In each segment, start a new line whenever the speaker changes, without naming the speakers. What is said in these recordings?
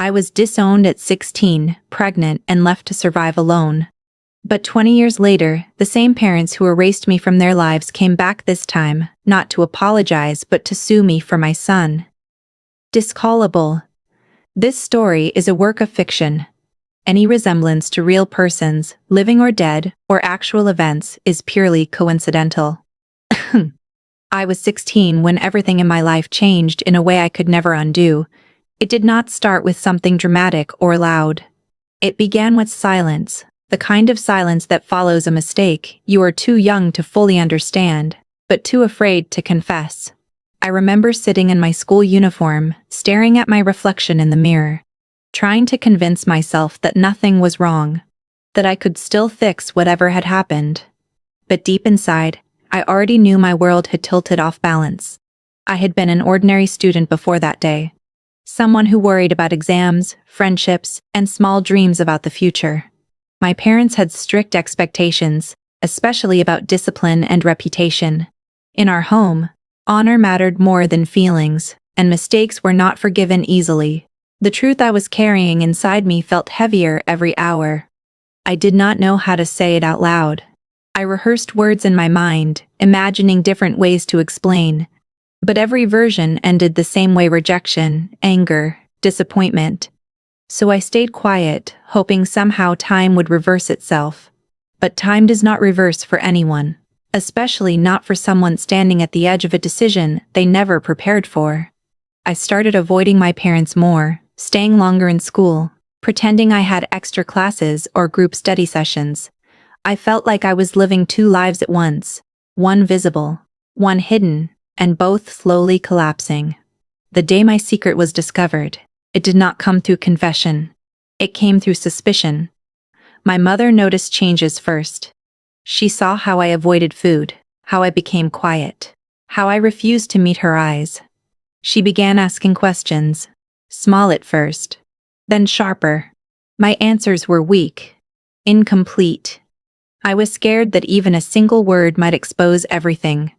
I was disowned at 16, pregnant, and left to survive alone. But 20 years later, the same parents who erased me from their lives came back this time, not to apologize but to sue me for my son. Discallable. This story is a work of fiction. Any resemblance to real persons, living or dead, or actual events is purely coincidental. I was 16 when everything in my life changed in a way I could never undo. It did not start with something dramatic or loud. It began with silence, the kind of silence that follows a mistake you are too young to fully understand, but too afraid to confess. I remember sitting in my school uniform, staring at my reflection in the mirror, trying to convince myself that nothing was wrong, that I could still fix whatever had happened. But deep inside, I already knew my world had tilted off balance. I had been an ordinary student before that day. Someone who worried about exams, friendships, and small dreams about the future. My parents had strict expectations, especially about discipline and reputation. In our home, honor mattered more than feelings, and mistakes were not forgiven easily. The truth I was carrying inside me felt heavier every hour. I did not know how to say it out loud. I rehearsed words in my mind, imagining different ways to explain. But every version ended the same way: rejection, anger, disappointment. So I stayed quiet, hoping somehow time would reverse itself. But time does not reverse for anyone, especially not for someone standing at the edge of a decision they never prepared for. I started avoiding my parents more, staying longer in school, pretending I had extra classes or group study sessions. I felt like I was living two lives at once, one visible, one hidden, and both slowly collapsing. The day my secret was discovered, it did not come through confession. It came through suspicion. My mother noticed changes first. She saw how I avoided food, how I became quiet, how I refused to meet her eyes. She began asking questions, small at first, then sharper. My answers were weak, incomplete. I was scared that even a single word might expose everything.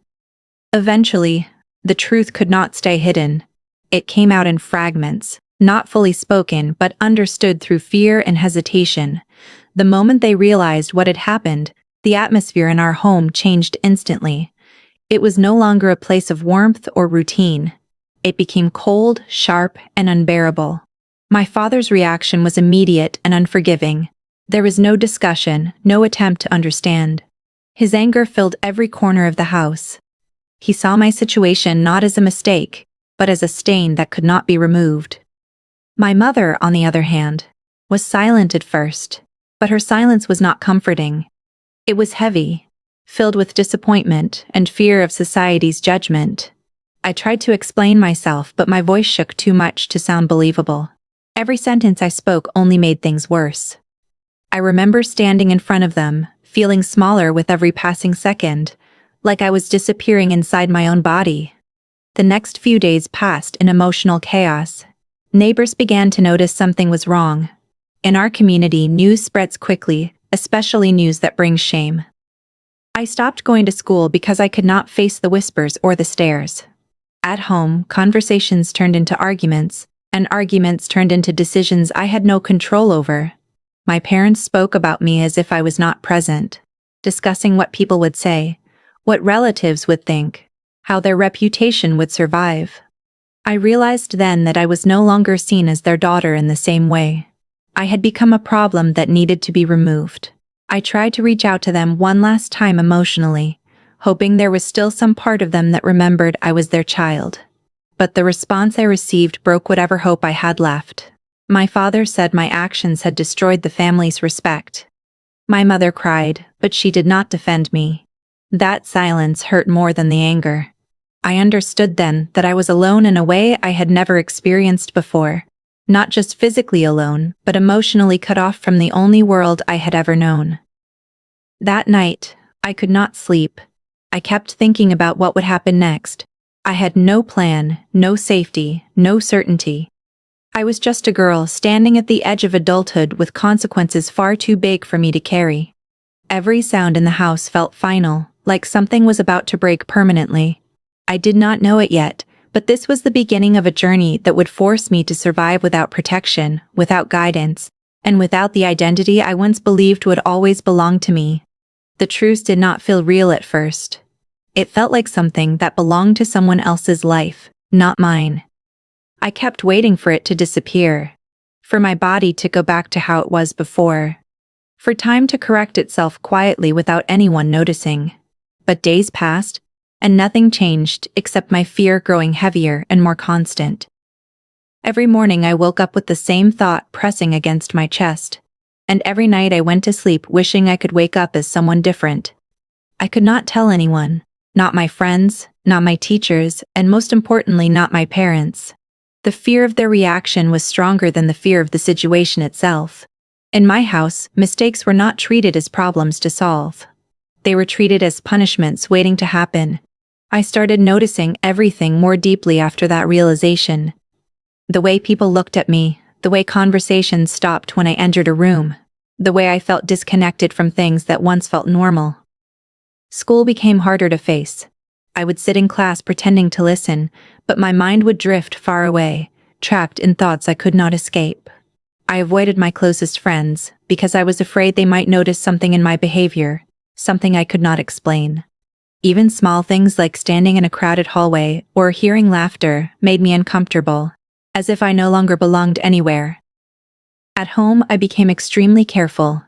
Eventually, the truth could not stay hidden. It came out in fragments, not fully spoken but understood through fear and hesitation. The moment they realized what had happened, the atmosphere in our home changed instantly. It was no longer a place of warmth or routine. It became cold, sharp, and unbearable. My father's reaction was immediate and unforgiving. There was no discussion, no attempt to understand. His anger filled every corner of the house. He saw my situation not as a mistake, but as a stain that could not be removed. My mother, on the other hand, was silent at first, but her silence was not comforting. It was heavy, filled with disappointment and fear of society's judgment. I tried to explain myself, but my voice shook too much to sound believable. Every sentence I spoke only made things worse. I remember standing in front of them, feeling smaller with every passing second, like I was disappearing inside my own body. The next few days passed in emotional chaos. Neighbors began to notice something was wrong. In our community, news spreads quickly, especially news that brings shame. I stopped going to school because I could not face the whispers or the stares. At home, conversations turned into arguments, and arguments turned into decisions I had no control over. My parents spoke about me as if I was not present, discussing what people would say, what relatives would think, how their reputation would survive. I realized then that I was no longer seen as their daughter in the same way. I had become a problem that needed to be removed. I tried to reach out to them one last time emotionally, hoping there was still some part of them that remembered I was their child. But the response I received broke whatever hope I had left. My father said my actions had destroyed the family's respect. My mother cried, but she did not defend me. That silence hurt more than the anger. I understood then that I was alone in a way I had never experienced before. Not just physically alone, but emotionally cut off from the only world I had ever known. That night, I could not sleep. I kept thinking about what would happen next. I had no plan, no safety, no certainty. I was just a girl standing at the edge of adulthood with consequences far too big for me to carry. Every sound in the house felt final, like something was about to break permanently. I did not know it yet, But this was the beginning of a journey that would force me to survive without protection, without guidance, and without the identity I once believed would always belong to me. The truth did not feel real at first. It felt like something that belonged to someone else's life, not mine. I kept waiting for it to disappear, for my body to go back to how it was before, for time to correct itself quietly without anyone noticing. But days passed, and nothing changed except my fear growing heavier and more constant. Every morning I woke up with the same thought pressing against my chest, and every night I went to sleep wishing I could wake up as someone different. I could not tell anyone, not my friends, not my teachers, and most importantly not my parents. The fear of their reaction was stronger than the fear of the situation itself. In my house, mistakes were not treated as problems to solve. They were treated as punishments waiting to happen. I started noticing everything more deeply after that realization. The way people looked at me, the way conversations stopped when I entered a room, the way I felt disconnected from things that once felt normal. School became harder to face. I would sit in class pretending to listen, but my mind would drift far away, trapped in thoughts I could not escape. I avoided my closest friends because I was afraid they might notice something in my behavior, something I could not explain. Even small things like standing in a crowded hallway or hearing laughter made me uncomfortable, as if I no longer belonged anywhere. At home, I became extremely careful.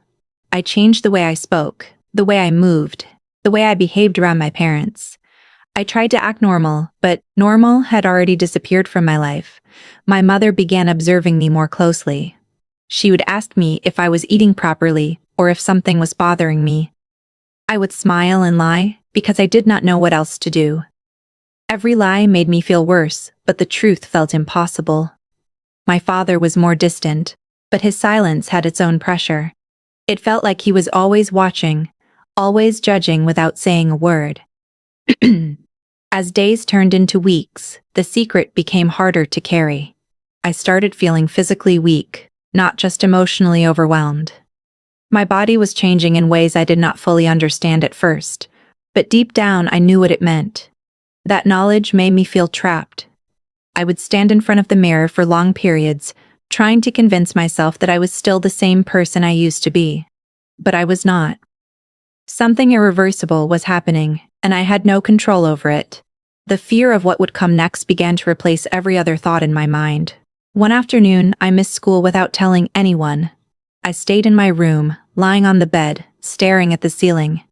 I changed the way I spoke, the way I moved, the way I behaved around my parents. I tried to act normal, but normal had already disappeared from my life. My mother began observing me more closely. She would ask me if I was eating properly or if something was bothering me. I would smile and lie, because I did not know what else to do. Every lie made me feel worse, but the truth felt impossible. My father was more distant, but his silence had its own pressure. It felt like he was always watching, always judging without saying a word. As days turned into weeks, the secret became harder to carry. I started feeling physically weak, not just emotionally overwhelmed. My body was changing in ways I did not fully understand at first, but deep down I knew what it meant. That knowledge made me feel trapped. I would stand in front of the mirror for long periods, trying to convince myself that I was still the same person I used to be. But I was not. Something irreversible was happening, and I had no control over it. The fear of what would come next began to replace every other thought in my mind. One afternoon, I missed school without telling anyone. I stayed in my room, lying on the bed, staring at the ceiling,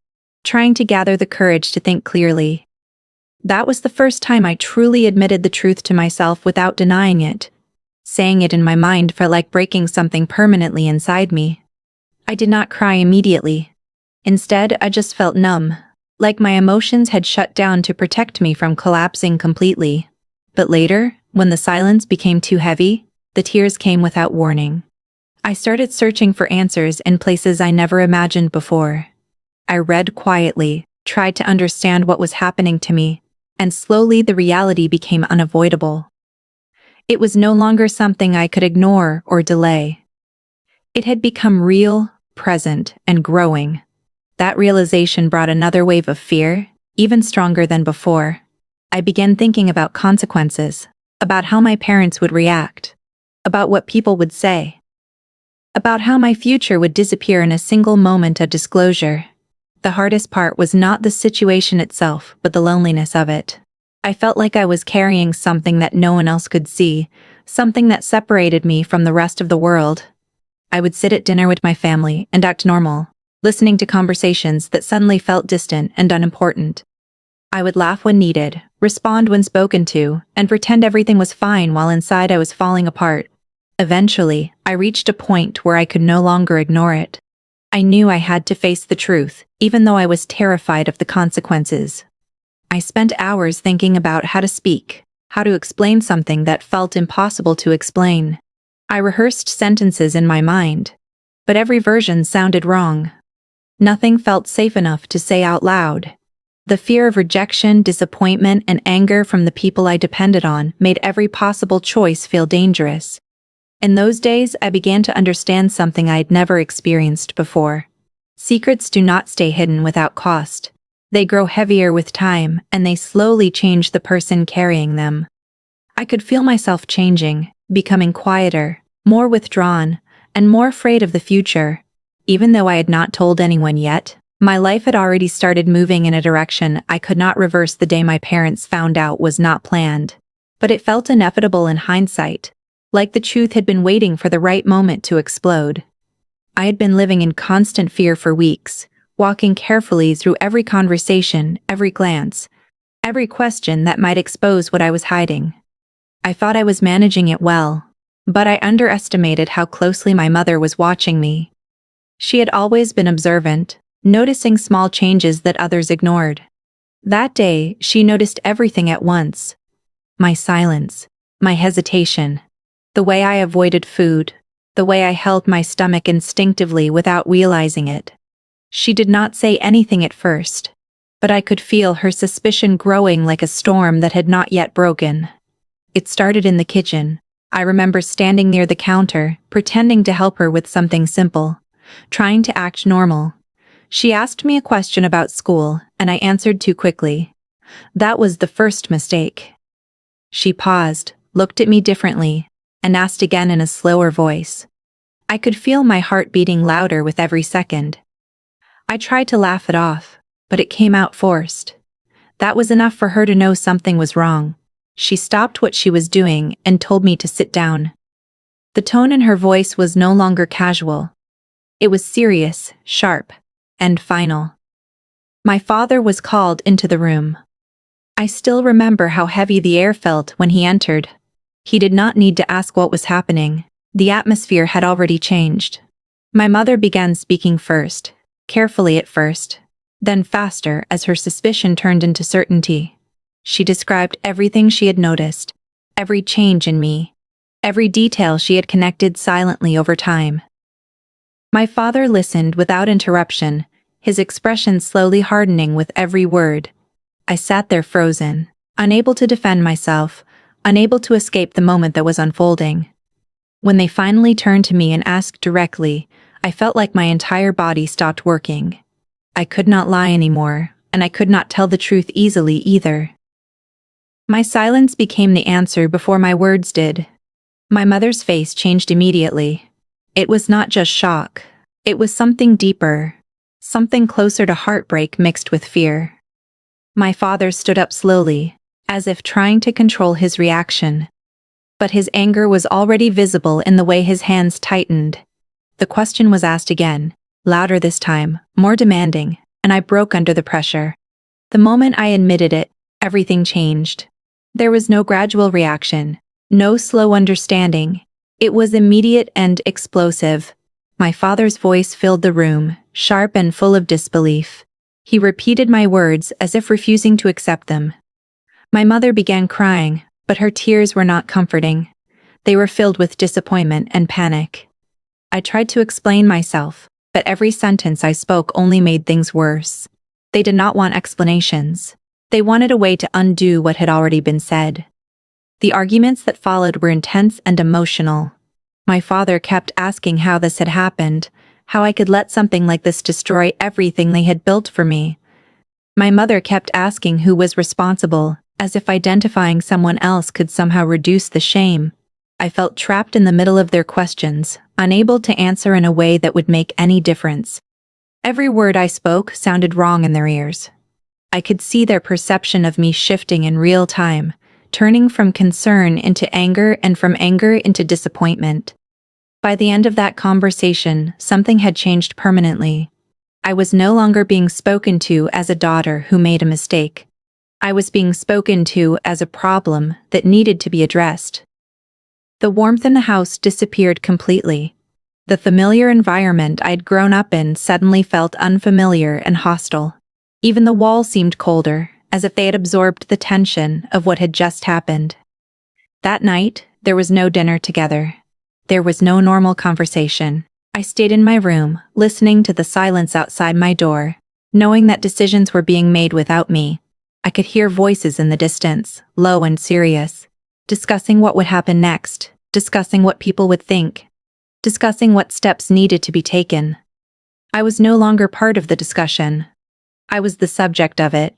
trying to gather the courage to think clearly. That was the first time I truly admitted the truth to myself without denying it. Saying it in my mind felt like breaking something permanently inside me. I did not cry immediately. Instead, I just felt numb, like my emotions had shut down to protect me from collapsing completely. But later, when the silence became too heavy, the tears came without warning. I started searching for answers in places I never imagined before. I read quietly, tried to understand what was happening to me, and slowly the reality became unavoidable. It was no longer something I could ignore or delay. It had become real, present, and growing. That realization brought another wave of fear, even stronger than before. I began thinking about consequences, about how my parents would react, about what people would say, about how my future would disappear in a single moment of disclosure. The hardest part was not the situation itself, but the loneliness of it. I felt like I was carrying something that no one else could see, something that separated me from the rest of the world. I would sit at dinner with my family and act normal, listening to conversations that suddenly felt distant and unimportant. I would laugh when needed, respond when spoken to, and pretend everything was fine while inside I was falling apart. Eventually, I reached a point where I could no longer ignore it. I knew I had to face the truth, even though I was terrified of the consequences. I spent hours thinking about how to speak, how to explain something that felt impossible to explain. I rehearsed sentences in my mind, but every version sounded wrong. Nothing felt safe enough to say out loud. The fear of rejection, disappointment, and anger from the people I depended on made every possible choice feel dangerous. In those days, I began to understand something I had never experienced before. Secrets do not stay hidden without cost. They grow heavier with time, and they slowly change the person carrying them. I could feel myself changing, becoming quieter, more withdrawn, and more afraid of the future. Even though I had not told anyone yet, my life had already started moving in a direction I could not reverse the day my parents found out was not planned. But it felt inevitable in hindsight, like the truth had been waiting for the right moment to explode. I had been living in constant fear for weeks, walking carefully through every conversation, every glance, every question that might expose what I was hiding. I thought I was managing it well, but I underestimated how closely my mother was watching me. She had always been observant, noticing small changes that others ignored. That day, she noticed everything at once. My silence, my hesitation, the way I avoided food, the way I held my stomach instinctively without realizing it. She did not say anything at first, but I could feel her suspicion growing like a storm that had not yet broken. It started in the kitchen. I remember standing near the counter, pretending to help her with something simple, trying to act normal. She asked me a question about school, and I answered too quickly. That was the first mistake. She paused, looked at me differently, and asked again in a slower voice. I could feel my heart beating louder with every second. I tried to laugh it off, but it came out forced. That was enough for her to know something was wrong. She stopped what she was doing and told me to sit down. The tone in her voice was no longer casual. It was serious, sharp, and final. My father was called into the room. I still remember how heavy the air felt when he entered. He did not need to ask what was happening. The atmosphere had already changed. My mother began speaking first, carefully at first, then faster as her suspicion turned into certainty. She described everything she had noticed, every change in me, every detail she had connected silently over time. My father listened without interruption, his expression slowly hardening with every word. I sat there frozen, unable to defend myself, unable to escape the moment that was unfolding. When they finally turned to me and asked directly, I felt like my entire body stopped working. I could not lie anymore, and I could not tell the truth easily either. My silence became the answer before my words did. My mother's face changed immediately. It was not just shock. It was something deeper, something closer to heartbreak mixed with fear. My father stood up slowly, as if trying to control his reaction. But his anger was already visible in the way his hands tightened. The question was asked again, louder this time, more demanding, and I broke under the pressure. The moment I admitted it, everything changed. There was no gradual reaction, no slow understanding. It was immediate and explosive. My father's voice filled the room, sharp and full of disbelief. He repeated my words as if refusing to accept them. My mother began crying, but her tears were not comforting. They were filled with disappointment and panic. I tried to explain myself, but every sentence I spoke only made things worse. They did not want explanations. They wanted a way to undo what had already been said. The arguments that followed were intense and emotional. My father kept asking how this had happened, how I could let something like this destroy everything they had built for me. My mother kept asking who was responsible, as if identifying someone else could somehow reduce the shame. I felt trapped in the middle of their questions, unable to answer in a way that would make any difference. Every word I spoke sounded wrong in their ears. I could see their perception of me shifting in real time, turning from concern into anger and from anger into disappointment. By the end of that conversation, something had changed permanently. I was no longer being spoken to as a daughter who made a mistake. I was being spoken to as a problem that needed to be addressed. The warmth in the house disappeared completely. The familiar environment I'd grown up in suddenly felt unfamiliar and hostile. Even the walls seemed colder, as if they had absorbed the tension of what had just happened. That night, there was no dinner together. There was no normal conversation. I stayed in my room, listening to the silence outside my door, knowing that decisions were being made without me. I could hear voices in the distance, low and serious, discussing what would happen next, discussing what people would think, discussing what steps needed to be taken. I was no longer part of the discussion. I was the subject of it.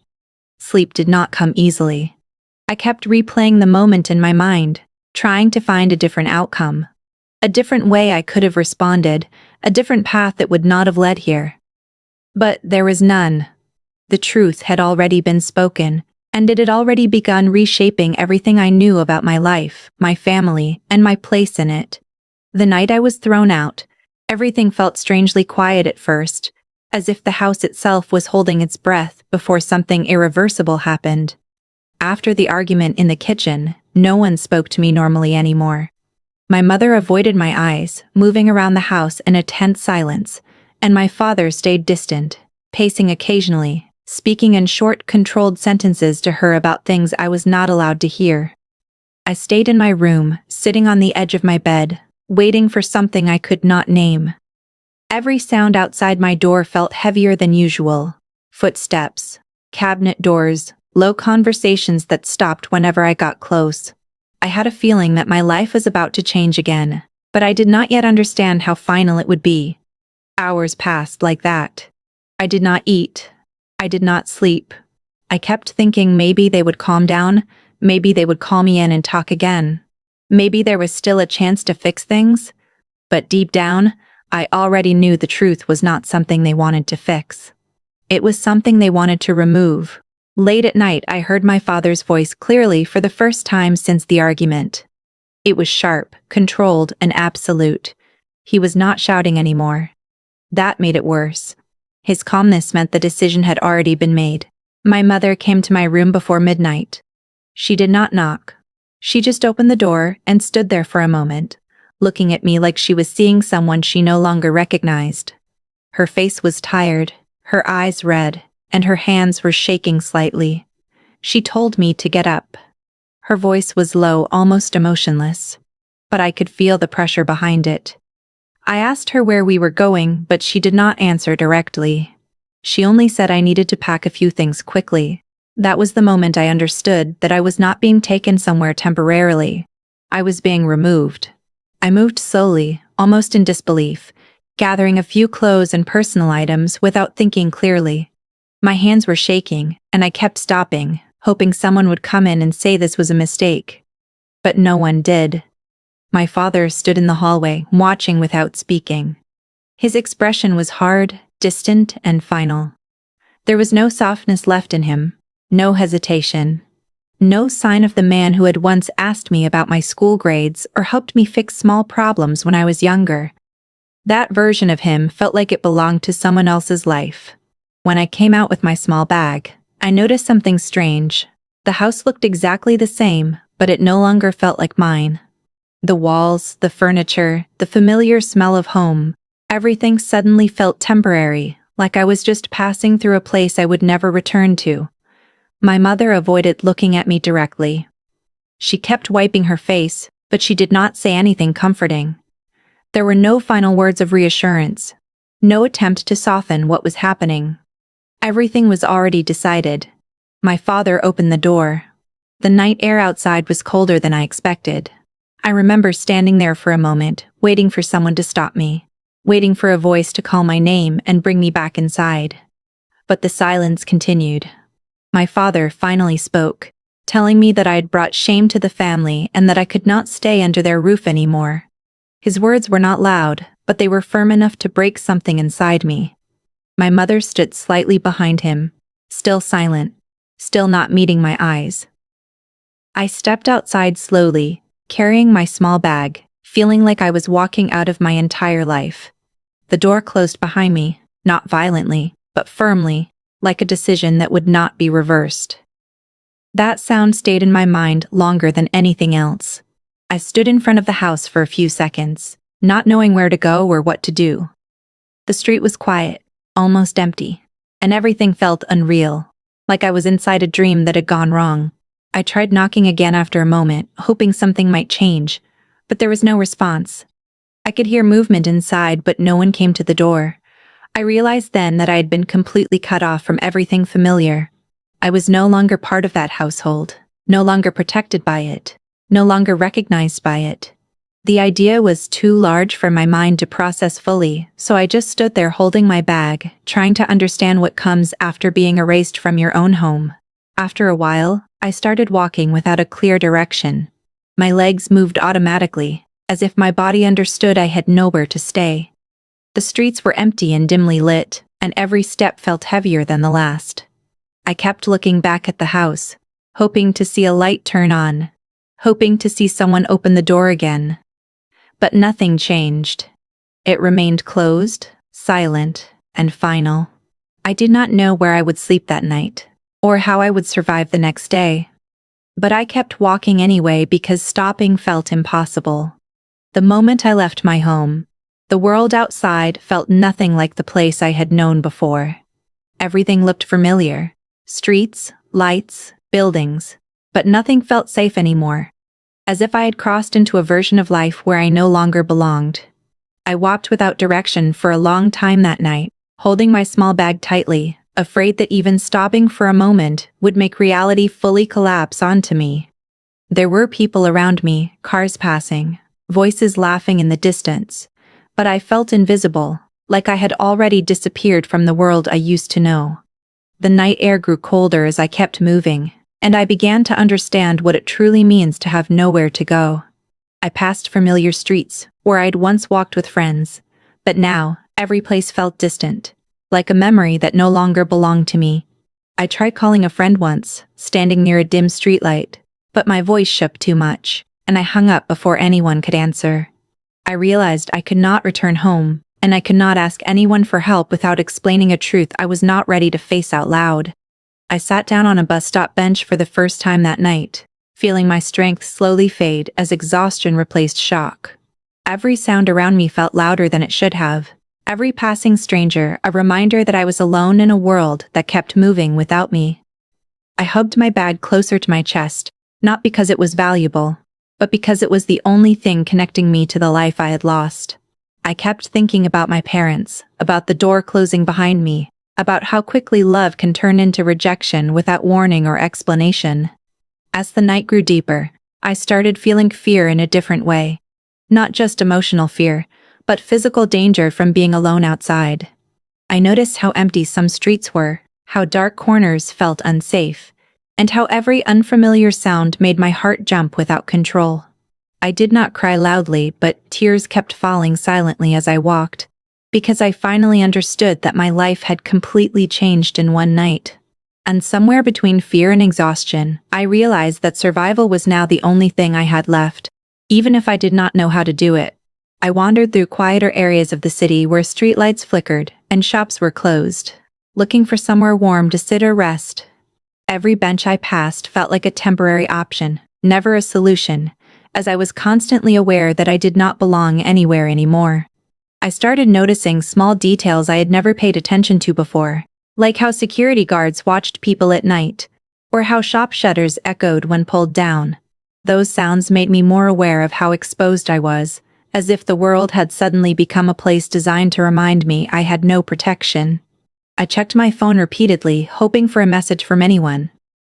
Sleep did not come easily. I kept replaying the moment in my mind, trying to find a different outcome. A different way I could have responded, a different path that would not have led here. But there was none. The truth had already been spoken, and it had already begun reshaping everything I knew about my life, my family, and my place in it. The night I was thrown out, everything felt strangely quiet at first, as if the house itself was holding its breath before something irreversible happened. After the argument in the kitchen, no one spoke to me normally anymore. My mother avoided my eyes, moving around the house in a tense silence, and my father stayed distant, pacing occasionally, speaking in short, controlled sentences to her about things I was not allowed to hear. I stayed in my room, sitting on the edge of my bed, waiting for something I could not name. Every sound outside my door felt heavier than usual. Footsteps, cabinet doors, low conversations that stopped whenever I got close. I had a feeling that my life was about to change again, but I did not yet understand how final it would be. Hours passed like that. I did not eat. I did not sleep. I kept thinking maybe they would calm down, maybe they would call me in and talk again. Maybe there was still a chance to fix things. But deep down, I already knew the truth was not something they wanted to fix. It was something they wanted to remove. Late at night, I heard my father's voice clearly for the first time since the argument. It was sharp, controlled, and absolute. He was not shouting anymore. That made it worse. His calmness meant the decision had already been made. My mother came to my room before midnight. She did not knock. She just opened the door and stood there for a moment, looking at me like she was seeing someone she no longer recognized. Her face was tired, her eyes red, and her hands were shaking slightly. She told me to get up. Her voice was low, almost emotionless, but I could feel the pressure behind it. I asked her where we were going, but she did not answer directly. She only said I needed to pack a few things quickly. That was the moment I understood that I was not being taken somewhere temporarily. I was being removed. I moved slowly, almost in disbelief, gathering a few clothes and personal items without thinking clearly. My hands were shaking, and I kept stopping, hoping someone would come in and say this was a mistake. But no one did. My father stood in the hallway, watching without speaking. His expression was hard, distant, and final. There was no softness left in him, no hesitation, no sign of the man who had once asked me about my school grades or helped me fix small problems when I was younger. That version of him felt like it belonged to someone else's life. When I came out with my small bag, I noticed something strange. The house looked exactly the same, but it no longer felt like mine. The walls, the furniture, the familiar smell of home, everything suddenly felt temporary, like I was just passing through a place I would never return to. My mother avoided looking at me directly. She kept wiping her face, but she did not say anything comforting. There were no final words of reassurance, no attempt to soften what was happening. Everything was already decided. My father opened the door. The night air outside was colder than I expected. I remember standing there for a moment, waiting for someone to stop me, waiting for a voice to call my name and bring me back inside. But the silence continued. My father finally spoke, telling me that I had brought shame to the family and that I could not stay under their roof anymore. His words were not loud, but they were firm enough to break something inside me. My mother stood slightly behind him, still silent, still not meeting my eyes. I stepped outside slowly, carrying my small bag, feeling like I was walking out of my entire life. The door closed behind me, not violently, but firmly, like a decision that would not be reversed. That sound stayed in my mind longer than anything else. I stood in front of the house for a few seconds, not knowing where to go or what to do. The street was quiet, almost empty, and everything felt unreal, like I was inside a dream that had gone wrong. I tried knocking again after a moment, hoping something might change, but there was no response. I could hear movement inside, but no one came to the door. I realized then that I had been completely cut off from everything familiar. I was no longer part of that household, no longer protected by it, no longer recognized by it. The idea was too large for my mind to process fully, so I just stood there holding my bag, trying to understand what comes after being erased from your own home. After a while, I started walking without a clear direction. My legs moved automatically, as if my body understood I had nowhere to stay. The streets were empty and dimly lit, and every step felt heavier than the last. I kept looking back at the house, hoping to see a light turn on, hoping to see someone open the door again. But nothing changed. It remained closed, silent, and final. I did not know where I would sleep that night, or how I would survive the next day. But I kept walking anyway because stopping felt impossible. The moment I left my home, the world outside felt nothing like the place I had known before. Everything looked familiar. Streets, lights, buildings. But nothing felt safe anymore. As if I had crossed into a version of life where I no longer belonged. I walked without direction for a long time that night, holding my small bag tightly, afraid that even stopping for a moment would make reality fully collapse onto me. There were people around me, cars passing, voices laughing in the distance, but I felt invisible, like I had already disappeared from the world I used to know. The night air grew colder as I kept moving, and I began to understand what it truly means to have nowhere to go. I passed familiar streets, where I'd once walked with friends, but now, every place felt distant, like a memory that no longer belonged to me. I tried calling a friend once, standing near a dim streetlight, but my voice shook too much, and I hung up before anyone could answer. I realized I could not return home, and I could not ask anyone for help without explaining a truth I was not ready to face out loud. I sat down on a bus stop bench for the first time that night, feeling my strength slowly fade as exhaustion replaced shock. Every sound around me felt louder than it should have. Every passing stranger, a reminder that I was alone in a world that kept moving without me. I hugged my bag closer to my chest, not because it was valuable, but because it was the only thing connecting me to the life I had lost. I kept thinking about my parents, about the door closing behind me, about how quickly love can turn into rejection without warning or explanation. As the night grew deeper, I started feeling fear in a different way. Not just emotional fear, but physical danger from being alone outside. I noticed how empty some streets were, how dark corners felt unsafe, and how every unfamiliar sound made my heart jump without control. I did not cry loudly, but tears kept falling silently as I walked, because I finally understood that my life had completely changed in one night. And somewhere between fear and exhaustion, I realized that survival was now the only thing I had left, even if I did not know how to do it. I wandered through quieter areas of the city where streetlights flickered and shops were closed, looking for somewhere warm to sit or rest. Every bench I passed felt like a temporary option, never a solution, as I was constantly aware that I did not belong anywhere anymore. I started noticing small details I had never paid attention to before, like how security guards watched people at night, or how shop shutters echoed when pulled down. Those sounds made me more aware of how exposed I was, as if the world had suddenly become a place designed to remind me I had no protection. I checked my phone repeatedly, hoping for a message from anyone.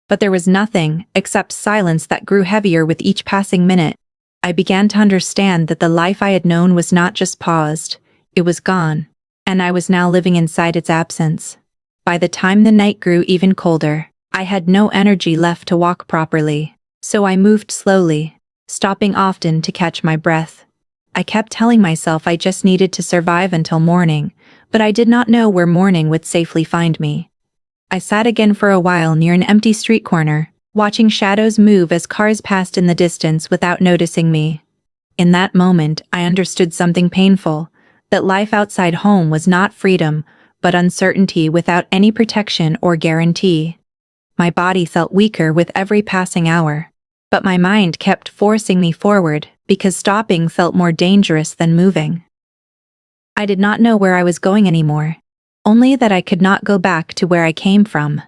But there was nothing, except silence that grew heavier with each passing minute. I began to understand that the life I had known was not just paused, it was gone, and I was now living inside its absence. By the time the night grew even colder, I had no energy left to walk properly, so I moved slowly, stopping often to catch my breath. I kept telling myself I just needed to survive until morning, but I did not know where morning would safely find me. I sat again for a while near an empty street corner, watching shadows move as cars passed in the distance without noticing me. In that moment, I understood something painful, that life outside home was not freedom, but uncertainty without any protection or guarantee. My body felt weaker with every passing hour, but my mind kept forcing me forward because stopping felt more dangerous than moving. I did not know where I was going anymore, only that I could not go back to where I came from.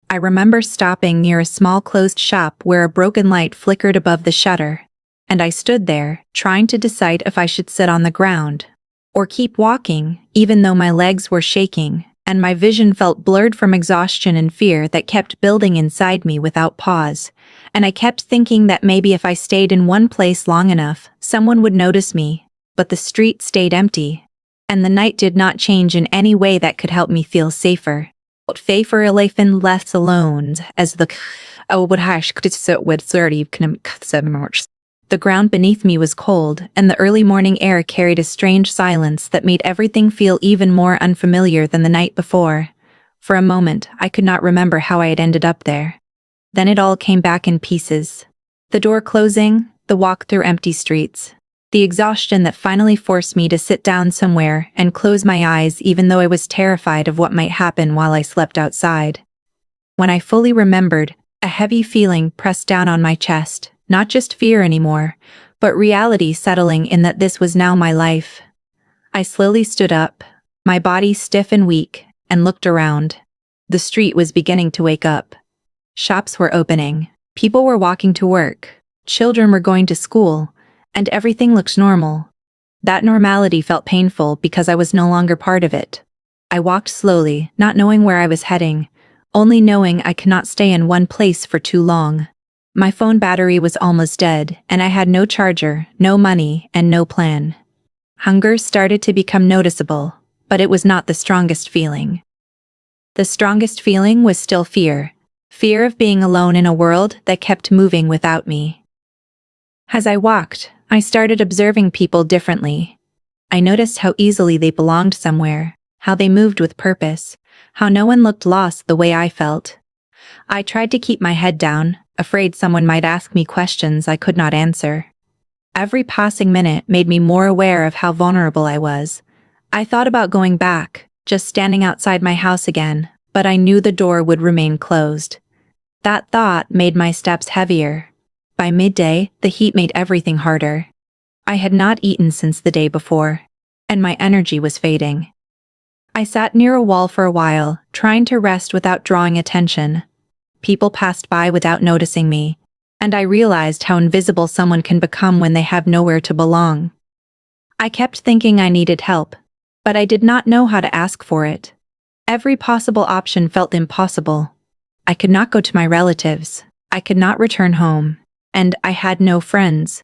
I remember stopping near a small closed shop where a broken light flickered above the shutter, and I stood there, trying to decide if I should sit on the ground or keep walking, even though my legs were shaking, and my vision felt blurred from exhaustion and fear that kept building inside me without pause, and I kept thinking that maybe if I stayed in one place long enough, someone would notice me, but the street stayed empty, and the night did not change in any way that could help me feel safer. Fay for a life in less alone as the would hash could sit with 30 march. The ground beneath me was cold, and the early morning air carried a strange silence that made everything feel even more unfamiliar than the night before. For a moment, I could not remember how I had ended up there. Then it all came back in pieces. The door closing, the walk through empty streets, the exhaustion that finally forced me to sit down somewhere and close my eyes even though I was terrified of what might happen while I slept outside. When I fully remembered, a heavy feeling pressed down on my chest, not just fear anymore, but reality settling in that this was now my life. I slowly stood up, my body stiff and weak, and looked around. The street was beginning to wake up. Shops were opening, people were walking to work, children were going to school, and everything looked normal. That normality felt painful because I was no longer part of it. I walked slowly, not knowing where I was heading, only knowing I could not stay in one place for too long. My phone battery was almost dead, and I had no charger, no money, and no plan. Hunger started to become noticeable, but it was not the strongest feeling. The strongest feeling was still fear. Fear of being alone in a world that kept moving without me. As I walked, I started observing people differently. I noticed how easily they belonged somewhere, how they moved with purpose, how no one looked lost the way I felt. I tried to keep my head down, afraid someone might ask me questions I could not answer. Every passing minute made me more aware of how vulnerable I was. I thought about going back, just standing outside my house again, but I knew the door would remain closed. That thought made my steps heavier. By midday, the heat made everything harder. I had not eaten since the day before, and my energy was fading. I sat near a wall for a while, trying to rest without drawing attention. People passed by without noticing me, and I realized how invisible someone can become when they have nowhere to belong. I kept thinking I needed help, but I did not know how to ask for it. Every possible option felt impossible. I could not go to my relatives, I could not return home, and I had no friends.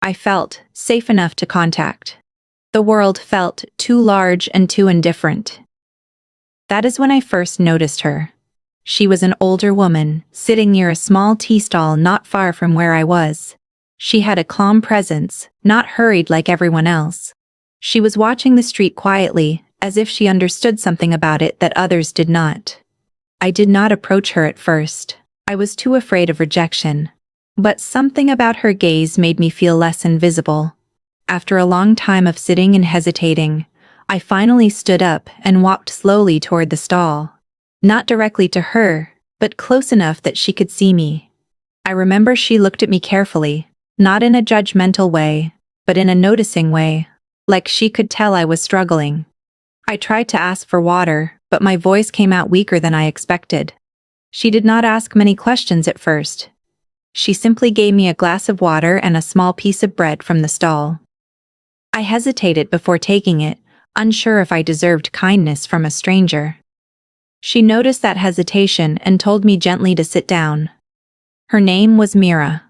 I felt safe enough to contact. The world felt too large and too indifferent. That is when I first noticed her. She was an older woman, sitting near a small tea stall not far from where I was. She had a calm presence, not hurried like everyone else. She was watching the street quietly, as if she understood something about it that others did not. I did not approach her at first. I was too afraid of rejection. But something about her gaze made me feel less invisible. After a long time of sitting and hesitating, I finally stood up and walked slowly toward the stall. Not directly to her, but close enough that she could see me. I remember she looked at me carefully, not in a judgmental way, but in a noticing way, like she could tell I was struggling. I tried to ask for water, but my voice came out weaker than I expected. She did not ask many questions at first. She simply gave me a glass of water and a small piece of bread from the stall. I hesitated before taking it, unsure if I deserved kindness from a stranger. She noticed that hesitation and told me gently to sit down. Her name was Mira.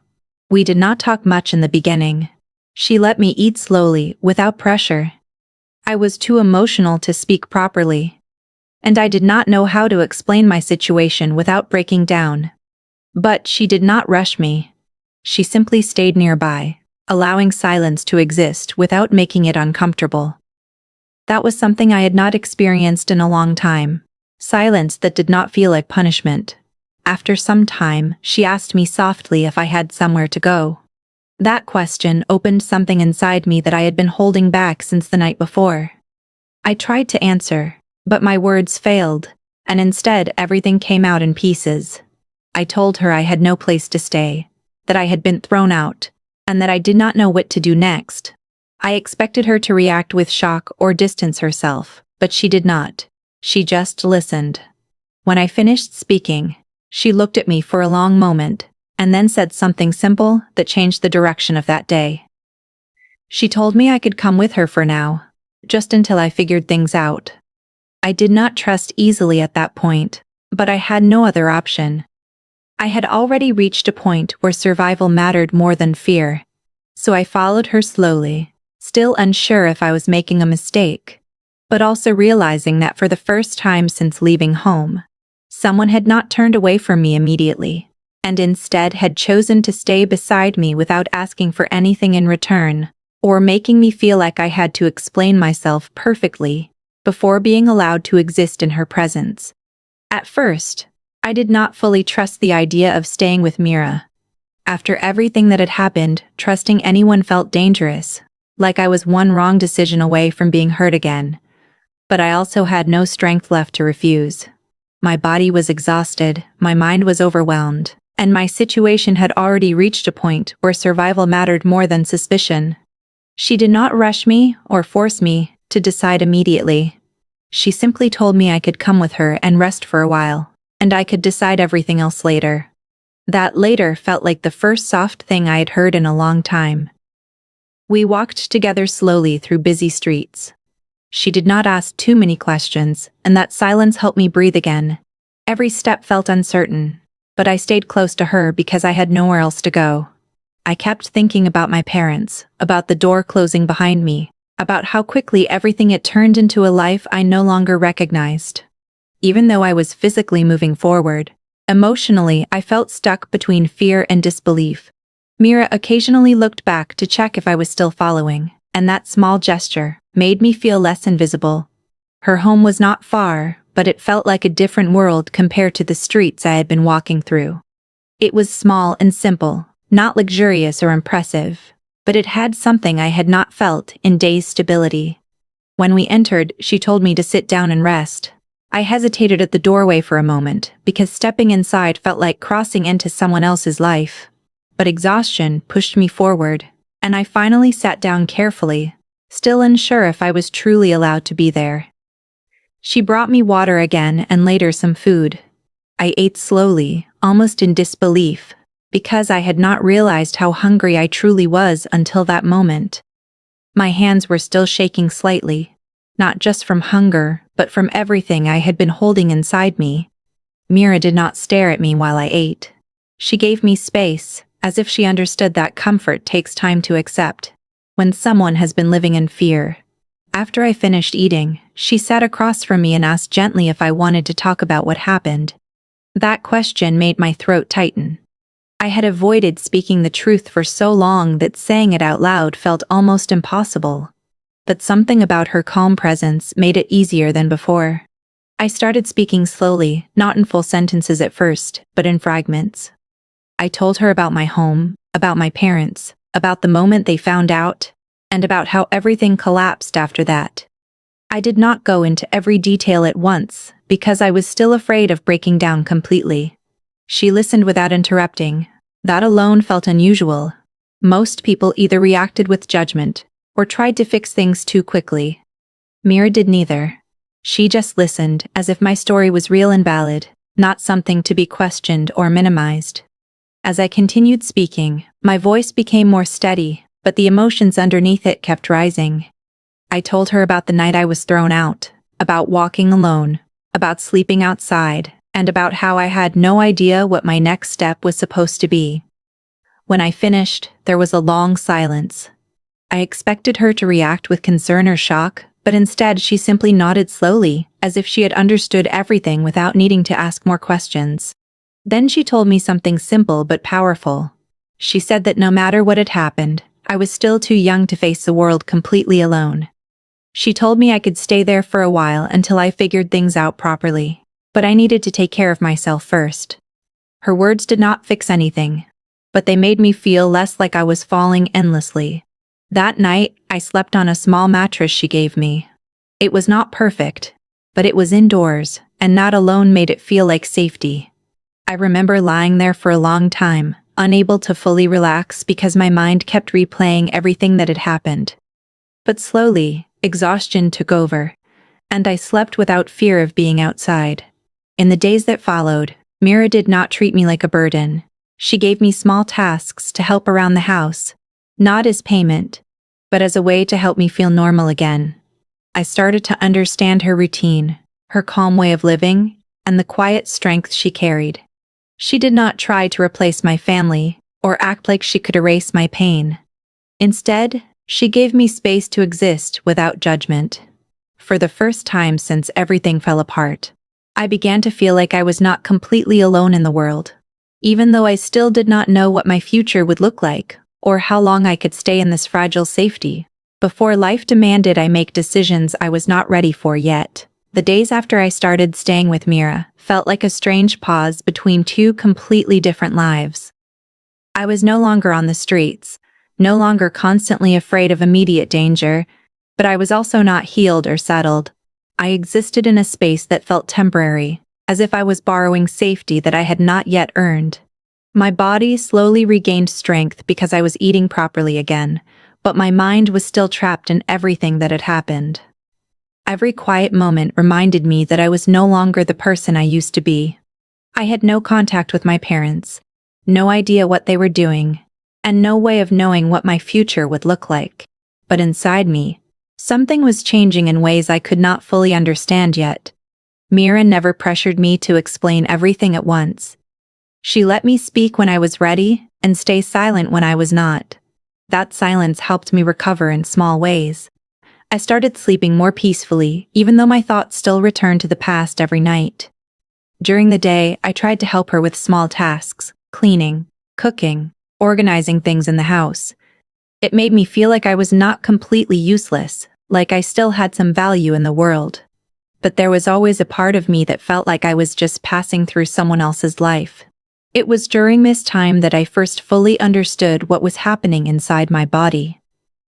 We did not talk much in the beginning. She let me eat slowly, without pressure. I was too emotional to speak properly, and I did not know how to explain my situation without breaking down. But she did not rush me. She simply stayed nearby, allowing silence to exist without making it uncomfortable. That was something I had not experienced in a long time. Silence that did not feel like punishment. After some time, she asked me softly if I had somewhere to go. That question opened something inside me that I had been holding back since the night before. I tried to answer, but my words failed, and instead everything came out in pieces. I told her I had no place to stay, that I had been thrown out, and that I did not know what to do next. I expected her to react with shock or distance herself, but she did not. She just listened. When I finished speaking, she looked at me for a long moment, and then said something simple that changed the direction of that day. She told me I could come with her for now, just until I figured things out. I did not trust easily at that point, but I had no other option. I had already reached a point where survival mattered more than fear, so I followed her slowly, still unsure if I was making a mistake. but also realizing that for the first time since leaving home, someone had not turned away from me immediately, and instead had chosen to stay beside me without asking for anything in return, or making me feel like I had to explain myself perfectly before being allowed to exist in her presence. At first, I did not fully trust the idea of staying with Mira. After everything that had happened, trusting anyone felt dangerous, like I was one wrong decision away from being hurt again. But I also had no strength left to refuse. My body was exhausted, my mind was overwhelmed, and my situation had already reached a point where survival mattered more than suspicion. She did not rush me or force me to decide immediately. She simply told me I could come with her and rest for a while, and I could decide everything else later. That later felt like the first soft thing I had heard in a long time. We walked together slowly through busy streets. She did not ask too many questions, and that silence helped me breathe again. Every step felt uncertain, but I stayed close to her because I had nowhere else to go. I kept thinking about my parents, about the door closing behind me, about how quickly everything had turned into a life I no longer recognized. Even though I was physically moving forward, emotionally I felt stuck between fear and disbelief. Mira occasionally looked back to check if I was still following, and that small gesture made me feel less invisible. Her home was not far, but it felt like a different world compared to the streets I had been walking through. It was small and simple, not luxurious or impressive, but it had something I had not felt in days' stability. When we entered, she told me to sit down and rest. I hesitated at the doorway for a moment because stepping inside felt like crossing into someone else's life. But exhaustion pushed me forward, and I finally sat down carefully, still unsure if I was truly allowed to be there. She brought me water again and later some food. I ate slowly, almost in disbelief, because I had not realized how hungry I truly was until that moment. My hands were still shaking slightly, not just from hunger, but from everything I had been holding inside me. Mira did not stare at me while I ate. She gave me space, as if she understood that comfort takes time to accept when someone has been living in fear. After I finished eating, she sat across from me and asked gently if I wanted to talk about what happened. That question made my throat tighten. I had avoided speaking the truth for so long that saying it out loud felt almost impossible. But something about her calm presence made it easier than before. I started speaking slowly, not in full sentences at first, but in fragments. I told her about my home, about my parents, about the moment they found out, and about how everything collapsed after that. I did not go into every detail at once, because I was still afraid of breaking down completely. She listened without interrupting. That alone felt unusual. Most people either reacted with judgment, or tried to fix things too quickly. Mira did neither. She just listened, as if my story was real and valid, not something to be questioned or minimized. As I continued speaking, my voice became more steady, but the emotions underneath it kept rising. I told her about the night I was thrown out, about walking alone, about sleeping outside, and about how I had no idea what my next step was supposed to be. When I finished, there was a long silence. I expected her to react with concern or shock, but instead she simply nodded slowly, as if she had understood everything without needing to ask more questions. Then she told me something simple but powerful. She said that no matter what had happened, I was still too young to face the world completely alone. She told me I could stay there for a while until I figured things out properly, but I needed to take care of myself first. Her words did not fix anything, but they made me feel less like I was falling endlessly. That night, I slept on a small mattress she gave me. It was not perfect, but it was indoors, and that alone made it feel like safety. I remember lying there for a long time, unable to fully relax because my mind kept replaying everything that had happened. But slowly, exhaustion took over, and I slept without fear of being outside. In the days that followed, Mira did not treat me like a burden. She gave me small tasks to help around the house, not as payment, but as a way to help me feel normal again. I started to understand her routine, her calm way of living, and the quiet strength she carried. She did not try to replace my family or act like she could erase my pain. Instead, she gave me space to exist without judgment. for the first time since everything fell apart. I began to feel like I was not completely alone in the world. Even though I still did not know what my future would look like, or how long I could stay in this fragile safety, before life demanded I make decisions I was not ready for yet. The days after I started staying with Mira felt like a strange pause between two completely different lives. I was no longer on the streets, no longer constantly afraid of immediate danger, but I was also not healed or settled. I existed in a space that felt temporary, as if I was borrowing safety that I had not yet earned. My body slowly regained strength because I was eating properly again, but my mind was still trapped in everything that had happened. Every quiet moment reminded me that I was no longer the person I used to be. I had no contact with my parents, no idea what they were doing, and no way of knowing what my future would look like. But inside me, something was changing in ways I could not fully understand yet. Mira never pressured me to explain everything at once. She let me speak when I was ready and stay silent when I was not. That silence helped me recover in small ways. I started sleeping more peacefully, even though my thoughts still returned to the past every night. During the day, I tried to help her with small tasks, cleaning, cooking, organizing things in the house. It made me feel like I was not completely useless, like I still had some value in the world. But there was always a part of me that felt like I was just passing through someone else's life. It was during this time that I first fully understood what was happening inside my body.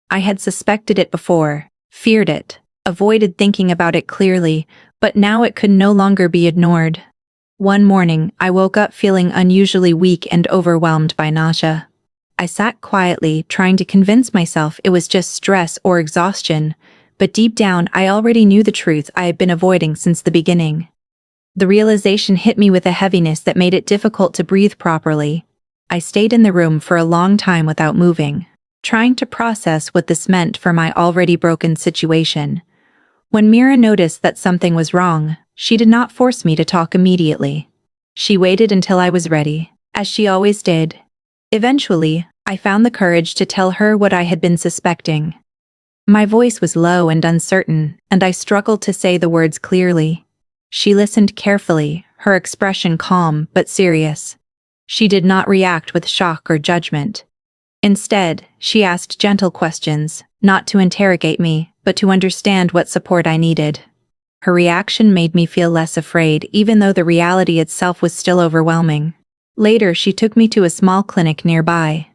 I had suspected it before, feared it, avoided thinking about it clearly, but now it could no longer be ignored. One morning, I woke up feeling unusually weak and overwhelmed by nausea. I sat quietly, trying to convince myself it was just stress or exhaustion, but deep down I already knew the truth I had been avoiding since the beginning. The realization hit me with a heaviness that made it difficult to breathe properly. I stayed in the room for a long time without moving, trying to process what this meant for my already broken situation. When Mira noticed that something was wrong, she did not force me to talk immediately. She waited until I was ready, as she always did. Eventually, I found the courage to tell her what I had been suspecting. My voice was low and uncertain, and I struggled to say the words clearly. She listened carefully, her expression calm but serious. She did not react with shock or judgment. Instead, she asked gentle questions, not to interrogate me, but to understand what support I needed. Her reaction made me feel less afraid, even though the reality itself was still overwhelming. Later, she took me to a small clinic nearby.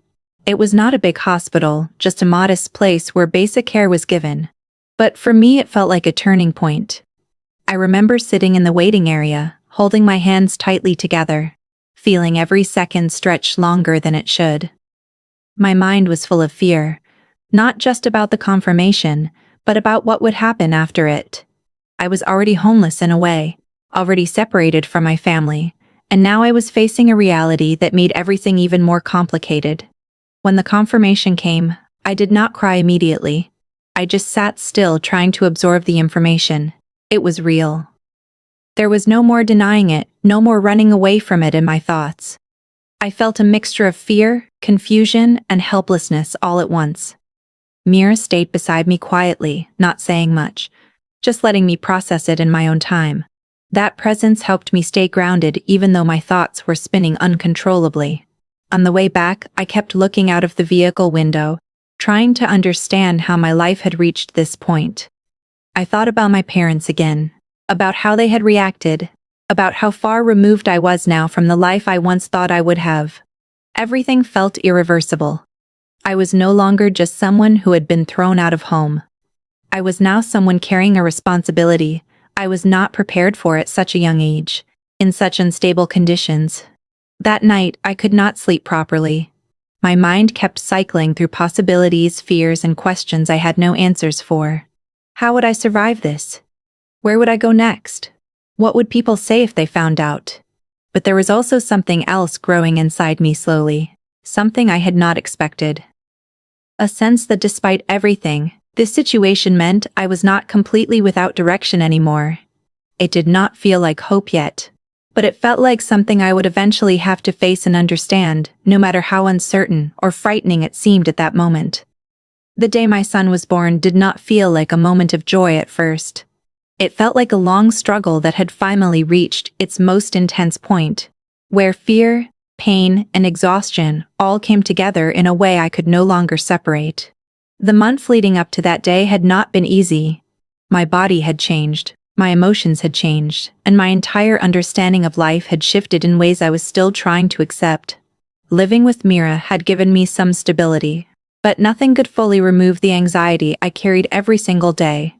It was not a big hospital, just a modest place where basic care was given. But for me, it felt like a turning point. I remember sitting in the waiting area, holding my hands tightly together, feeling every second stretch longer than it should. My mind was full of fear, not just about the confirmation, but about what would happen after it. I was already homeless in a way, already separated from my family, and now I was facing a reality that made everything even more complicated. When the confirmation came, I did not cry immediately. I just sat still trying to absorb the information. It was real. There was no more denying it, no more running away from it in my thoughts. I felt a mixture of fear, confusion, and helplessness all at once. Mira stayed beside me quietly, not saying much, just letting me process it in my own time. That presence helped me stay grounded even though my thoughts were spinning uncontrollably. On the way back, I kept looking out of the vehicle window, trying to understand how my life had reached this point. I thought about my parents again, about how they had reacted, about how far removed I was now from the life I once thought I would have. Everything felt irreversible. I was no longer just someone who had been thrown out of home. I was now someone carrying a responsibility I was not prepared for at such a young age, in such unstable conditions. That night, I could not sleep properly. My mind kept cycling through possibilities, fears, and questions I had no answers for. How would I survive this? Where would I go next? What would people say if they found out? But there was also something else growing inside me slowly, something I had not expected. A sense that despite everything, this situation meant I was not completely without direction anymore. It did not feel like hope yet, but it felt like something I would eventually have to face and understand, no matter how uncertain or frightening it seemed at that moment. The day my son was born did not feel like a moment of joy at first. It felt like a long struggle that had finally reached its most intense point, where fear, pain, and exhaustion all came together in a way I could no longer separate. The months leading up to that day had not been easy. My body had changed, my emotions had changed, and my entire understanding of life had shifted in ways I was still trying to accept. Living with Mira had given me some stability, but nothing could fully remove the anxiety I carried every single day.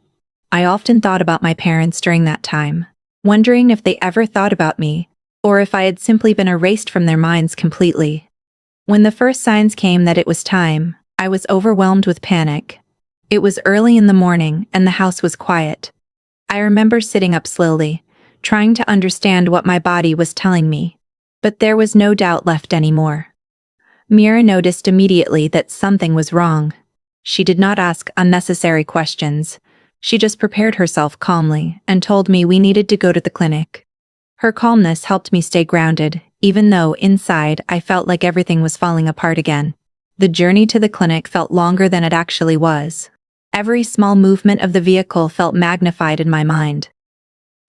I often thought about my parents during that time, wondering if they ever thought about me, or if I had simply been erased from their minds completely. When the first signs came that it was time, I was overwhelmed with panic. It was early in the morning and the house was quiet. I remember sitting up slowly, trying to understand what my body was telling me, but there was no doubt left anymore. Mira noticed immediately that something was wrong. She did not ask unnecessary questions. She just prepared herself calmly and told me we needed to go to the clinic. Her calmness helped me stay grounded, even though inside I felt like everything was falling apart again. The journey to the clinic felt longer than it actually was. Every small movement of the vehicle felt magnified in my mind.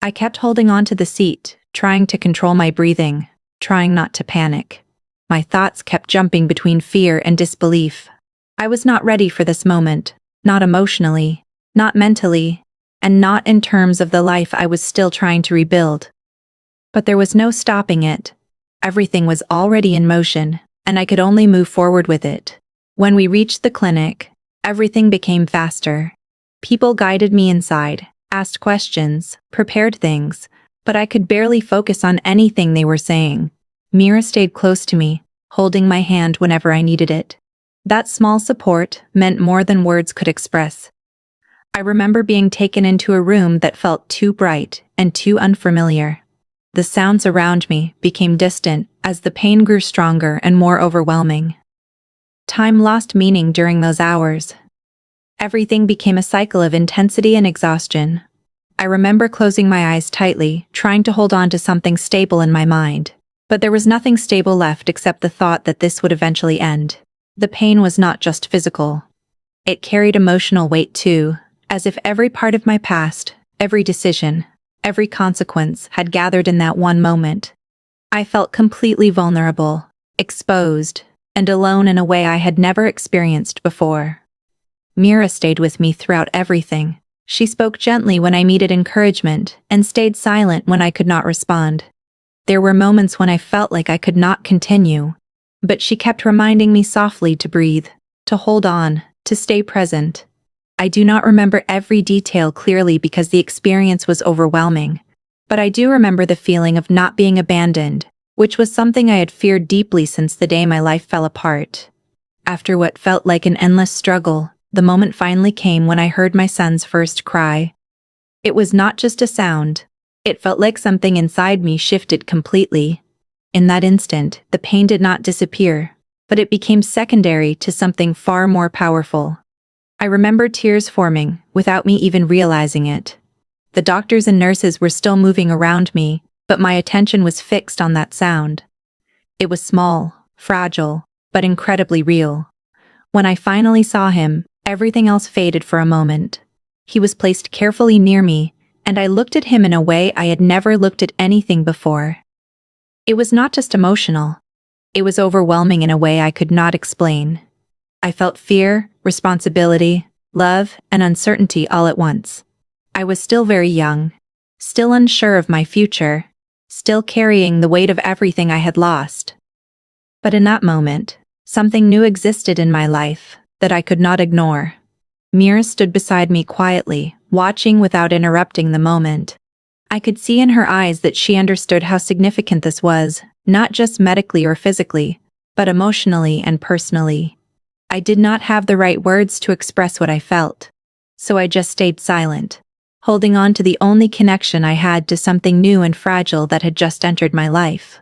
I kept holding on to the seat, trying to control my breathing, trying not to panic. My thoughts kept jumping between fear and disbelief. I was not ready for this moment, not emotionally, not mentally, and not in terms of the life I was still trying to rebuild. But there was no stopping it. Everything was already in motion, and I could only move forward with it. When we reached the clinic, everything became faster. People guided me inside, asked questions, prepared things, but I could barely focus on anything they were saying. Mira stayed close to me, holding my hand whenever I needed it. That small support meant more than words could express. I remember being taken into a room that felt too bright and too unfamiliar. The sounds around me became distant as the pain grew stronger and more overwhelming. Time lost meaning during those hours. Everything became a cycle of intensity and exhaustion. I remember closing my eyes tightly, trying to hold on to something stable in my mind. But there was nothing stable left except the thought that this would eventually end. The pain was not just physical. It carried emotional weight too, as if every part of my past, every decision, every consequence had gathered in that one moment. I felt completely vulnerable, exposed, and alone in a way I had never experienced before. Mira stayed with me throughout everything. She spoke gently when I needed encouragement and stayed silent when I could not respond. There were moments when I felt like I could not continue, but she kept reminding me softly to breathe, to hold on, to stay present. I do not remember every detail clearly because the experience was overwhelming, but I do remember the feeling of not being abandoned, which was something I had feared deeply since the day my life fell apart. After what felt like an endless struggle, the moment finally came when I heard my son's first cry. It was not just a sound. It felt like something inside me shifted completely. In that instant, the pain did not disappear, but it became secondary to something far more powerful. I remember tears forming, without me even realizing it. The doctors and nurses were still moving around me, but my attention was fixed on that sound. It was small, fragile, but incredibly real. When I finally saw him, everything else faded for a moment. He was placed carefully near me, and I looked at him in a way I had never looked at anything before. It was not just emotional. It was overwhelming in a way I could not explain. I felt fear, responsibility, love, and uncertainty all at once. I was still very young, still unsure of my future, still carrying the weight of everything I had lost. But in that moment, something new existed in my life that I could not ignore. Mira stood beside me quietly, watching without interrupting the moment. I could see in her eyes that she understood how significant this was, not just medically or physically, but emotionally and personally. I did not have the right words to express what I felt, so I just stayed silent, holding on to the only connection I had to something new and fragile that had just entered my life.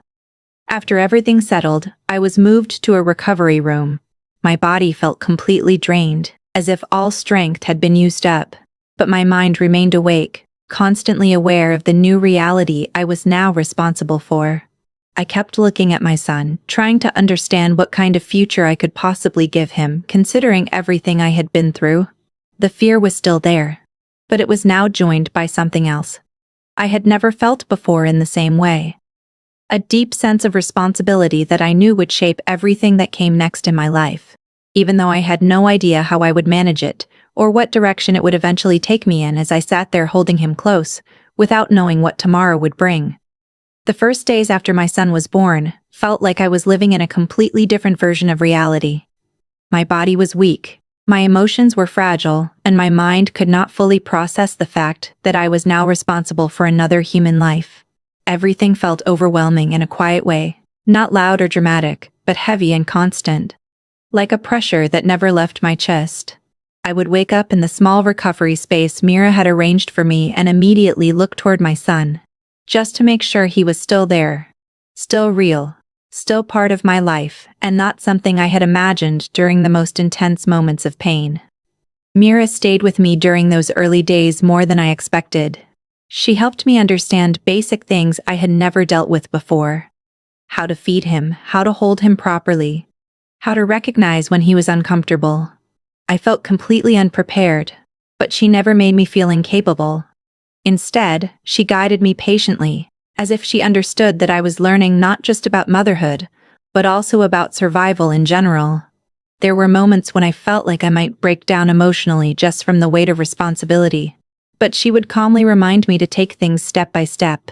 After everything settled, I was moved to a recovery room. My body felt completely drained, as if all strength had been used up, but my mind remained awake, constantly aware of the new reality I was now responsible for. I kept looking at my son, trying to understand what kind of future I could possibly give him, considering everything I had been through. The fear was still there. but it was now joined by something else I had never felt before in the same way. A deep sense of responsibility that I knew would shape everything that came next in my life, even though I had no idea how I would manage it, or what direction it would eventually take me in as I sat there holding him close, without knowing what tomorrow would bring. The first days after my son was born felt like I was living in a completely different version of reality. My body was weak, my emotions were fragile, and my mind could not fully process the fact that I was now responsible for another human life. Everything felt overwhelming in a quiet way, not loud or dramatic, but heavy and constant. Like a pressure that never left my chest. I would wake up in the small recovery space Mira had arranged for me and immediately look toward my son, just to make sure he was still there, still real, still part of my life, and not something I had imagined during the most intense moments of pain. Mira stayed with me during those early days more than I expected. She helped me understand basic things I had never dealt with before. How to feed him, how to hold him properly, how to recognize when he was uncomfortable. I felt completely unprepared, but she never made me feel incapable. Instead, she guided me patiently, as if she understood that I was learning not just about motherhood, but also about survival in general. There were moments when I felt like I might break down emotionally just from the weight of responsibility, but she would calmly remind me to take things step by step.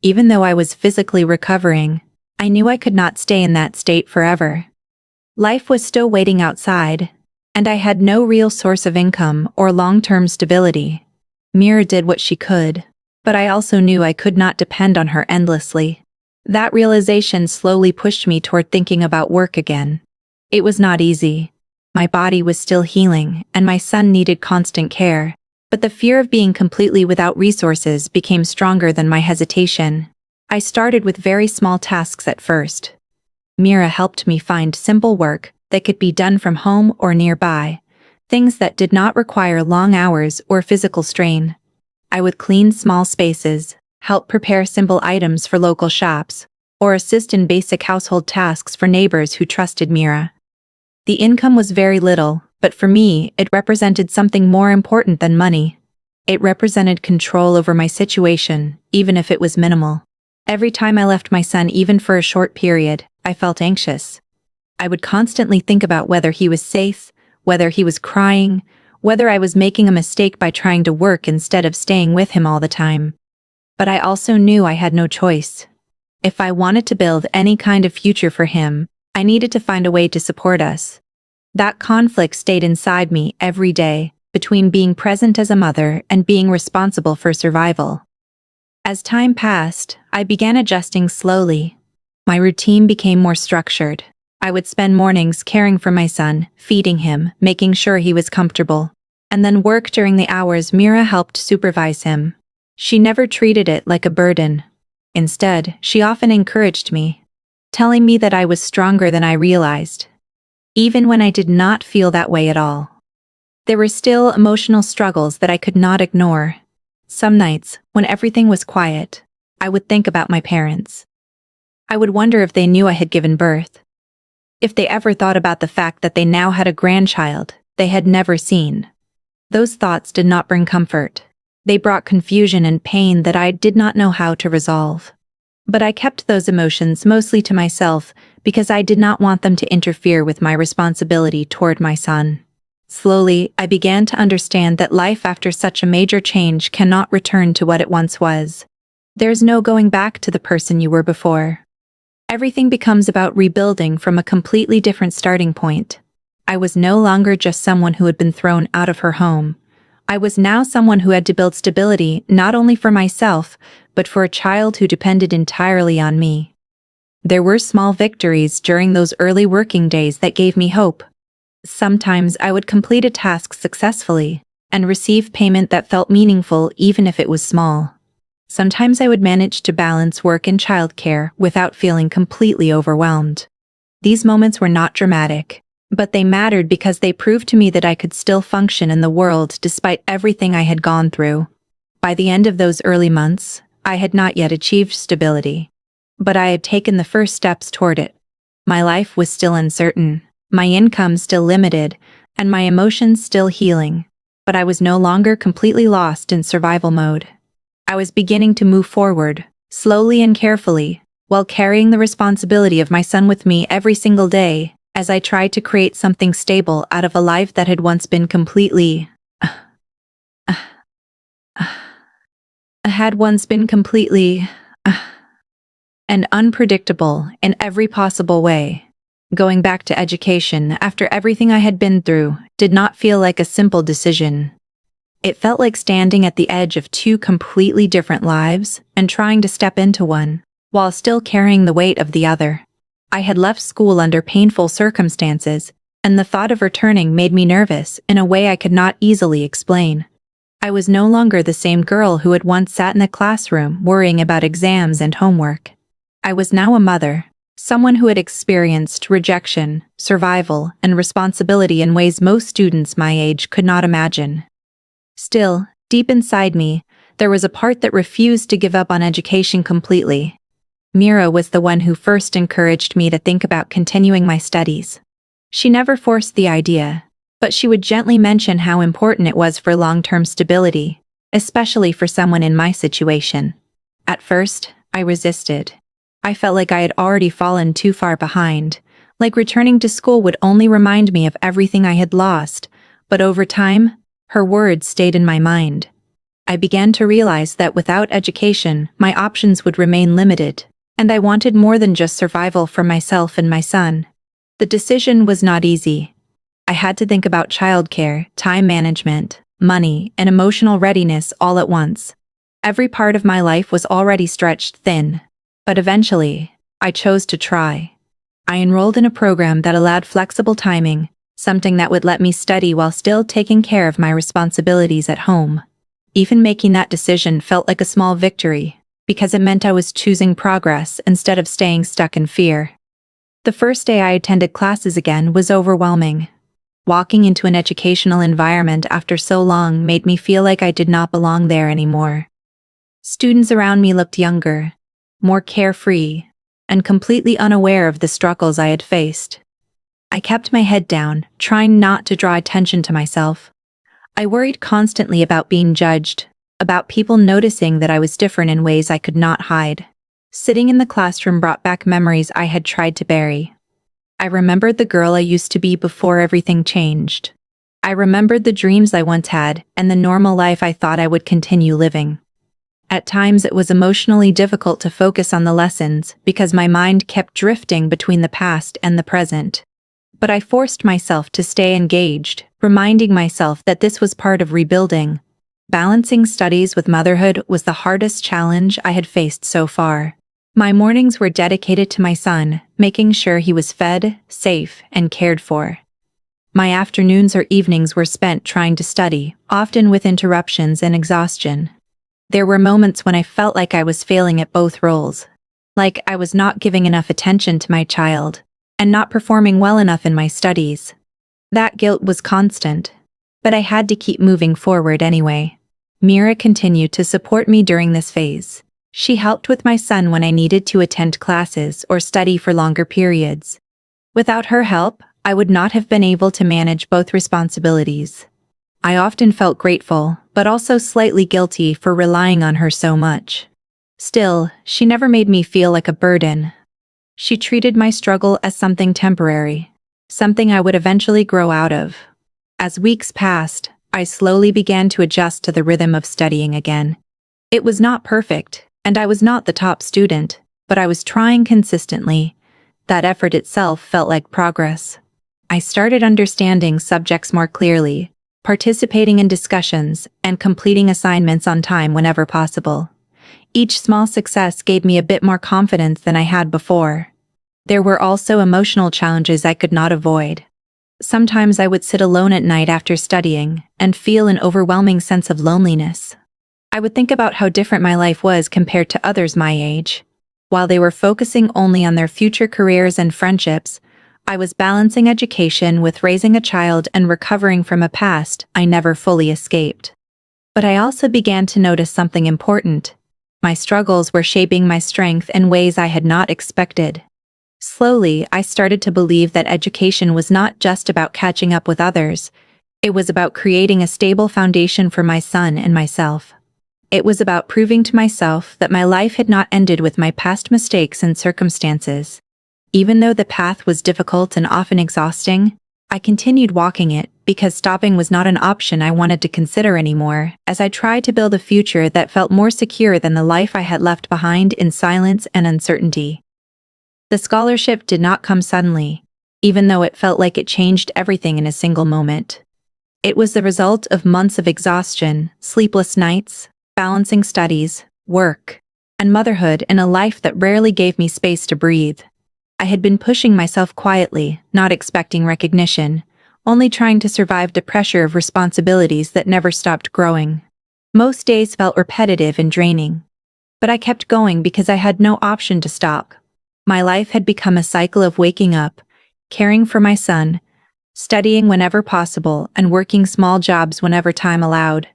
Even though I was physically recovering, I knew I could not stay in that state forever. Life was still waiting outside, and I had no real source of income or long-term stability. Mira did what she could, but I also knew I could not depend on her endlessly. That realization slowly pushed me toward thinking about work again. It was not easy. My body was still healing, and my son needed constant care, but the fear of being completely without resources became stronger than my hesitation. I started with very small tasks at first. Mira helped me find simple work that could be done from home or nearby, things that did not require long hours or physical strain. I would clean small spaces, help prepare simple items for local shops, or assist in basic household tasks for neighbors who trusted Mira. The income was very little, but for me, it represented something more important than money. It represented control over my situation, even if it was minimal. Every time I left my son, even for a short period, I felt anxious. I would constantly think about whether he was safe, whether he was crying, whether I was making a mistake by trying to work instead of staying with him all the time. But I also knew I had no choice. If I wanted to build any kind of future for him, I needed to find a way to support us. That conflict stayed inside me every day, between being present as a mother and being responsible for survival. As time passed, I began adjusting slowly. My routine became more structured. I would spend mornings caring for my son, feeding him, making sure he was comfortable, and then work during the hours Mira helped supervise him. She never treated it like a burden. Instead, she often encouraged me, telling me that I was stronger than I realized, even when I did not feel that way at all. There were still emotional struggles that I could not ignore. Some nights, when everything was quiet, I would think about my parents. I would wonder if they knew I had given birth. If they ever thought about the fact that they now had a grandchild they had never seen. Those thoughts did not bring comfort. They brought confusion and pain that I did not know how to resolve. But I kept those emotions mostly to myself because I did not want them to interfere with my responsibility toward my son. Slowly, I began to understand that life after such a major change cannot return to what it once was. There's no going back to the person you were before. Everything becomes about rebuilding from a completely different starting point. I was no longer just someone who had been thrown out of her home. I was now someone who had to build stability not only for myself, but for a child who depended entirely on me. There were small victories during those early working days that gave me hope. Sometimes I would complete a task successfully and receive payment that felt meaningful even if it was small. Sometimes I would manage to balance work and childcare without feeling completely overwhelmed. These moments were not dramatic, but they mattered because they proved to me that I could still function in the world despite everything I had gone through. By the end of those early months, I had not yet achieved stability, but I had taken the first steps toward it. My life was still uncertain, my income still limited, and my emotions still healing. but I was no longer completely lost in survival mode. I was beginning to move forward, slowly and carefully, while carrying the responsibility of my son with me every single day, as I tried to create something stable out of a life that had once been completely and unpredictable in every possible way. Going back to education after everything I had been through did not feel like a simple decision. It felt like standing at the edge of two completely different lives and trying to step into one, while still carrying the weight of the other. I had left school under painful circumstances, and the thought of returning made me nervous in a way I could not easily explain. I was no longer the same girl who had once sat in the classroom worrying about exams and homework. I was now a mother, someone who had experienced rejection, survival, and responsibility in ways most students my age could not imagine. Still, deep inside me, there was a part that refused to give up on education completely. Mira was the one who first encouraged me to think about continuing my studies. She never forced the idea, but she would gently mention how important it was for long-term stability, especially for someone in my situation. At first, I resisted. I felt like I had already fallen too far behind, like returning to school would only remind me of everything I had lost, but over time, her words stayed in my mind. I began to realize that without education, my options would remain limited, and I wanted more than just survival for myself and my son. The decision was not easy. I had to think about childcare, time management, money, and emotional readiness all at once. Every part of my life was already stretched thin. But eventually, I chose to try. I enrolled in a program that allowed flexible timing, something that would let me study while still taking care of my responsibilities at home. Even making that decision felt like a small victory, because it meant I was choosing progress instead of staying stuck in fear. The first day I attended classes again was overwhelming. Walking into an educational environment after so long made me feel like I did not belong there anymore. Students around me looked younger, more carefree, and completely unaware of the struggles I had faced. I kept my head down, trying not to draw attention to myself. I worried constantly about being judged, about people noticing that I was different in ways I could not hide. Sitting in the classroom brought back memories I had tried to bury. I remembered the girl I used to be before everything changed. I remembered the dreams I once had and the normal life I thought I would continue living. At times it was emotionally difficult to focus on the lessons because my mind kept drifting between the past and the present. But I forced myself to stay engaged, reminding myself that this was part of rebuilding. Balancing studies with motherhood was the hardest challenge I had faced so far. My mornings were dedicated to my son, making sure he was fed, safe, and cared for. My afternoons or evenings were spent trying to study, often with interruptions and exhaustion. There were moments when I felt like I was failing at both roles, like I was not giving enough attention to my child, and not performing well enough in my studies. That guilt was constant, but I had to keep moving forward anyway. Mira continued to support me during this phase. She helped with my son when I needed to attend classes or study for longer periods. Without her help, I would not have been able to manage both responsibilities. I often felt grateful, but also slightly guilty for relying on her so much. Still, she never made me feel like a burden. She treated my struggle as something temporary, something I would eventually grow out of. As weeks passed, I slowly began to adjust to the rhythm of studying again. It was not perfect, and I was not the top student, but I was trying consistently. That effort itself felt like progress. I started understanding subjects more clearly, participating in discussions, and completing assignments on time whenever possible. Each small success gave me a bit more confidence than I had before. There were also emotional challenges I could not avoid. Sometimes I would sit alone at night after studying and feel an overwhelming sense of loneliness. I would think about how different my life was compared to others my age. While they were focusing only on their future careers and friendships, I was balancing education with raising a child and recovering from a past I never fully escaped. But I also began to notice something important. My struggles were shaping my strength in ways I had not expected. Slowly, I started to believe that education was not just about catching up with others. It was about creating a stable foundation for my son and myself. It was about proving to myself that my life had not ended with my past mistakes and circumstances. Even though the path was difficult and often exhausting, I continued walking it because stopping was not an option I wanted to consider anymore, as I tried to build a future that felt more secure than the life I had left behind in silence and uncertainty. The scholarship did not come suddenly, even though it felt like it changed everything in a single moment. It was the result of months of exhaustion, sleepless nights, balancing studies, work, and motherhood in a life that rarely gave me space to breathe. I had been pushing myself quietly, not expecting recognition, only trying to survive the pressure of responsibilities that never stopped growing. Most days felt repetitive and draining. But I kept going because I had no option to stop. My life had become a cycle of waking up, caring for my son, studying whenever possible, and working small jobs whenever time allowed.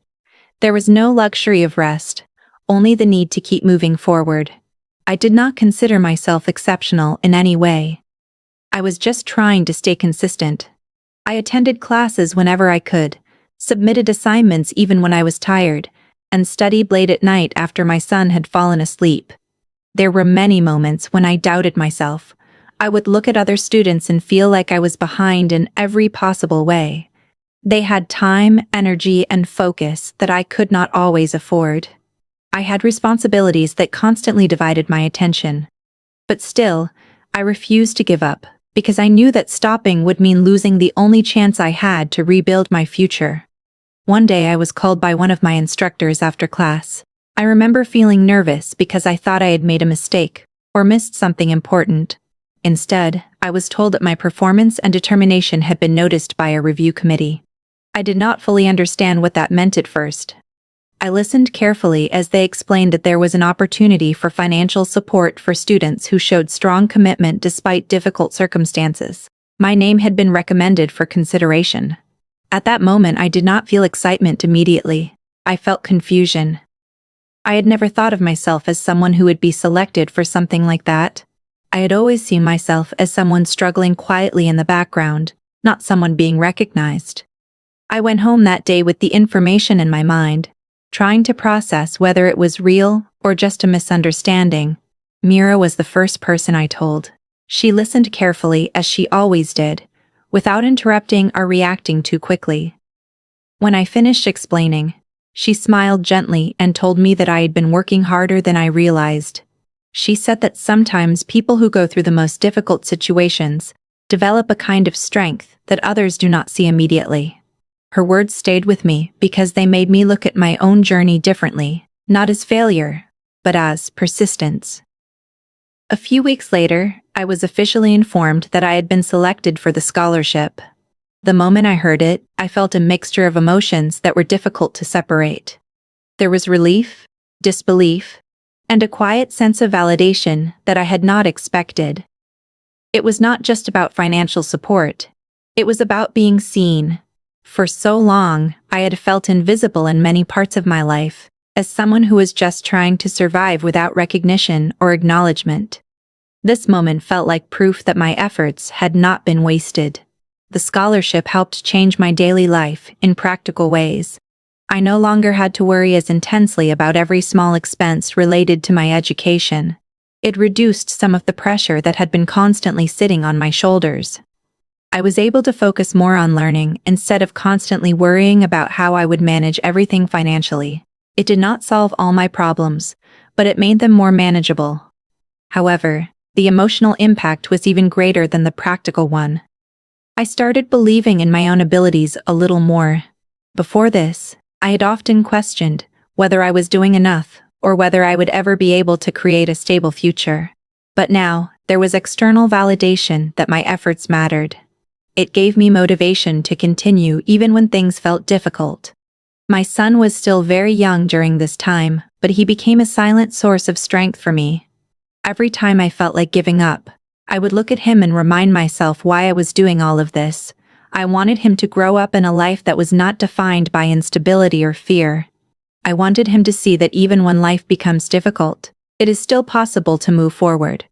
There was no luxury of rest, only the need to keep moving forward. I did not consider myself exceptional in any way. I was just trying to stay consistent. I attended classes whenever I could, submitted assignments even when I was tired, and studied late at night after my son had fallen asleep. There were many moments when I doubted myself. I would look at other students and feel like I was behind in every possible way. They had time, energy, and focus that I could not always afford. I had responsibilities that constantly divided my attention. But still, I refused to give up, because I knew that stopping would mean losing the only chance I had to rebuild my future. One day I was called by one of my instructors after class. I remember feeling nervous because I thought I had made a mistake, or missed something important. Instead, I was told that my performance and determination had been noticed by a review committee. I did not fully understand what that meant at first. I listened carefully as they explained that there was an opportunity for financial support for students who showed strong commitment despite difficult circumstances. My name had been recommended for consideration. At that moment, I did not feel excitement immediately. I felt confusion. I had never thought of myself as someone who would be selected for something like that. I had always seen myself as someone struggling quietly in the background, not someone being recognized. I went home that day with the information in my mind, trying to process whether it was real or just a misunderstanding. Mira was the first person I told. She listened carefully, as she always did, without interrupting or reacting too quickly. When I finished explaining, she smiled gently and told me that I had been working harder than I realized. She said that sometimes people who go through the most difficult situations develop a kind of strength that others do not see immediately. Her words stayed with me because they made me look at my own journey differently, not as failure, but as persistence. A few weeks later, I was officially informed that I had been selected for the scholarship. The moment I heard it, I felt a mixture of emotions that were difficult to separate. There was relief, disbelief, and a quiet sense of validation that I had not expected. It was not just about financial support. It was about being seen. For so long, I had felt invisible in many parts of my life, as someone who was just trying to survive without recognition or acknowledgement. This moment felt like proof that my efforts had not been wasted. The scholarship helped change my daily life in practical ways. I no longer had to worry as intensely about every small expense related to my education. It reduced some of the pressure that had been constantly sitting on my shoulders. I was able to focus more on learning instead of constantly worrying about how I would manage everything financially. It did not solve all my problems, but it made them more manageable. However, the emotional impact was even greater than the practical one. I started believing in my own abilities a little more. Before this, I had often questioned whether I was doing enough or whether I would ever be able to create a stable future. But now, there was external validation that my efforts mattered. It gave me motivation to continue even when things felt difficult. My son was still very young during this time, but he became a silent source of strength for me. Every time I felt like giving up, I would look at him and remind myself why I was doing all of this. I wanted him to grow up in a life that was not defined by instability or fear. I wanted him to see that even when life becomes difficult, it is still possible to move forward.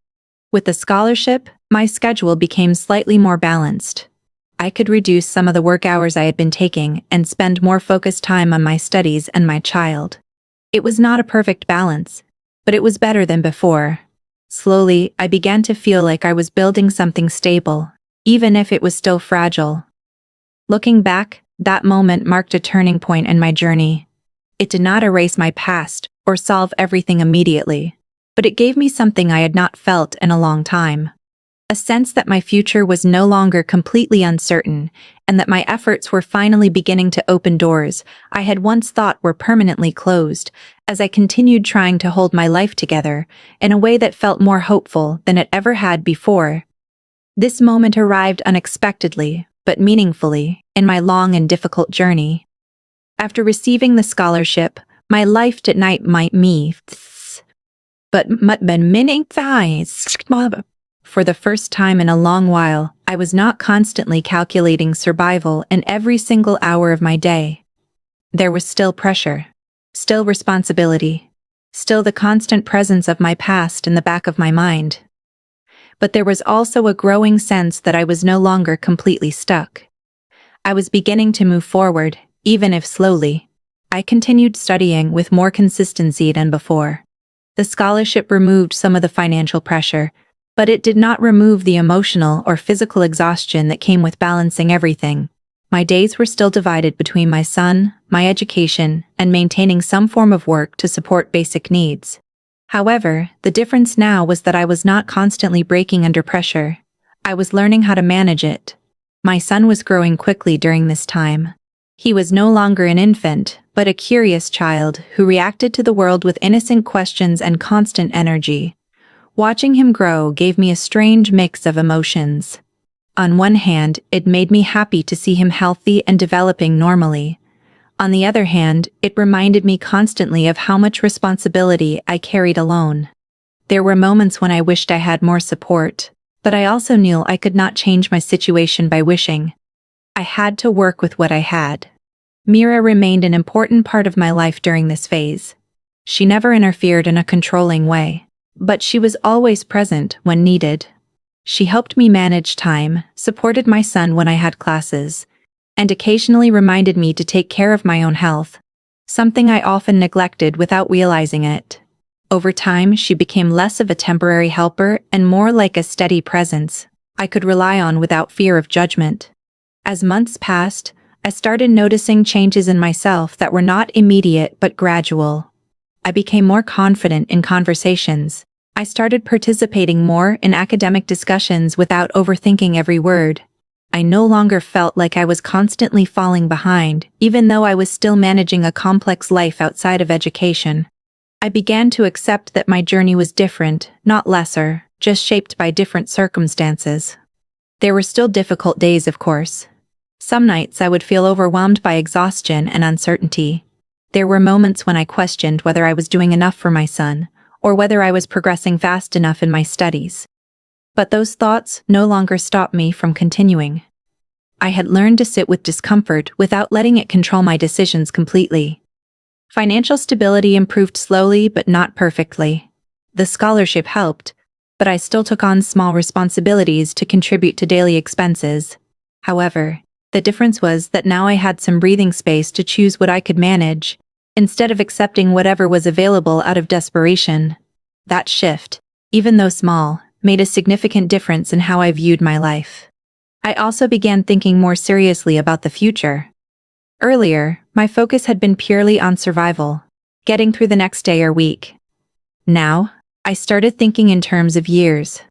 With the scholarship, my schedule became slightly more balanced. I could reduce some of the work hours I had been taking and spend more focused time on my studies and my child. It was not a perfect balance, but it was better than before. Slowly, I began to feel like I was building something stable, even if it was still fragile. Looking back, that moment marked a turning point in my journey. It did not erase my past or solve everything immediately, but it gave me something I had not felt in a long time. A sense that my future was no longer completely uncertain, and that my efforts were finally beginning to open doors I had once thought were permanently closed, as I continued trying to hold my life together in a way that felt more hopeful than it ever had before. This moment arrived unexpectedly, but meaningfully, in my long and difficult journey. After receiving the scholarship, my life did not might me, but many thighs. For the first time in a long while, I was not constantly calculating survival in every single hour of my day. There was still pressure, still responsibility, still the constant presence of my past in the back of my mind. But there was also a growing sense that I was no longer completely stuck. I was beginning to move forward, even if slowly. I continued studying with more consistency than before. The scholarship removed some of the financial pressure, but it did not remove the emotional or physical exhaustion that came with balancing everything. My days were still divided between my son, my education, and maintaining some form of work to support basic needs. However, the difference now was that I was not constantly breaking under pressure. I was learning how to manage it. My son was growing quickly during this time. He was no longer an infant, but a curious child who reacted to the world with innocent questions and constant energy. Watching him grow gave me a strange mix of emotions. On one hand, it made me happy to see him healthy and developing normally. On the other hand, it reminded me constantly of how much responsibility I carried alone. There were moments when I wished I had more support, but I also knew I could not change my situation by wishing. I had to work with what I had. Mira remained an important part of my life during this phase. She never interfered in a controlling way, but she was always present when needed. She helped me manage time, supported my son when I had classes, and occasionally reminded me to take care of my own health, something I often neglected without realizing it. Over time, she became less of a temporary helper and more like a steady presence I could rely on without fear of judgment. As months passed, I started noticing changes in myself that were not immediate but gradual. I became more confident in conversations. I started participating more in academic discussions without overthinking every word. I no longer felt like I was constantly falling behind, even though I was still managing a complex life outside of education. I began to accept that my journey was different, not lesser, just shaped by different circumstances. There were still difficult days, of course. Some nights I would feel overwhelmed by exhaustion and uncertainty. There were moments when I questioned whether I was doing enough for my son, or whether I was progressing fast enough in my studies. But those thoughts no longer stopped me from continuing. I had learned to sit with discomfort without letting it control my decisions completely. Financial stability improved slowly but not perfectly. The scholarship helped, but I still took on small responsibilities to contribute to daily expenses. However, the difference was that now I had some breathing space to choose what I could manage, instead of accepting whatever was available out of desperation. That shift, even though small, made a significant difference in how I viewed my life. I also began thinking more seriously about the future. Earlier, my focus had been purely on survival, getting through the next day or week. Now, I started thinking in terms of years.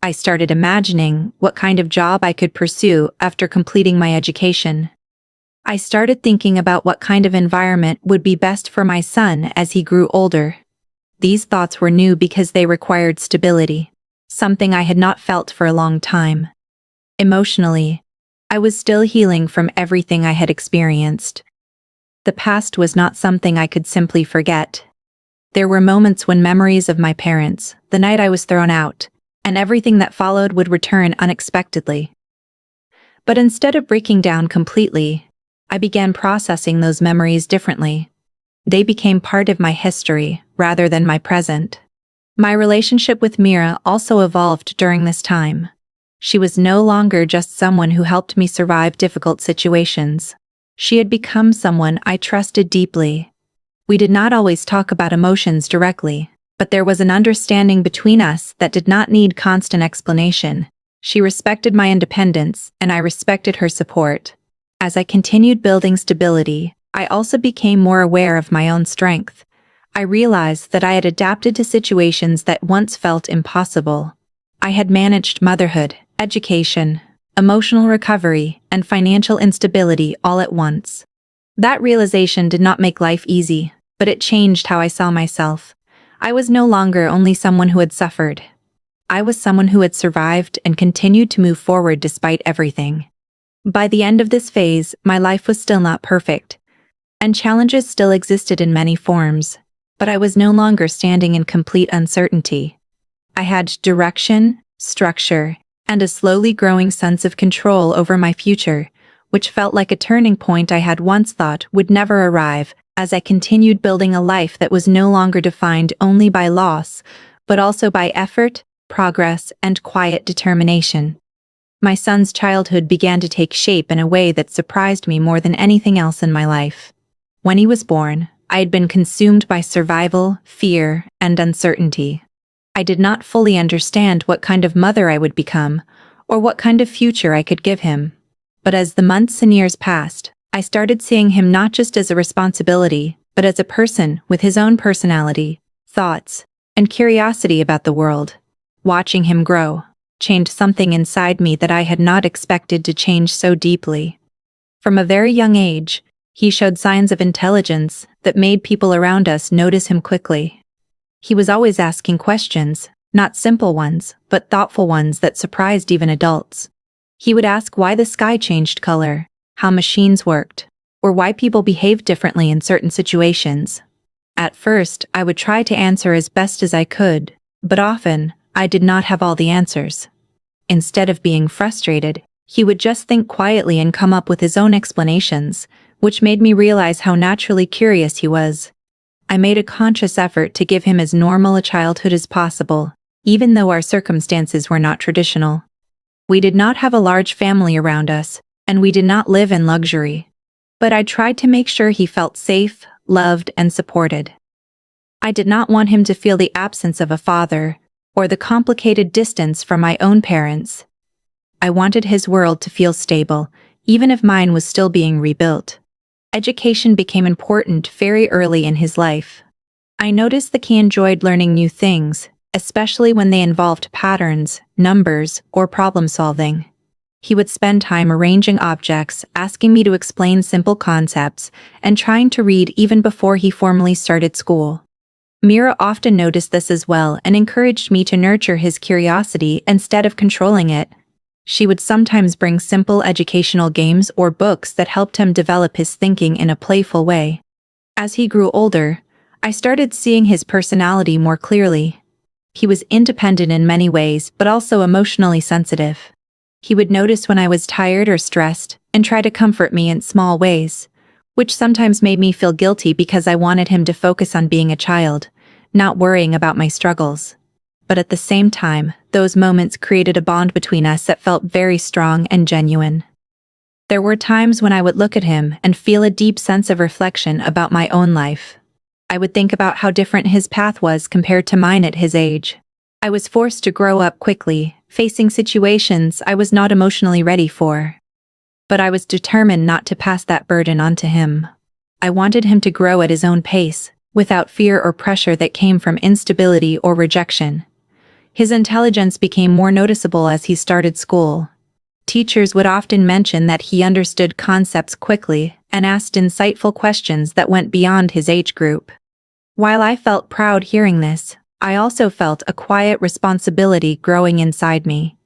I started imagining what kind of job I could pursue after completing my education. I started thinking about what kind of environment would be best for my son as he grew older. These thoughts were new because they required stability, something I had not felt for a long time. Emotionally, I was still healing from everything I had experienced. The past was not something I could simply forget. There were moments when memories of my parents, the night I was thrown out, and everything that followed would return unexpectedly. But instead of breaking down completely, I began processing those memories differently. They became part of my history rather than my present. My relationship with Mira also evolved during this time. She was no longer just someone who helped me survive difficult situations. She had become someone I trusted deeply. We did not always talk about emotions directly, but there was an understanding between us that did not need constant explanation. She respected my independence, and I respected her support. As I continued building stability, I also became more aware of my own strength. I realized that I had adapted to situations that once felt impossible. I had managed motherhood, education, emotional recovery, and financial instability all at once. That realization did not make life easy, but it changed how I saw myself. I was no longer only someone who had suffered. I was someone who had survived and continued to move forward despite everything. By the end of this phase, my life was still not perfect, and challenges still existed in many forms, but I was no longer standing in complete uncertainty. I had direction, structure, and a slowly growing sense of control over my future, which felt like a turning point I had once thought would never arrive as I continued building a life that was no longer defined only by loss, but also by effort, progress, and quiet determination. My son's childhood began to take shape in a way that surprised me more than anything else in my life. When he was born, I had been consumed by survival, fear, and uncertainty. I did not fully understand what kind of mother I would become, or what kind of future I could give him. But as the months and years passed, I started seeing him not just as a responsibility, but as a person with his own personality, thoughts, and curiosity about the world. Watching him grow changed something inside me that I had not expected to change so deeply. From a very young age, he showed signs of intelligence that made people around us notice him quickly. He was always asking questions, not simple ones, but thoughtful ones that surprised even adults. He would ask why the sky changed color, how machines worked, or why people behaved differently in certain situations. At first, I would try to answer as best as I could, but often, I did not have all the answers. Instead of being frustrated, he would just think quietly and come up with his own explanations, which made me realize how naturally curious he was. I made a conscious effort to give him as normal a childhood as possible, even though our circumstances were not traditional. We did not have a large family around us, and we did not live in luxury. But I tried to make sure he felt safe, loved, and supported. I did not want him to feel the absence of a father, or the complicated distance from my own parents. I wanted his world to feel stable, even if mine was still being rebuilt. Education became important very early in his life. I noticed that he enjoyed learning new things, especially when they involved patterns, numbers, or problem solving. He would spend time arranging objects, asking me to explain simple concepts, and trying to read even before he formally started school. Mira often noticed this as well and encouraged me to nurture his curiosity instead of controlling it. She would sometimes bring simple educational games or books that helped him develop his thinking in a playful way. As he grew older, I started seeing his personality more clearly. He was independent in many ways, but also emotionally sensitive. He would notice when I was tired or stressed and try to comfort me in small ways, which sometimes made me feel guilty because I wanted him to focus on being a child, not worrying about my struggles. But at the same time, those moments created a bond between us that felt very strong and genuine. There were times when I would look at him and feel a deep sense of reflection about my own life. I would think about how different his path was compared to mine at his age. I was forced to grow up quickly, facing situations I was not emotionally ready for. But I was determined not to pass that burden on to him. I wanted him to grow at his own pace, without fear or pressure that came from instability or rejection. His intelligence became more noticeable as he started school. Teachers would often mention that he understood concepts quickly and asked insightful questions that went beyond his age group. While I felt proud hearing this, I also felt a quiet responsibility growing inside me.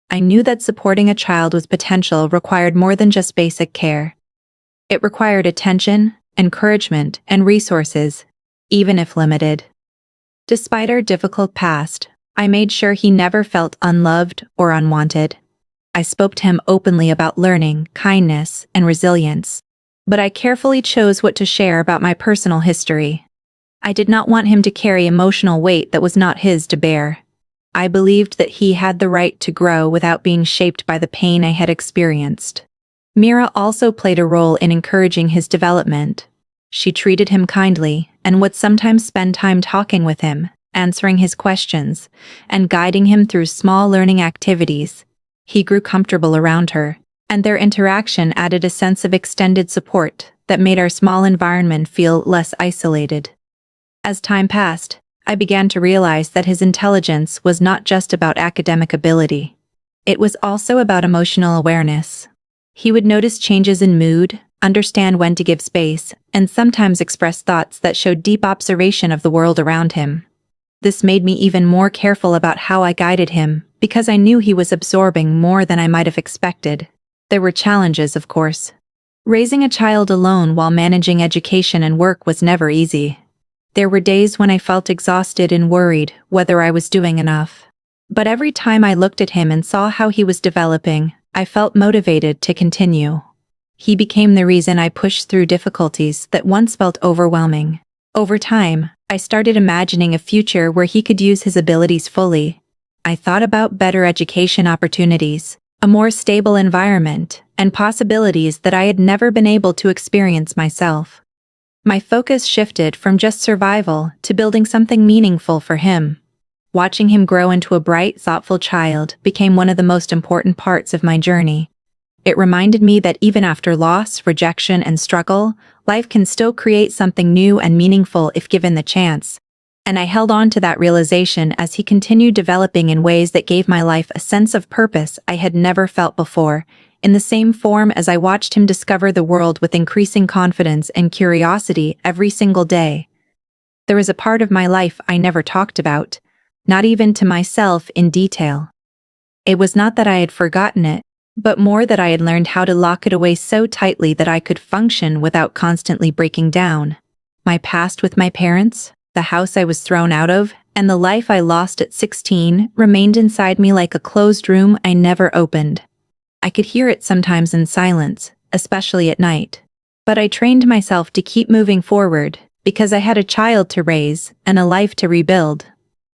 I knew that supporting a child with potential required more than just basic care. It required attention, encouragement, and resources, even if limited. Despite our difficult past, I made sure he never felt unloved or unwanted. I spoke to him openly about learning, kindness, and resilience, but I carefully chose what to share about my personal history. I did not want him to carry emotional weight that was not his to bear. I believed that he had the right to grow without being shaped by the pain I had experienced. Mira also played a role in encouraging his development. She treated him kindly and would sometimes spend time talking with him, answering his questions, and guiding him through small learning activities. He grew comfortable around her, and their interaction added a sense of extended support that made our small environment feel less isolated. As time passed, I began to realize that his intelligence was not just about academic ability. It was also about emotional awareness. He would notice changes in mood, understand when to give space, and sometimes express thoughts that showed deep observation of the world around him. This made me even more careful about how I guided him, because I knew he was absorbing more than I might have expected. There were challenges, of course. Raising a child alone while managing education and work was never easy. There were days when I felt exhausted and worried whether I was doing enough. But every time I looked at him and saw how he was developing, I felt motivated to continue. He became the reason I pushed through difficulties that once felt overwhelming. Over time, I started imagining a future where he could use his abilities fully. I thought about better education opportunities, a more stable environment, and possibilities that I had never been able to experience myself. My focus shifted from just survival to building something meaningful for him. Watching him grow into a bright, thoughtful child became one of the most important parts of my journey. It reminded me that even after loss, rejection, and struggle, life can still create something new and meaningful if given the chance. And I held on to that realization as he continued developing in ways that gave my life a sense of purpose I had never felt before, in the same form as I watched him discover the world with increasing confidence and curiosity every single day. There was a part of my life I never talked about, not even to myself in detail. It was not that I had forgotten it, but more that I had learned how to lock it away so tightly that I could function without constantly breaking down. My past with my parents, the house I was thrown out of, and the life I lost at 16 remained inside me like a closed room I never opened. I could hear it sometimes in silence, especially at night. But I trained myself to keep moving forward, because I had a child to raise and a life to rebuild.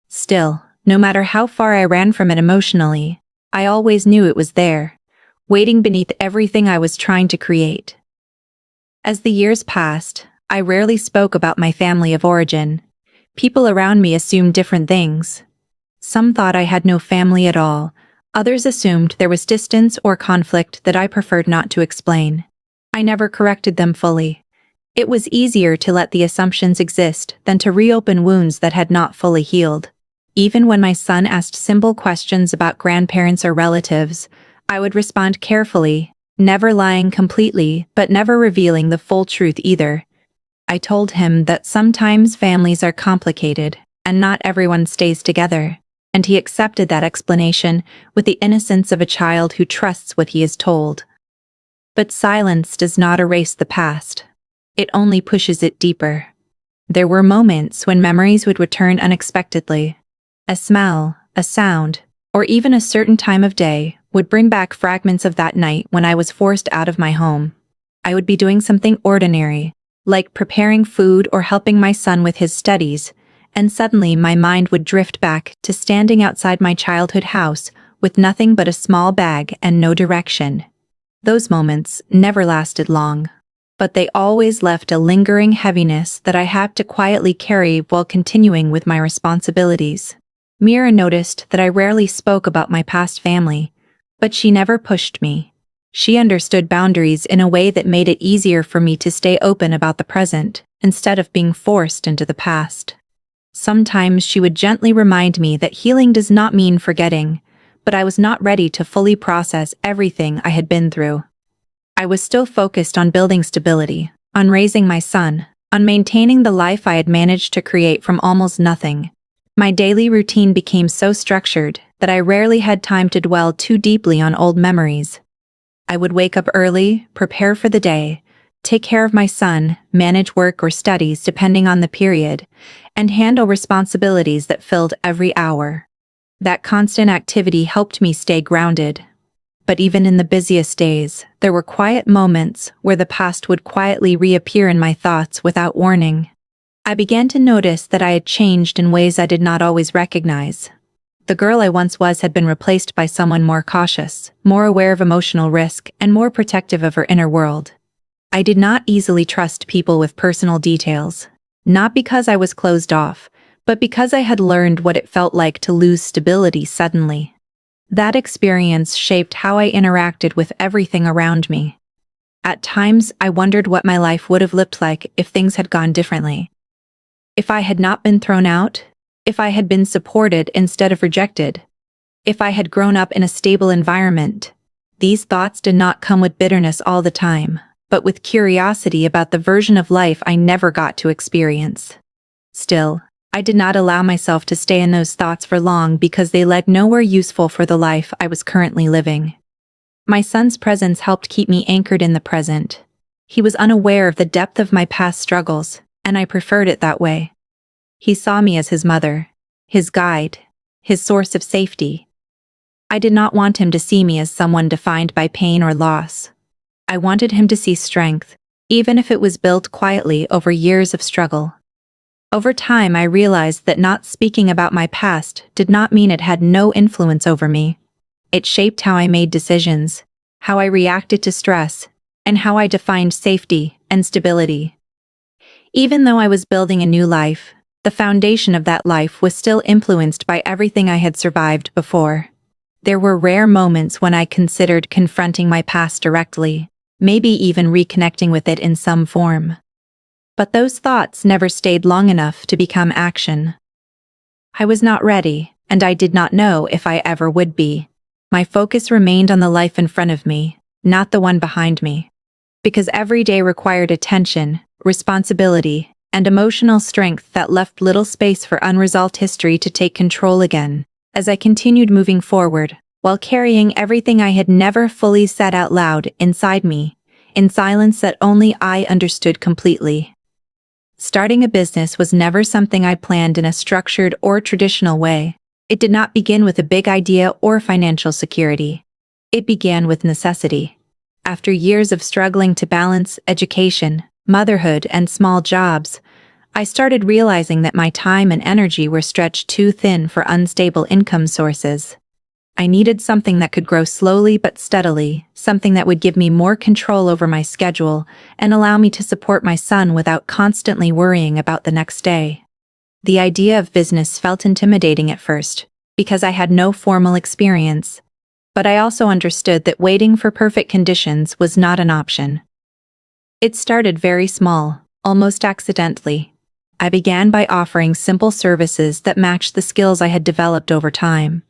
Still, no matter how far I ran from it emotionally, I always knew it was there, waiting beneath everything I was trying to create. As the years passed, I rarely spoke about my family of origin. People around me assumed different things. Some thought I had no family at all. Others assumed there was distance or conflict that I preferred not to explain. I never corrected them fully. It was easier to let the assumptions exist than to reopen wounds that had not fully healed. Even when my son asked simple questions about grandparents or relatives, I would respond carefully, never lying completely but never revealing the full truth either. I told him that sometimes families are complicated, and not everyone stays together, and he accepted that explanation with the innocence of a child who trusts what he is told. But silence does not erase the past. It only pushes it deeper. There were moments when memories would return unexpectedly. A smell, a sound, or even a certain time of day would bring back fragments of that night when I was forced out of my home. I would be doing something ordinary, like preparing food or helping my son with his studies, and suddenly my mind would drift back to standing outside my childhood house with nothing but a small bag and no direction. Those moments never lasted long, but they always left a lingering heaviness that I had to quietly carry while continuing with my responsibilities. Mira noticed that I rarely spoke about my past family, but she never pushed me. She understood boundaries in a way that made it easier for me to stay open about the present, instead of being forced into the past. Sometimes she would gently remind me that healing does not mean forgetting, but I was not ready to fully process everything I had been through. I was still focused on building stability, on raising my son, on maintaining the life I had managed to create from almost nothing. My daily routine became so structured that I rarely had time to dwell too deeply on old memories. I would wake up early, prepare for the day, take care of my son, manage work or studies depending on the period, and handle responsibilities that filled every hour. That constant activity helped me stay grounded. But even in the busiest days, there were quiet moments where the past would quietly reappear in my thoughts without warning. I began to notice that I had changed in ways I did not always recognize. The girl I once was had been replaced by someone more cautious, more aware of emotional risk, and more protective of her inner world. I did not easily trust people with personal details, not because I was closed off, but because I had learned what it felt like to lose stability suddenly. That experience shaped how I interacted with everything around me. At times, I wondered what my life would have looked like if things had gone differently. If I had not been thrown out, if I had been supported instead of rejected, if I had grown up in a stable environment. These thoughts did not come with bitterness all the time, but with curiosity about the version of life I never got to experience. Still, I did not allow myself to stay in those thoughts for long because they led nowhere useful for the life I was currently living. My son's presence helped keep me anchored in the present. He was unaware of the depth of my past struggles, and I preferred it that way. He saw me as his mother, his guide, his source of safety. I did not want him to see me as someone defined by pain or loss. I wanted him to see strength, even if it was built quietly over years of struggle. Over time, I realized that not speaking about my past did not mean it had no influence over me. It shaped how I made decisions, how I reacted to stress, and how I defined safety and stability. Even though I was building a new life, the foundation of that life was still influenced by everything I had survived before. There were rare moments when I considered confronting my past directly, maybe even reconnecting with it in some form. But those thoughts never stayed long enough to become action. I was not ready, and I did not know if I ever would be. My focus remained on the life in front of me, not the one behind me. Because every day required attention, responsibility, and emotional strength that left little space for unresolved history to take control again. As I continued moving forward, while carrying everything I had never fully said out loud inside me, in silence that only I understood completely. Starting a business was never something I planned in a structured or traditional way. It did not begin with a big idea or financial security. It began with necessity. After years of struggling to balance education, motherhood, and small jobs, I started realizing that my time and energy were stretched too thin for unstable income sources. I needed something that could grow slowly but steadily, something that would give me more control over my schedule and allow me to support my son without constantly worrying about the next day. The idea of business felt intimidating at first, because I had no formal experience, but I also understood that waiting for perfect conditions was not an option. It started very small, almost accidentally. I began by offering simple services that matched the skills I had developed over time.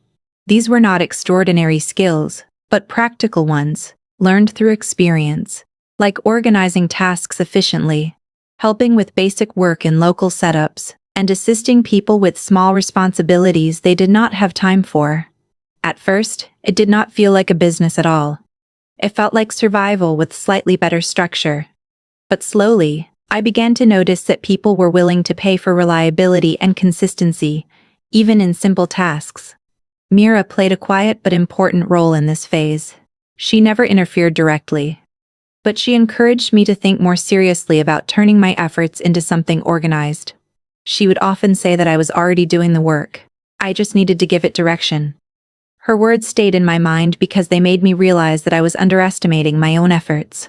These were not extraordinary skills, but practical ones, learned through experience, like organizing tasks efficiently, helping with basic work in local setups, and assisting people with small responsibilities they did not have time for. At first, it did not feel like a business at all. It felt like survival with slightly better structure. But slowly, I began to notice that people were willing to pay for reliability and consistency, even in simple tasks. Mira played a quiet but important role in this phase. She never interfered directly, but she encouraged me to think more seriously about turning my efforts into something organized. She would often say that I was already doing the work. I just needed to give it direction. Her words stayed in my mind because they made me realize that I was underestimating my own efforts.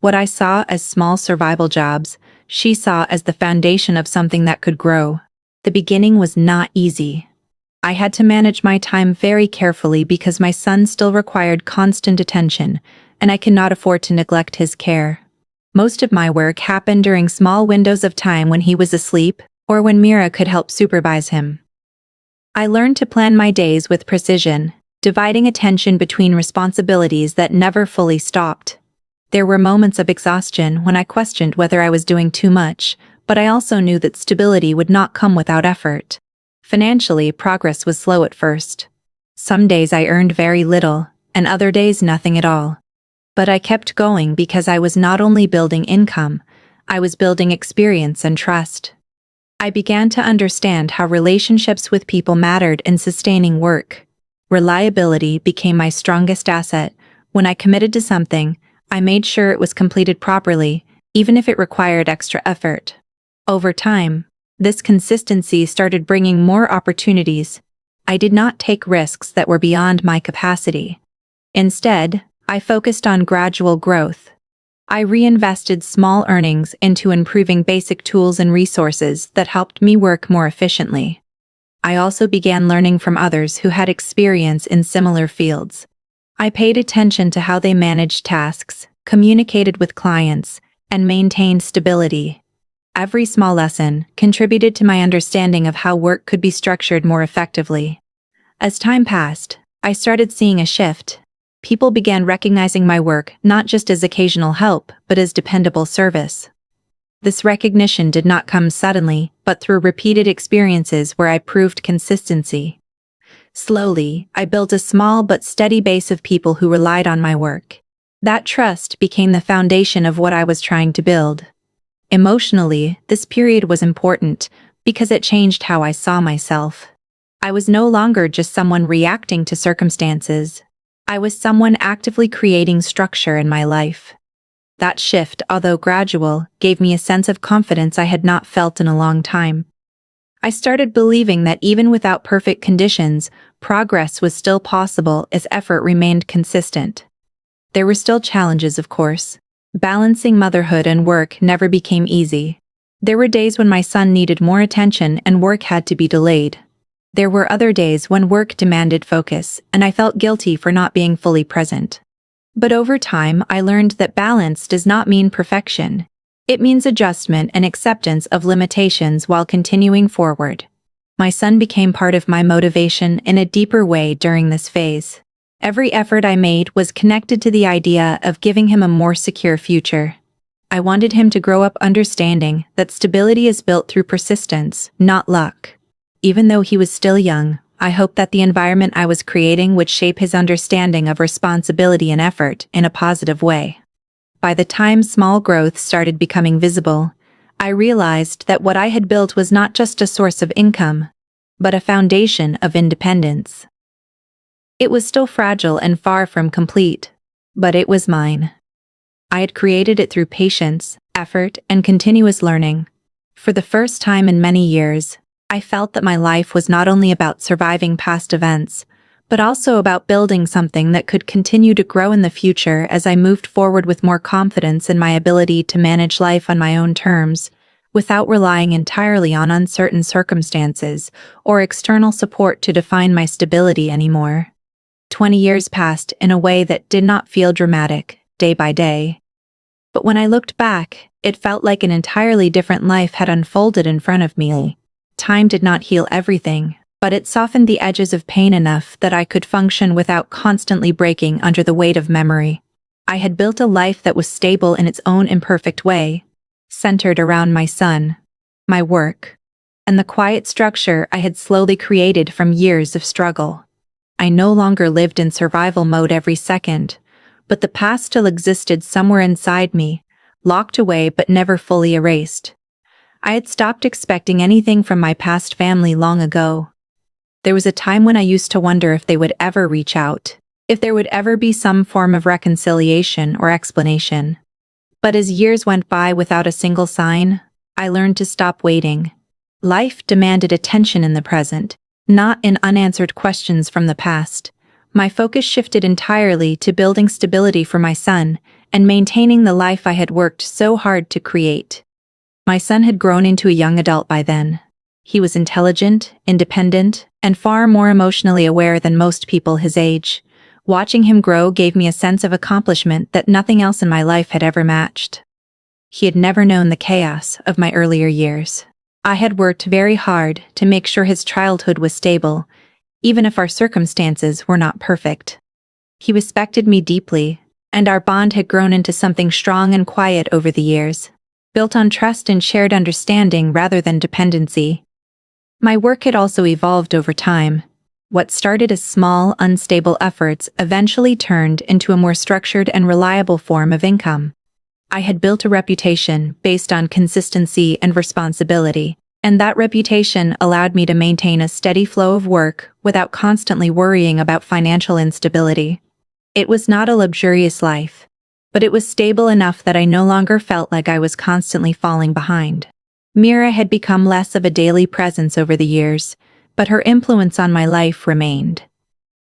What I saw as small survival jobs, she saw as the foundation of something that could grow. The beginning was not easy. I had to manage my time very carefully because my son still required constant attention, and I cannot afford to neglect his care. Most of my work happened during small windows of time when he was asleep, or when Mira could help supervise him. I learned to plan my days with precision, dividing attention between responsibilities that never fully stopped. There were moments of exhaustion when I questioned whether I was doing too much, but I also knew that stability would not come without effort. Financially, progress was slow at first. Some days I earned very little, and other days nothing at all. But I kept going because I was not only building income, I was building experience and trust. I began to understand how relationships with people mattered in sustaining work. Reliability became my strongest asset. When I committed to something, I made sure it was completed properly, even if it required extra effort. Over time, this consistency started bringing more opportunities. I did not take risks that were beyond my capacity. Instead, I focused on gradual growth. I reinvested small earnings into improving basic tools and resources that helped me work more efficiently. I also began learning from others who had experience in similar fields. I paid attention to how they managed tasks, communicated with clients, and maintained stability. Every small lesson contributed to my understanding of how work could be structured more effectively. As time passed, I started seeing a shift. People began recognizing my work not just as occasional help, but as dependable service. This recognition did not come suddenly, but through repeated experiences where I proved consistency. Slowly, I built a small but steady base of people who relied on my work. That trust became the foundation of what I was trying to build. Emotionally, this period was important because it changed how I saw myself. I was no longer just someone reacting to circumstances. I was someone actively creating structure in my life. That shift, although gradual, gave me a sense of confidence I had not felt in a long time. I started believing that even without perfect conditions, progress was still possible as effort remained consistent. There were still challenges, of course. Balancing motherhood and work never became easy. There were days when my son needed more attention and work had to be delayed. There were other days when work demanded focus, and I felt guilty for not being fully present. But over time, I learned that balance does not mean perfection. It means adjustment and acceptance of limitations while continuing forward. My son became part of my motivation in a deeper way during this phase. Every effort I made was connected to the idea of giving him a more secure future. I wanted him to grow up understanding that stability is built through persistence, not luck. Even though he was still young, I hoped that the environment I was creating would shape his understanding of responsibility and effort in a positive way. By the time small growth started becoming visible, I realized that what I had built was not just a source of income, but a foundation of independence. It was still fragile and far from complete, but it was mine. I had created it through patience, effort, and continuous learning. For the first time in many years, I felt that my life was not only about surviving past events, but also about building something that could continue to grow in the future as I moved forward with more confidence in my ability to manage life on my own terms, without relying entirely on uncertain circumstances or external support to define my stability anymore. 20 years passed in a way that did not feel dramatic, day by day. But when I looked back, it felt like an entirely different life had unfolded in front of me. Time did not heal everything, but it softened the edges of pain enough that I could function without constantly breaking under the weight of memory. I had built a life that was stable in its own imperfect way, centered around my son, my work, and the quiet structure I had slowly created from years of struggle. I no longer lived in survival mode every second, but the past still existed somewhere inside me, locked away but never fully erased. I had stopped expecting anything from my past family long ago. There was a time when I used to wonder if they would ever reach out, if there would ever be some form of reconciliation or explanation. But as years went by without a single sign, I learned to stop waiting. Life demanded attention in the present, not in unanswered questions from the past. My focus shifted entirely to building stability for my son and maintaining the life I had worked so hard to create. My son had grown into a young adult by then. He was intelligent, independent, and far more emotionally aware than most people his age. Watching him grow gave me a sense of accomplishment that nothing else in my life had ever matched. He had never known the chaos of my earlier years. I had worked very hard to make sure his childhood was stable, even if our circumstances were not perfect. He respected me deeply, and our bond had grown into something strong and quiet over the years, built on trust and shared understanding rather than dependency. My work had also evolved over time. What started as small, unstable efforts eventually turned into a more structured and reliable form of income. I had built a reputation based on consistency and responsibility, and that reputation allowed me to maintain a steady flow of work without constantly worrying about financial instability. It was not a luxurious life, but it was stable enough that I no longer felt like I was constantly falling behind. Mira had become less of a daily presence over the years, but her influence on my life remained.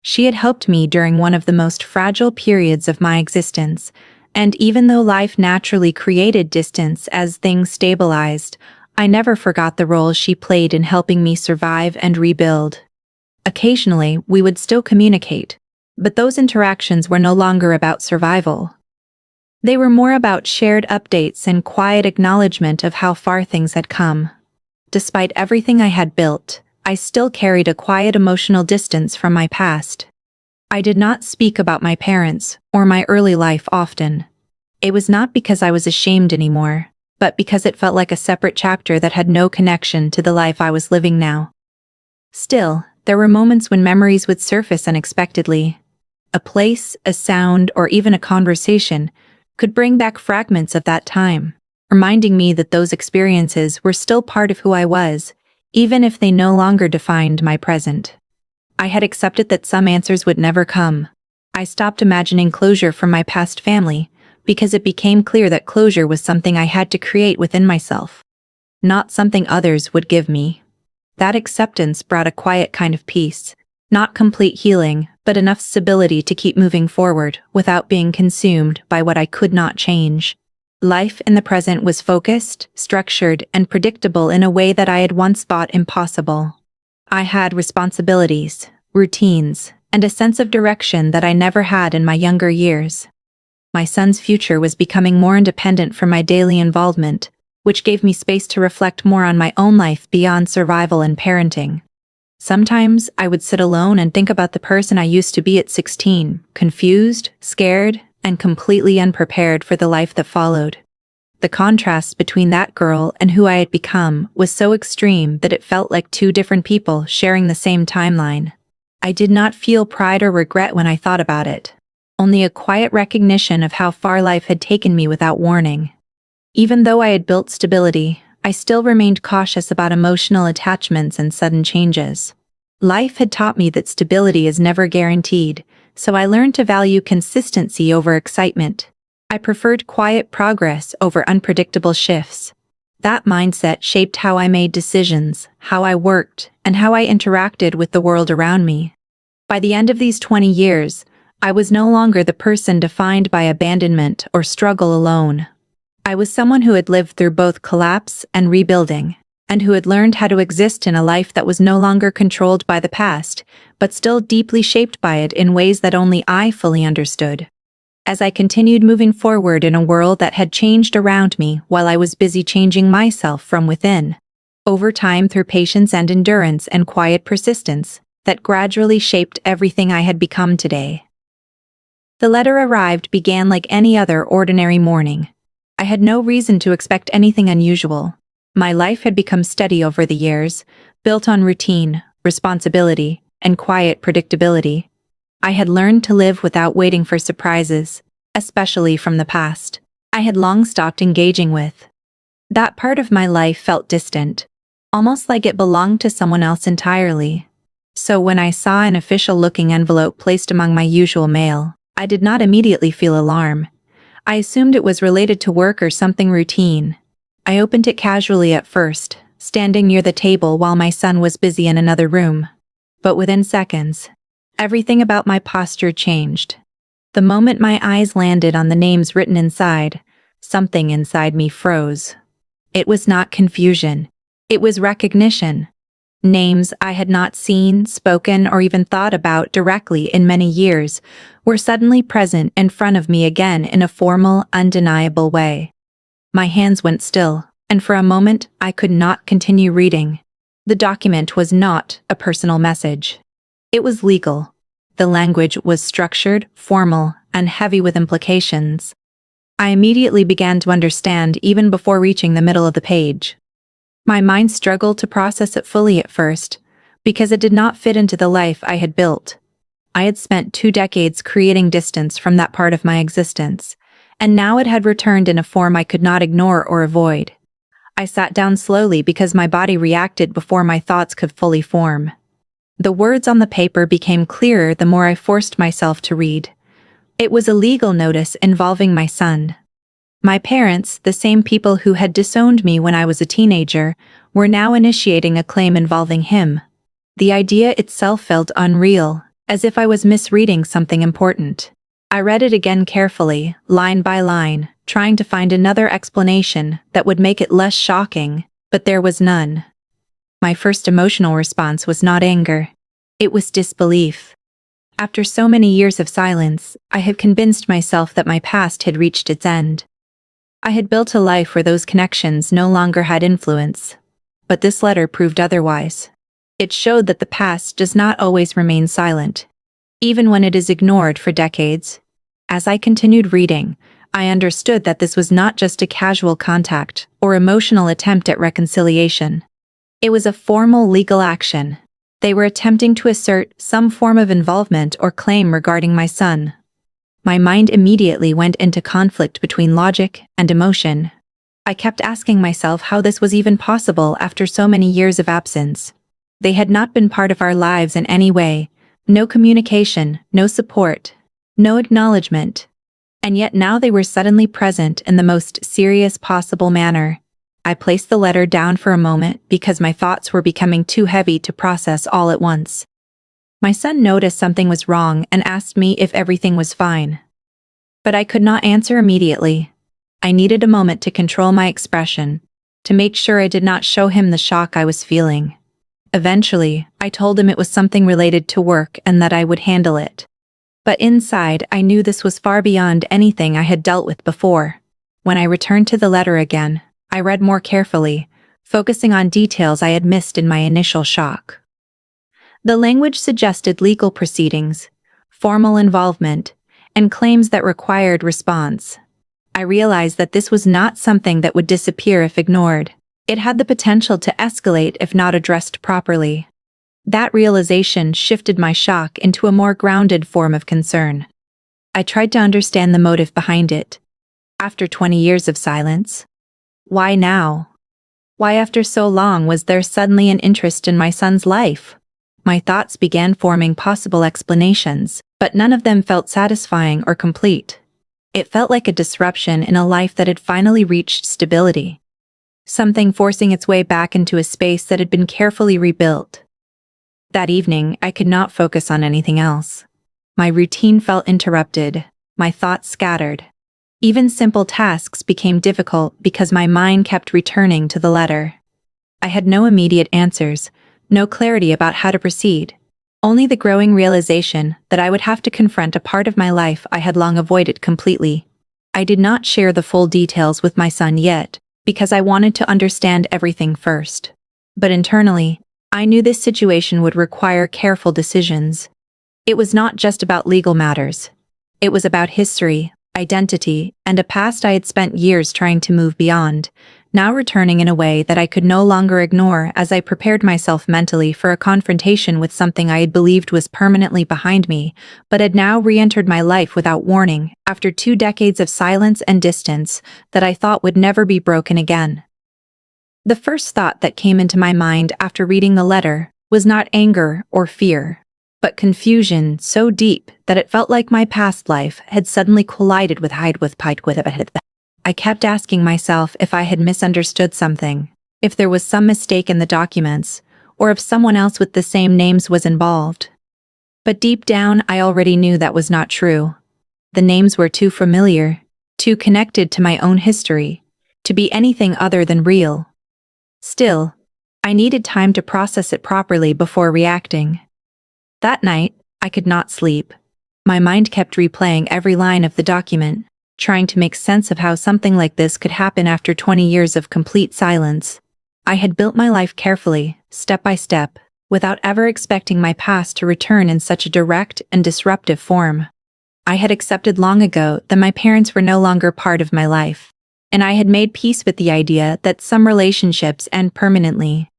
She had helped me during one of the most fragile periods of my existence, and even though life naturally created distance as things stabilized, I never forgot the role she played in helping me survive and rebuild. Occasionally, we would still communicate, but those interactions were no longer about survival. They were more about shared updates and quiet acknowledgement of how far things had come. Despite everything I had built, I still carried a quiet emotional distance from my past. I did not speak about my parents or my early life often. It was not because I was ashamed anymore, but because it felt like a separate chapter that had no connection to the life I was living now. Still, there were moments when memories would surface unexpectedly. A place, a sound, or even a conversation could bring back fragments of that time, reminding me that those experiences were still part of who I was, even if they no longer defined my present. I had accepted that some answers would never come. I stopped imagining closure from my past family, because it became clear that closure was something I had to create within myself, not something others would give me. That acceptance brought a quiet kind of peace, not complete healing, but enough stability to keep moving forward without being consumed by what I could not change. Life in the present was focused, structured, and predictable in a way that I had once thought impossible. I had responsibilities, routines, and a sense of direction that I never had in my younger years. My son's future was becoming more independent from my daily involvement, which gave me space to reflect more on my own life beyond survival and parenting. Sometimes I would sit alone and think about the person I used to be at 16, confused, scared, and completely unprepared for the life that followed. The contrast between that girl and who I had become was so extreme that it felt like two different people sharing the same timeline. I did not feel pride or regret when I thought about it, only a quiet recognition of how far life had taken me without warning. Even though I had built stability, I still remained cautious about emotional attachments and sudden changes. Life had taught me that stability is never guaranteed, so I learned to value consistency over excitement. I preferred quiet progress over unpredictable shifts. That mindset shaped how I made decisions, how I worked, and how I interacted with the world around me. By the end of these 20 years, I was no longer the person defined by abandonment or struggle alone. I was someone who had lived through both collapse and rebuilding, and who had learned how to exist in a life that was no longer controlled by the past, but still deeply shaped by it in ways that only I fully understood. As I continued moving forward in a world that had changed around me while I was busy changing myself from within, over time through patience and endurance and quiet persistence, that gradually shaped everything I had become today. The letter arrived began like any other ordinary morning. I had no reason to expect anything unusual. My life had become steady over the years, built on routine, responsibility, and quiet predictability. I had learned to live without waiting for surprises, especially from the past I had long stopped engaging with. That part of my life felt distant, almost like it belonged to someone else entirely. So when I saw an official-looking envelope placed among my usual mail, I did not immediately feel alarm. I assumed it was related to work or something routine. I opened it casually at first, standing near the table while my son was busy in another room. But within seconds, everything about my posture changed. The moment my eyes landed on the names written inside, something inside me froze. It was not confusion. It was recognition. Names I had not seen, spoken, or even thought about directly in many years were suddenly present in front of me again in a formal, undeniable way. My hands went still, and for a moment I could not continue reading. The document was not a personal message. It was legal. The language was structured, formal, and heavy with implications. I immediately began to understand even before reaching the middle of the page. My mind struggled to process it fully at first, because it did not fit into the life I had built. I had spent 2 decades creating distance from that part of my existence, and now it had returned in a form I could not ignore or avoid. I sat down slowly because my body reacted before my thoughts could fully form. The words on the paper became clearer the more I forced myself to read. It was a legal notice involving my son. My parents, the same people who had disowned me when I was a teenager, were now initiating a claim involving him. The idea itself felt unreal, as if I was misreading something important. I read it again carefully, line by line, trying to find another explanation that would make it less shocking, but there was none. My first emotional response was not anger. It was disbelief. After so many years of silence, I had convinced myself that my past had reached its end. I had built a life where those connections no longer had influence. But this letter proved otherwise. It showed that the past does not always remain silent, even when it is ignored for decades. As I continued reading, I understood that this was not just a casual contact or emotional attempt at reconciliation. It was a formal legal action. They were attempting to assert some form of involvement or claim regarding my son. My mind immediately went into conflict between logic and emotion. I kept asking myself how this was even possible after so many years of absence. They had not been part of our lives in any way. No communication, no support, no acknowledgement. And yet now they were suddenly present in the most serious possible manner. I placed the letter down for a moment because my thoughts were becoming too heavy to process all at once. My son noticed something was wrong and asked me if everything was fine. But I could not answer immediately. I needed a moment to control my expression, to make sure I did not show him the shock I was feeling. Eventually, I told him it was something related to work and that I would handle it. But inside, I knew this was far beyond anything I had dealt with before. When I returned to the letter again, I read more carefully, focusing on details I had missed in my initial shock. The language suggested legal proceedings, formal involvement, and claims that required response. I realized that this was not something that would disappear if ignored. It had the potential to escalate if not addressed properly. That realization shifted my shock into a more grounded form of concern. I tried to understand the motive behind it. After 20 years of silence, why now? Why after so long was there suddenly an interest in my son's life? My thoughts began forming possible explanations, but none of them felt satisfying or complete. It felt like a disruption in a life that had finally reached stability. Something forcing its way back into a space that had been carefully rebuilt. That evening, I could not focus on anything else. My routine felt interrupted, my thoughts scattered. Even simple tasks became difficult because my mind kept returning to the letter. I had no immediate answers, no clarity about how to proceed, only the growing realization that I would have to confront a part of my life I had long avoided completely. I did not share the full details with my son yet, because I wanted to understand everything first. But internally, I knew this situation would require careful decisions. It was not just about legal matters. It was about history, identity, and a past I had spent years trying to move beyond, now returning in a way that I could no longer ignore as I prepared myself mentally for a confrontation with something I had believed was permanently behind me, but had now re-entered my life without warning, after 2 decades of silence and distance that I thought would never be broken again. The first thought that came into my mind after reading the letter was not anger or fear, but confusion so deep that it felt like my past life had suddenly collided with I kept asking myself if I had misunderstood something, if there was some mistake in the documents, or if someone else with the same names was involved. But deep down, I already knew that was not true. The names were too familiar, too connected to my own history, to be anything other than real. Still, I needed time to process it properly before reacting. That night, I could not sleep. My mind kept replaying every line of the document, trying to make sense of how something like this could happen after 20 years of complete silence. I had built my life carefully, step by step, without ever expecting my past to return in such a direct and disruptive form. I had accepted long ago that my parents were no longer part of my life, and I had made peace with the idea that some relationships end permanently.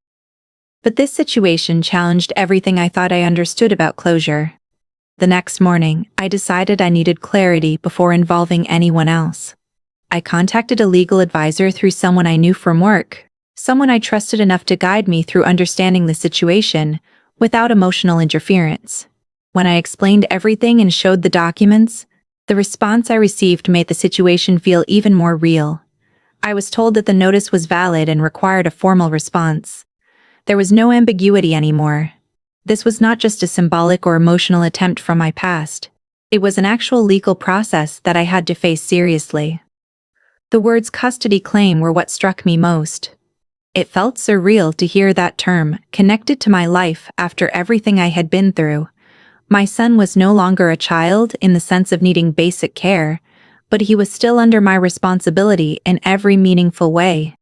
But this situation challenged everything I thought I understood about closure. The next morning, I decided I needed clarity before involving anyone else. I contacted a legal advisor through someone I knew from work, someone I trusted enough to guide me through understanding the situation without emotional interference. When I explained everything and showed the documents, the response I received made the situation feel even more real. I was told that the notice was valid and required a formal response. There was no ambiguity anymore. This was not just a symbolic or emotional attempt from my past. It was an actual legal process that I had to face seriously. The words custody claim were what struck me most. It felt surreal to hear that term connected to my life after everything I had been through. My son was no longer a child in the sense of needing basic care, but he was still under my responsibility in every meaningful way.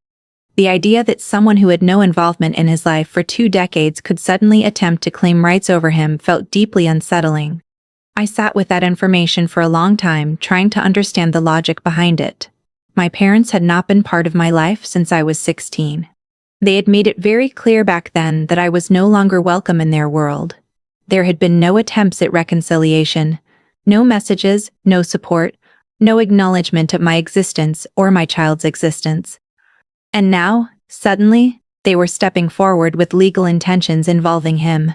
The idea that someone who had no involvement in his life for 2 decades could suddenly attempt to claim rights over him felt deeply unsettling. I sat with that information for a long time, trying to understand the logic behind it. My parents had not been part of my life since I was 16. They had made it very clear back then that I was no longer welcome in their world. There had been no attempts at reconciliation, no messages, no support, no acknowledgement of my existence or my child's existence. And now, suddenly, they were stepping forward with legal intentions involving him.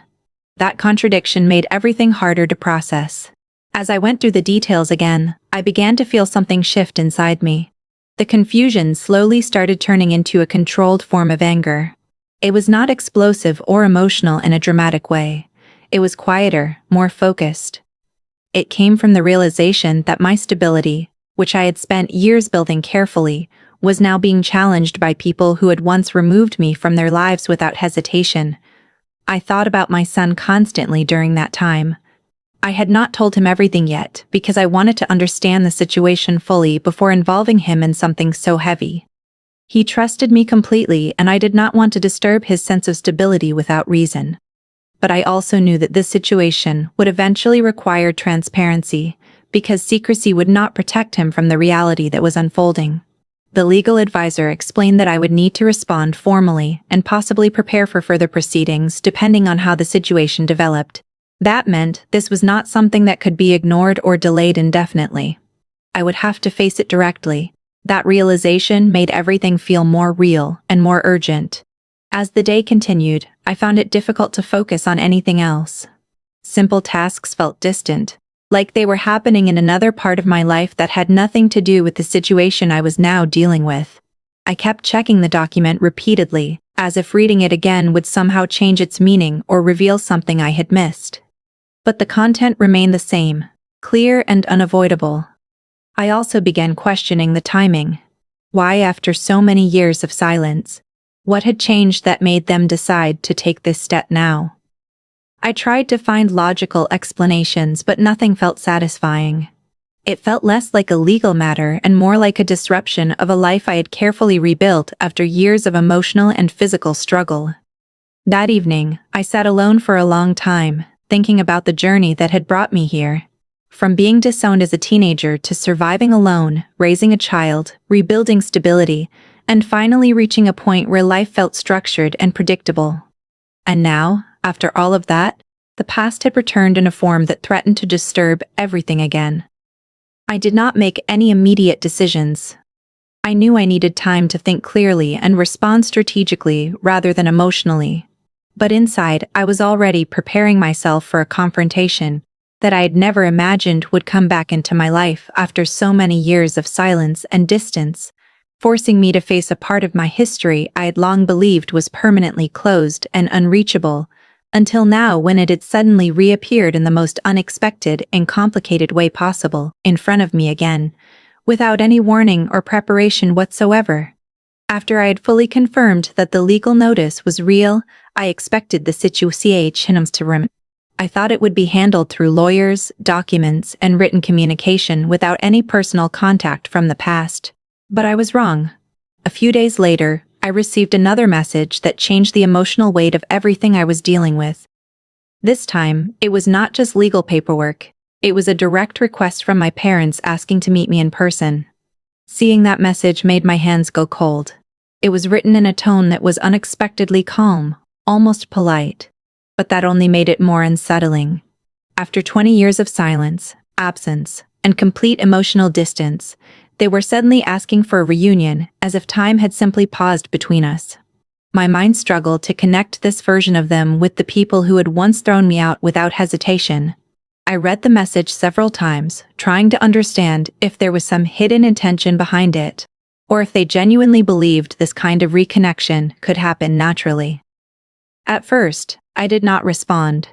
That contradiction made everything harder to process. As I went through the details again, I began to feel something shift inside me. The confusion slowly started turning into a controlled form of anger. It was not explosive or emotional in a dramatic way. It was quieter, more focused. It came from the realization that my stability, which I had spent years building carefully, was now being challenged by people who had once removed me from their lives without hesitation. I thought about my son constantly during that time. I had not told him everything yet because I wanted to understand the situation fully before involving him in something so heavy. He trusted me completely, and I did not want to disturb his sense of stability without reason. But I also knew that this situation would eventually require transparency, because secrecy would not protect him from the reality that was unfolding. The legal advisor explained that I would need to respond formally and possibly prepare for further proceedings depending on how the situation developed. That meant this was not something that could be ignored or delayed indefinitely. I would have to face it directly. That realization made everything feel more real and more urgent. As the day continued, I found it difficult to focus on anything else. Simple tasks felt distant, like they were happening in another part of my life that had nothing to do with the situation I was now dealing with. I kept checking the document repeatedly, as if reading it again would somehow change its meaning or reveal something I had missed. But the content remained the same, clear and unavoidable. I also began questioning the timing. Why, after so many years of silence? What had changed that made them decide to take this step now? I tried to find logical explanations, but nothing felt satisfying. It felt less like a legal matter and more like a disruption of a life I had carefully rebuilt after years of emotional and physical struggle. That evening, I sat alone for a long time, thinking about the journey that had brought me here. From being disowned as a teenager to surviving alone, raising a child, rebuilding stability, and finally reaching a point where life felt structured and predictable. And now, after all of that, the past had returned in a form that threatened to disturb everything again. I did not make any immediate decisions. I knew I needed time to think clearly and respond strategically rather than emotionally. But inside, I was already preparing myself for a confrontation that I had never imagined would come back into my life after so many years of silence and distance, forcing me to face a part of my history I had long believed was permanently closed and unreachable, until now when it had suddenly reappeared in the most unexpected and complicated way possible in front of me again, without any warning or preparation whatsoever. After I had fully confirmed that the legal notice was real, I expected the situation to remain. I thought it would be handled through lawyers, documents, and written communication without any personal contact from the past. But I was wrong. A few days later, I received another message that changed the emotional weight of everything I was dealing with. This time, it was not just legal paperwork. It was a direct request from my parents asking to meet me in person. Seeing that message made my hands go cold. It was written in a tone that was unexpectedly calm, almost polite. But that only made it more unsettling. After 20 years of silence, absence, and complete emotional distance, they were suddenly asking for a reunion, as if time had simply paused between us. My mind struggled to connect this version of them with the people who had once thrown me out without hesitation. I read the message several times, trying to understand if there was some hidden intention behind it, or if they genuinely believed this kind of reconnection could happen naturally. At first, I did not respond.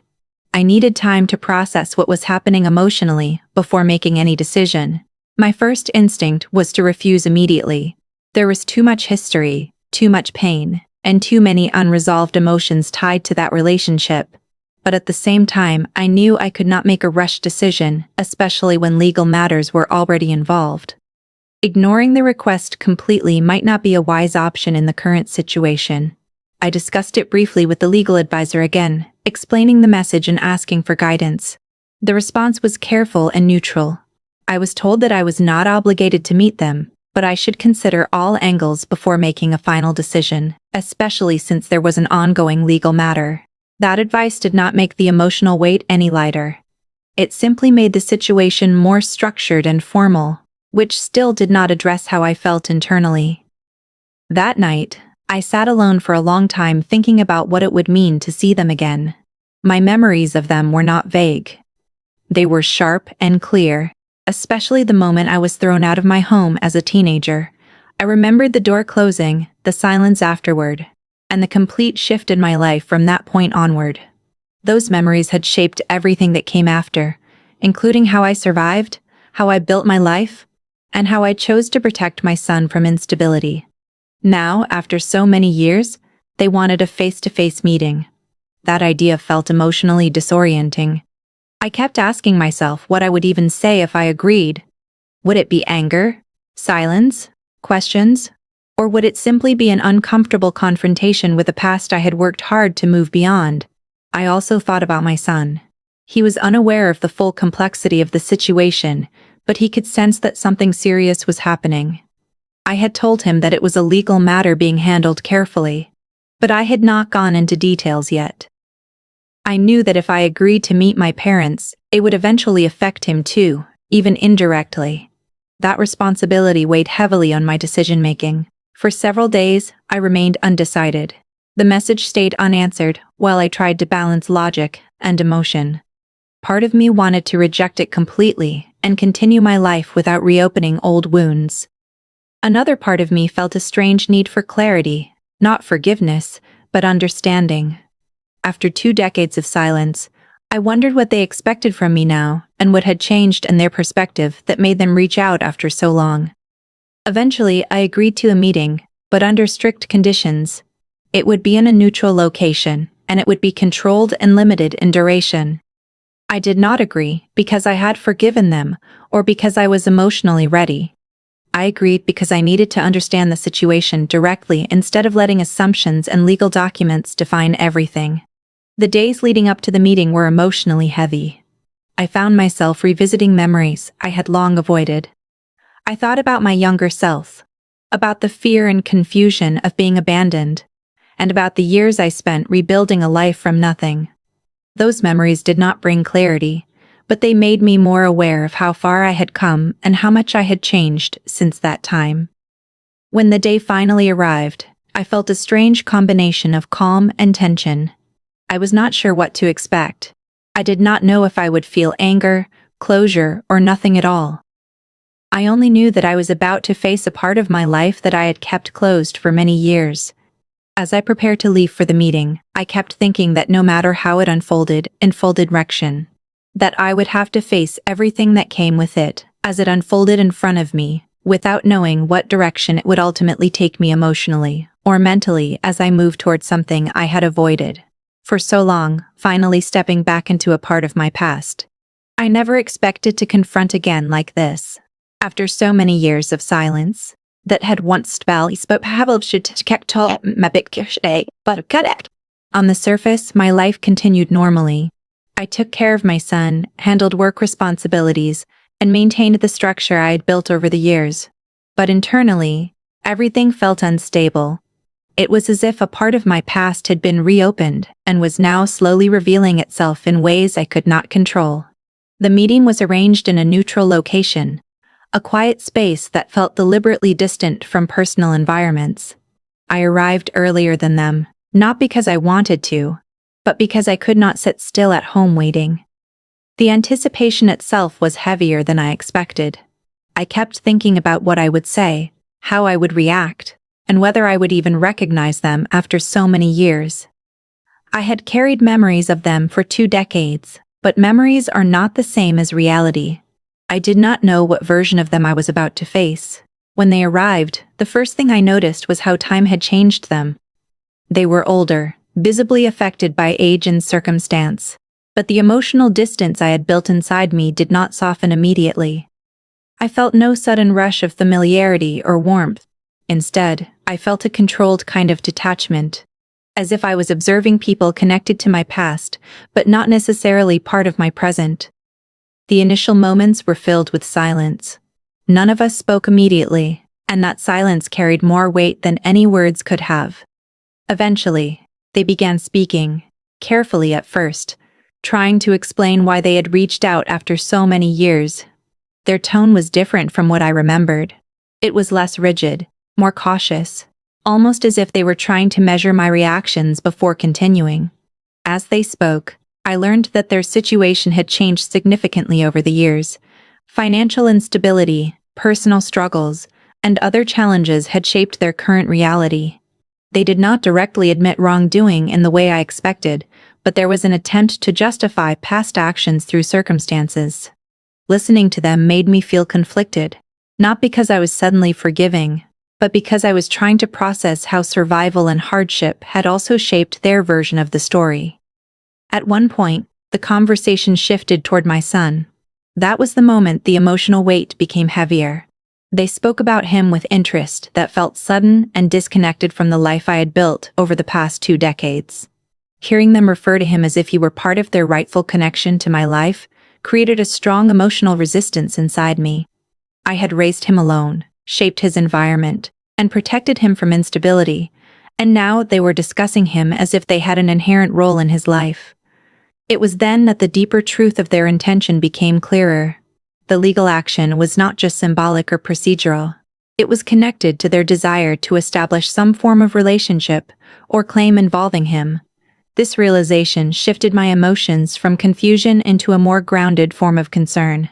I needed time to process what was happening emotionally before making any decision. My first instinct was to refuse immediately. There was too much history, too much pain, and too many unresolved emotions tied to that relationship. But at the same time, I knew I could not make a rushed decision, especially when legal matters were already involved. Ignoring the request completely might not be a wise option in the current situation. I discussed it briefly with the legal advisor again, explaining the message and asking for guidance. The response was careful and neutral. I was told that I was not obligated to meet them, but I should consider all angles before making a final decision, especially since there was an ongoing legal matter. That advice did not make the emotional weight any lighter. It simply made the situation more structured and formal, which still did not address how I felt internally. That night, I sat alone for a long time thinking about what it would mean to see them again. My memories of them were not vague. They were sharp and clear, especially the moment I was thrown out of my home as a teenager. I remembered the door closing, the silence afterward, and the complete shift in my life from that point onward. Those memories had shaped everything that came after, including how I survived, how I built my life, and how I chose to protect my son from instability. Now, after so many years, they wanted a face-to-face meeting. That idea felt emotionally disorienting. I kept asking myself what I would even say if I agreed. Would it be anger, silence, questions, or would it simply be an uncomfortable confrontation with a past I had worked hard to move beyond? I also thought about my son. He was unaware of the full complexity of the situation, but he could sense that something serious was happening. I had told him that it was a legal matter being handled carefully, but I had not gone into details yet. I knew that if I agreed to meet my parents, it would eventually affect him too, even indirectly. That responsibility weighed heavily on my decision-making. For several days, I remained undecided. The message stayed unanswered while I tried to balance logic and emotion. Part of me wanted to reject it completely and continue my life without reopening old wounds. Another part of me felt a strange need for clarity, not forgiveness, but understanding. After 2 decades of silence, I wondered what they expected from me now and what had changed in their perspective that made them reach out after so long. Eventually, I agreed to a meeting, but under strict conditions. It would be in a neutral location, and it would be controlled and limited in duration. I did not agree because I had forgiven them or because I was emotionally ready. I agreed because I needed to understand the situation directly instead of letting assumptions and legal documents define everything. The days leading up to the meeting were emotionally heavy. I found myself revisiting memories I had long avoided. I thought about my younger self, about the fear and confusion of being abandoned, and about the years I spent rebuilding a life from nothing. Those memories did not bring clarity, but they made me more aware of how far I had come and how much I had changed since that time. When the day finally arrived, I felt a strange combination of calm and tension. I was not sure what to expect. I did not know if I would feel anger, closure, or nothing at all. I only knew that I was about to face a part of my life that I had kept closed for many years. As I prepared to leave for the meeting, I kept thinking that no matter how it unfolded in full direction, that I would have to face everything that came with it, as it unfolded in front of me, without knowing what direction it would ultimately take me emotionally or mentally as I moved towards something I had avoided for so long, finally stepping back into a part of my past. I never expected to confront again like this. After so many years of silence, that had once spelled on the surface, my life continued normally. I took care of my son, handled work responsibilities, and maintained the structure I had built over the years. But internally, everything felt unstable. It was as if a part of my past had been reopened and was now slowly revealing itself in ways I could not control. The meeting was arranged in a neutral location, a quiet space that felt deliberately distant from personal environments. I arrived earlier than them, not because I wanted to, but because I could not sit still at home waiting. The anticipation itself was heavier than I expected. I kept thinking about what I would say, how I would react, and whether I would even recognize them after so many years. I had carried memories of them for 2 decades, but memories are not the same as reality. I did not know what version of them I was about to face. When they arrived, the first thing I noticed was how time had changed them. They were older, visibly affected by age and circumstance, but the emotional distance I had built inside me did not soften immediately. I felt no sudden rush of familiarity or warmth. Instead, I felt a controlled kind of detachment, as if I was observing people connected to my past, but not necessarily part of my present. The initial moments were filled with silence. None of us spoke immediately, and that silence carried more weight than any words could have. Eventually, they began speaking, carefully at first, trying to explain why they had reached out after so many years. Their tone was different from what I remembered. It was less rigid, more cautious, almost as if they were trying to measure my reactions before continuing. As they spoke, I learned that their situation had changed significantly over the years. Financial instability, personal struggles, and other challenges had shaped their current reality. They did not directly admit wrongdoing in the way I expected, but there was an attempt to justify past actions through circumstances. Listening to them made me feel conflicted, not because I was suddenly forgiving, but because I was trying to process how survival and hardship had also shaped their version of the story. At one point, the conversation shifted toward my son. That was the moment the emotional weight became heavier. They spoke about him with interest that felt sudden and disconnected from the life I had built over the past 2 decades. Hearing them refer to him as if he were part of their rightful connection to my life created a strong emotional resistance inside me. I had raised him alone, shaped his environment, and protected him from instability, and now they were discussing him as if they had an inherent role in his life. It was then that the deeper truth of their intention became clearer. The legal action was not just symbolic or procedural. It was connected to their desire to establish some form of relationship or claim involving him. This realization shifted my emotions from confusion into a more grounded form of concern.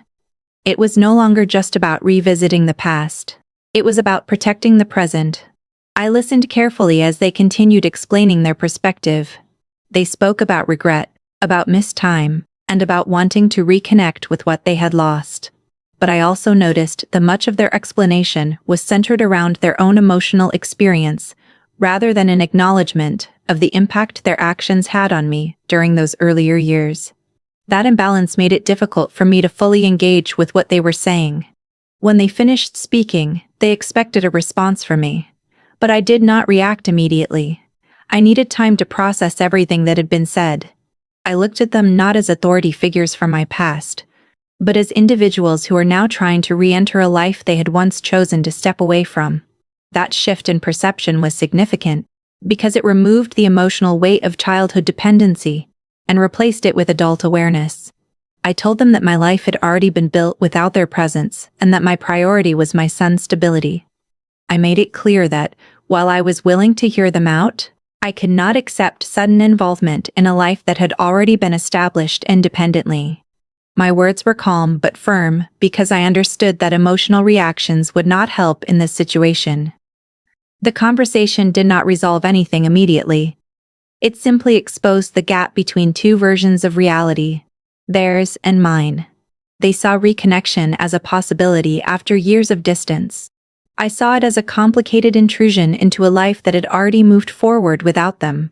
It was no longer just about revisiting the past. It was about protecting the present. I listened carefully as they continued explaining their perspective. They spoke about regret, about missed time, and about wanting to reconnect with what they had lost. But I also noticed that much of their explanation was centered around their own emotional experience, rather than an acknowledgement of the impact their actions had on me during those earlier years. That imbalance made it difficult for me to fully engage with what they were saying. When they finished speaking, they expected a response from me. But I did not react immediately. I needed time to process everything that had been said. I looked at them not as authority figures from my past, but as individuals who are now trying to re-enter a life they had once chosen to step away from. That shift in perception was significant, because it removed the emotional weight of childhood dependency and replaced it with adult awareness. I told them that my life had already been built without their presence and that my priority was my son's stability. I made it clear that, while I was willing to hear them out, I could not accept sudden involvement in a life that had already been established independently. My words were calm but firm because I understood that emotional reactions would not help in this situation. The conversation did not resolve anything immediately. It simply exposed the gap between two versions of reality, theirs and mine. They saw reconnection as a possibility after years of distance. I saw it as a complicated intrusion into a life that had already moved forward without them.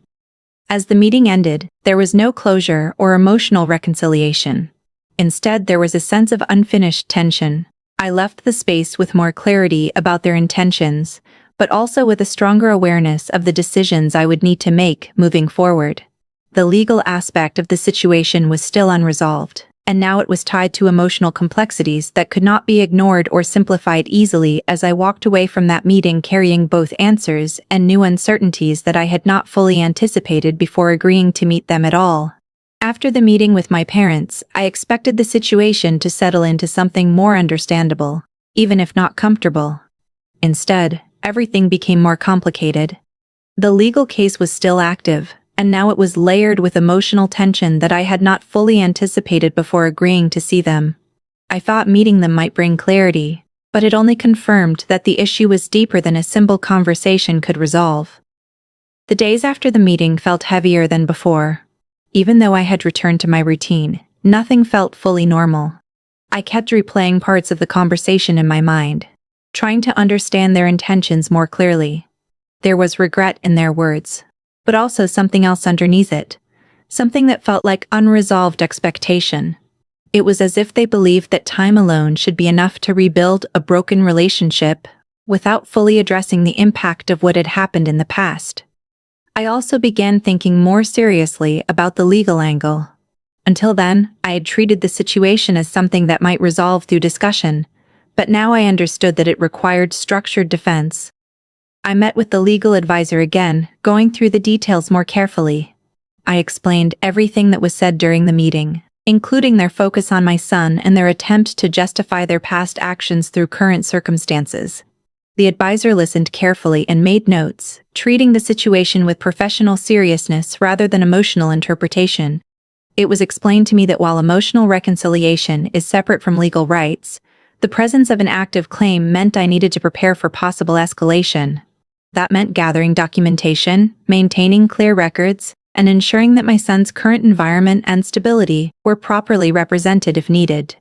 As the meeting ended, there was no closure or emotional reconciliation. Instead, there was a sense of unfinished tension. I left the space with more clarity about their intentions, but also with a stronger awareness of the decisions I would need to make moving forward. The legal aspect of the situation was still unresolved, and now it was tied to emotional complexities that could not be ignored or simplified easily. As I walked away from that meeting carrying both answers and new uncertainties that I had not fully anticipated before agreeing to meet them at all. After the meeting with my parents, I expected the situation to settle into something more understandable, even if not comfortable. Instead, everything became more complicated. The legal case was still active, and now it was layered with emotional tension that I had not fully anticipated before agreeing to see them. I thought meeting them might bring clarity, but it only confirmed that the issue was deeper than a simple conversation could resolve. The days after the meeting felt heavier than before. Even though I had returned to my routine, nothing felt fully normal. I kept replaying parts of the conversation in my mind, trying to understand their intentions more clearly. There was regret in their words, but also something else underneath it, something that felt like unresolved expectation. It was as if they believed that time alone should be enough to rebuild a broken relationship without fully addressing the impact of what had happened in the past. I also began thinking more seriously about the legal angle. Until then, I had treated the situation as something that might resolve through discussion, but now I understood that it required structured defense. I met with the legal advisor again, going through the details more carefully. I explained everything that was said during the meeting, including their focus on my son and their attempt to justify their past actions through current circumstances. The advisor listened carefully and made notes, treating the situation with professional seriousness rather than emotional interpretation. It was explained to me that while emotional reconciliation is separate from legal rights, the presence of an active claim meant I needed to prepare for possible escalation. That meant gathering documentation, maintaining clear records, and ensuring that my son's current environment and stability were properly represented if needed.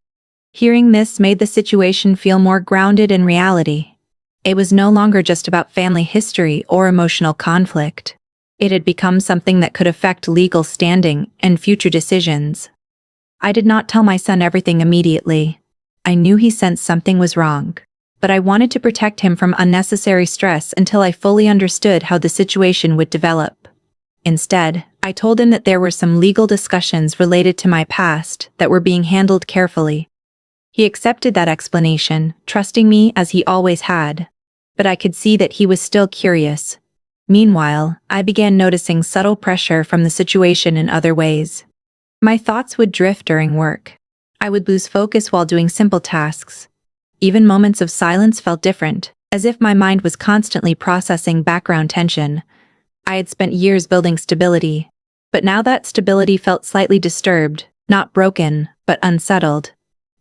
Hearing this made the situation feel more grounded in reality. It was no longer just about family history or emotional conflict. It had become something that could affect legal standing and future decisions. I did not tell my son everything immediately. I knew he sensed something was wrong, but I wanted to protect him from unnecessary stress until I fully understood how the situation would develop. Instead, I told him that there were some legal discussions related to my past that were being handled carefully. He accepted that explanation, trusting me as he always had. But I could see that he was still curious. Meanwhile, I began noticing subtle pressure from the situation in other ways. My thoughts would drift during work. I would lose focus while doing simple tasks. Even moments of silence felt different, as if my mind was constantly processing background tension. I had spent years building stability, but now that stability felt slightly disturbed, not broken, but unsettled.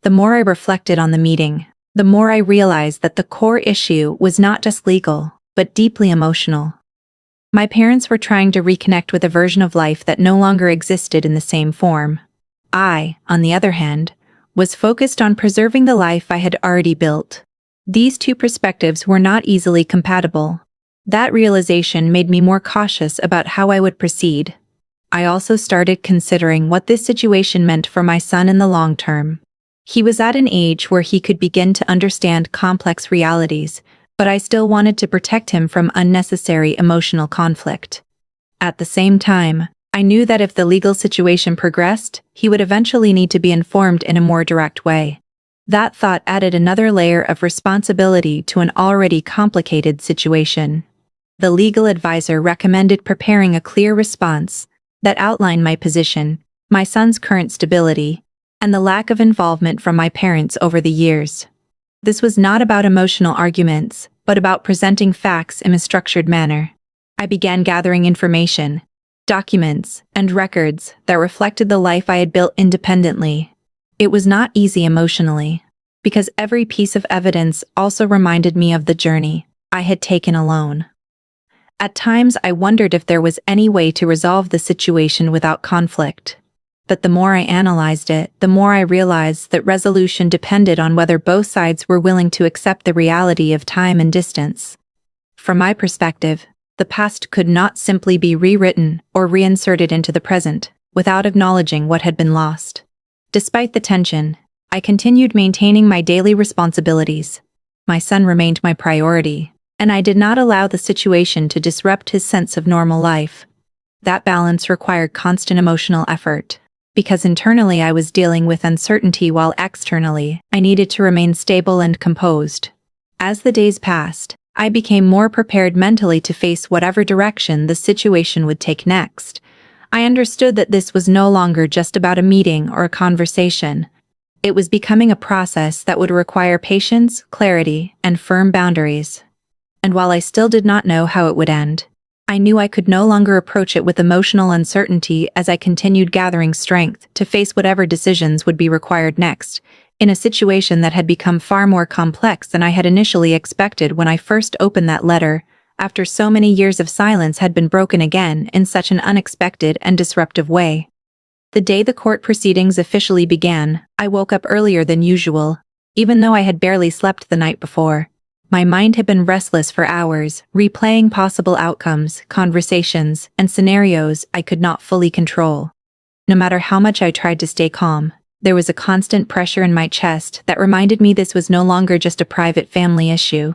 The more I reflected on the meeting, the more I realized that the core issue was not just legal, but deeply emotional. My parents were trying to reconnect with a version of life that no longer existed in the same form. I, on the other hand, was focused on preserving the life I had already built. These two perspectives were not easily compatible. That realization made me more cautious about how I would proceed. I also started considering what this situation meant for my son in the long term. He was at an age where he could begin to understand complex realities, but I still wanted to protect him from unnecessary emotional conflict. At the same time, I knew that if the legal situation progressed, he would eventually need to be informed in a more direct way. That thought added another layer of responsibility to an already complicated situation. The legal advisor recommended preparing a clear response that outlined my position, my son's current stability, and the lack of involvement from my parents over the years. This was not about emotional arguments, but about presenting facts in a structured manner. I began gathering information, documents, and records that reflected the life I had built independently. It was not easy emotionally, because every piece of evidence also reminded me of the journey I had taken alone. At times I wondered if there was any way to resolve the situation without conflict. But the more I analyzed it, the more I realized that resolution depended on whether both sides were willing to accept the reality of time and distance. From my perspective, the past could not simply be rewritten or reinserted into the present without acknowledging what had been lost. Despite the tension, I continued maintaining my daily responsibilities. My son remained my priority, and I did not allow the situation to disrupt his sense of normal life. That balance required constant emotional effort. Because internally I was dealing with uncertainty while externally I needed to remain stable and composed. As the days passed, I became more prepared mentally to face whatever direction the situation would take next. I understood that this was no longer just about a meeting or a conversation. It was becoming a process that would require patience, clarity, and firm boundaries. And while I still did not know how it would end, I knew I could no longer approach it with emotional uncertainty as I continued gathering strength to face whatever decisions would be required next, in a situation that had become far more complex than I had initially expected when I first opened that letter. after so many years of silence had been broken again in such an unexpected and disruptive way. The day the court proceedings officially began, I woke up earlier than usual, even though I had barely slept the night before. My mind had been restless for hours, replaying possible outcomes, conversations, and scenarios I could not fully control. No matter how much I tried to stay calm, there was a constant pressure in my chest that reminded me this was no longer just a private family issue.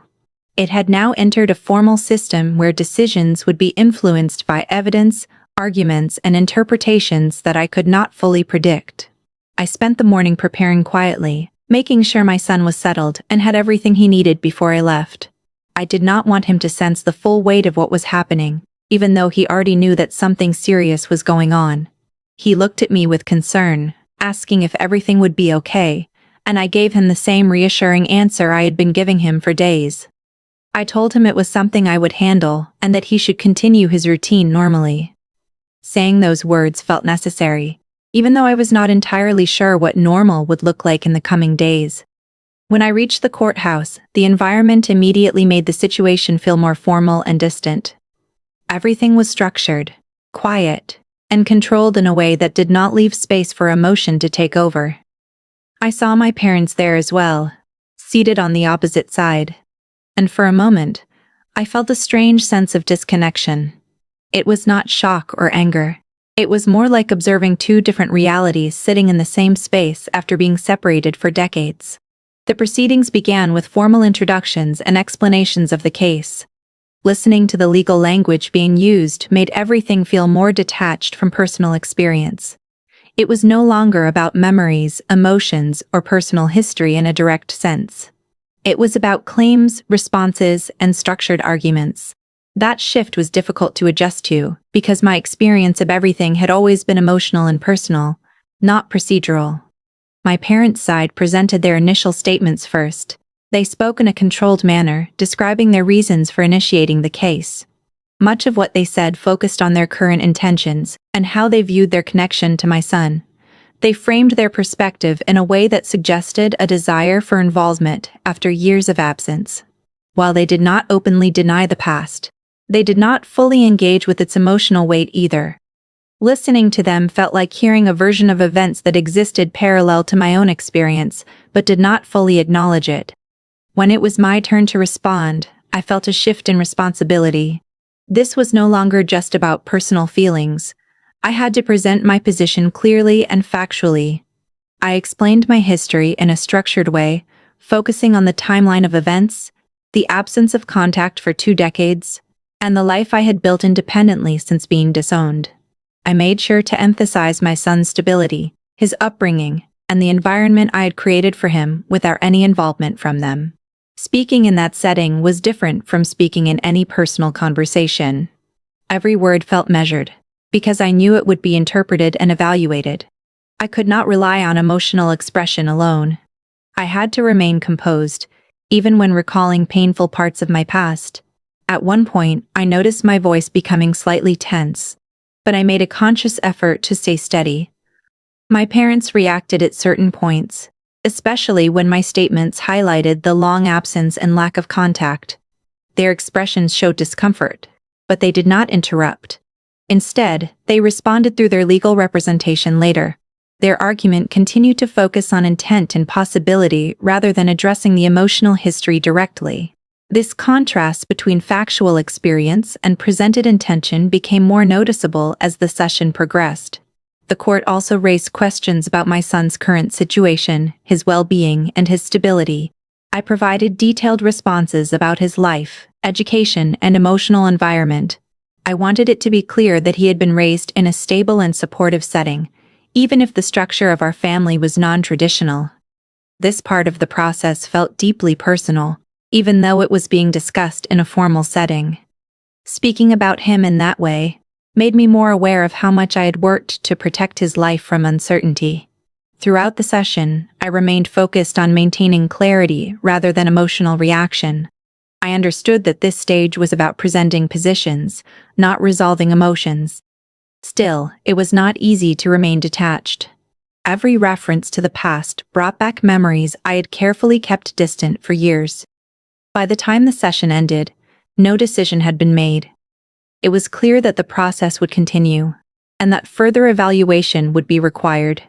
It had now entered a formal system where decisions would be influenced by evidence, arguments, and interpretations that I could not fully predict. I spent the morning preparing quietly, making sure my son was settled and had everything he needed before I left. I did not want him to sense the full weight of what was happening, even though he already knew that something serious was going on. He looked at me with concern, asking if everything would be okay, and I gave him the same reassuring answer I had been giving him for days. I told him it was something I would handle and that he should continue his routine normally. Saying those words felt necessary, even though I was not entirely sure what normal would look like in the coming days. When I reached the courthouse, the environment immediately made the situation feel more formal and distant. Everything was structured, quiet, and controlled in a way that did not leave space for emotion to take over. I saw my parents there as well, seated on the opposite side. And for a moment, I felt a strange sense of disconnection. It was not shock or anger. It was more like observing two different realities sitting in the same space after being separated for decades. The proceedings began with formal introductions and explanations of the case. Listening to the legal language being used made everything feel more detached from personal experience. It was no longer about memories, emotions, or personal history in a direct sense. It was about claims, responses, and structured arguments. That shift was difficult to adjust to, because my experience of everything had always been emotional and personal, not procedural. My parents' side presented their initial statements first. They spoke in a controlled manner, describing their reasons for initiating the case. Much of what they said focused on their current intentions and how they viewed their connection to my son. They framed their perspective in a way that suggested a desire for involvement after years of absence. While they did not openly deny the past, they did not fully engage with its emotional weight either. Listening to them felt like hearing a version of events that existed parallel to my own experience, but did not fully acknowledge it. When it was my turn to respond, I felt a shift in responsibility. This was no longer just about personal feelings. I had to present my position clearly and factually. I explained my history in a structured way, focusing on the timeline of events, the absence of contact for 2 decades, and the life I had built independently since being disowned. I made sure to emphasize my son's stability, his upbringing, and the environment I had created for him without any involvement from them. Speaking in that setting was different from speaking in any personal conversation. Every word felt measured, because I knew it would be interpreted and evaluated. I could not rely on emotional expression alone. I had to remain composed, even when recalling painful parts of my past. At one point, I noticed my voice becoming slightly tense, but I made a conscious effort to stay steady. My parents reacted at certain points, especially when my statements highlighted the long absence and lack of contact. Their expressions showed discomfort, but they did not interrupt. Instead, they responded through their legal representation later. Their argument continued to focus on intent and possibility rather than addressing the emotional history directly. This contrast between factual experience and presented intention became more noticeable as the session progressed. The court also raised questions about my son's current situation, his well-being, and his stability. I provided detailed responses about his life, education, and emotional environment. I wanted it to be clear that he had been raised in a stable and supportive setting, even if the structure of our family was non-traditional. This part of the process felt deeply personal, even though it was being discussed in a formal setting. Speaking about him in that way made me more aware of how much I had worked to protect his life from uncertainty. Throughout the session, I remained focused on maintaining clarity rather than emotional reaction. I understood that this stage was about presenting positions, not resolving emotions. Still, it was not easy to remain detached. Every reference to the past brought back memories I had carefully kept distant for years. By the time the session ended, No decision had been made. It was clear that the process would continue, and that further evaluation would be required.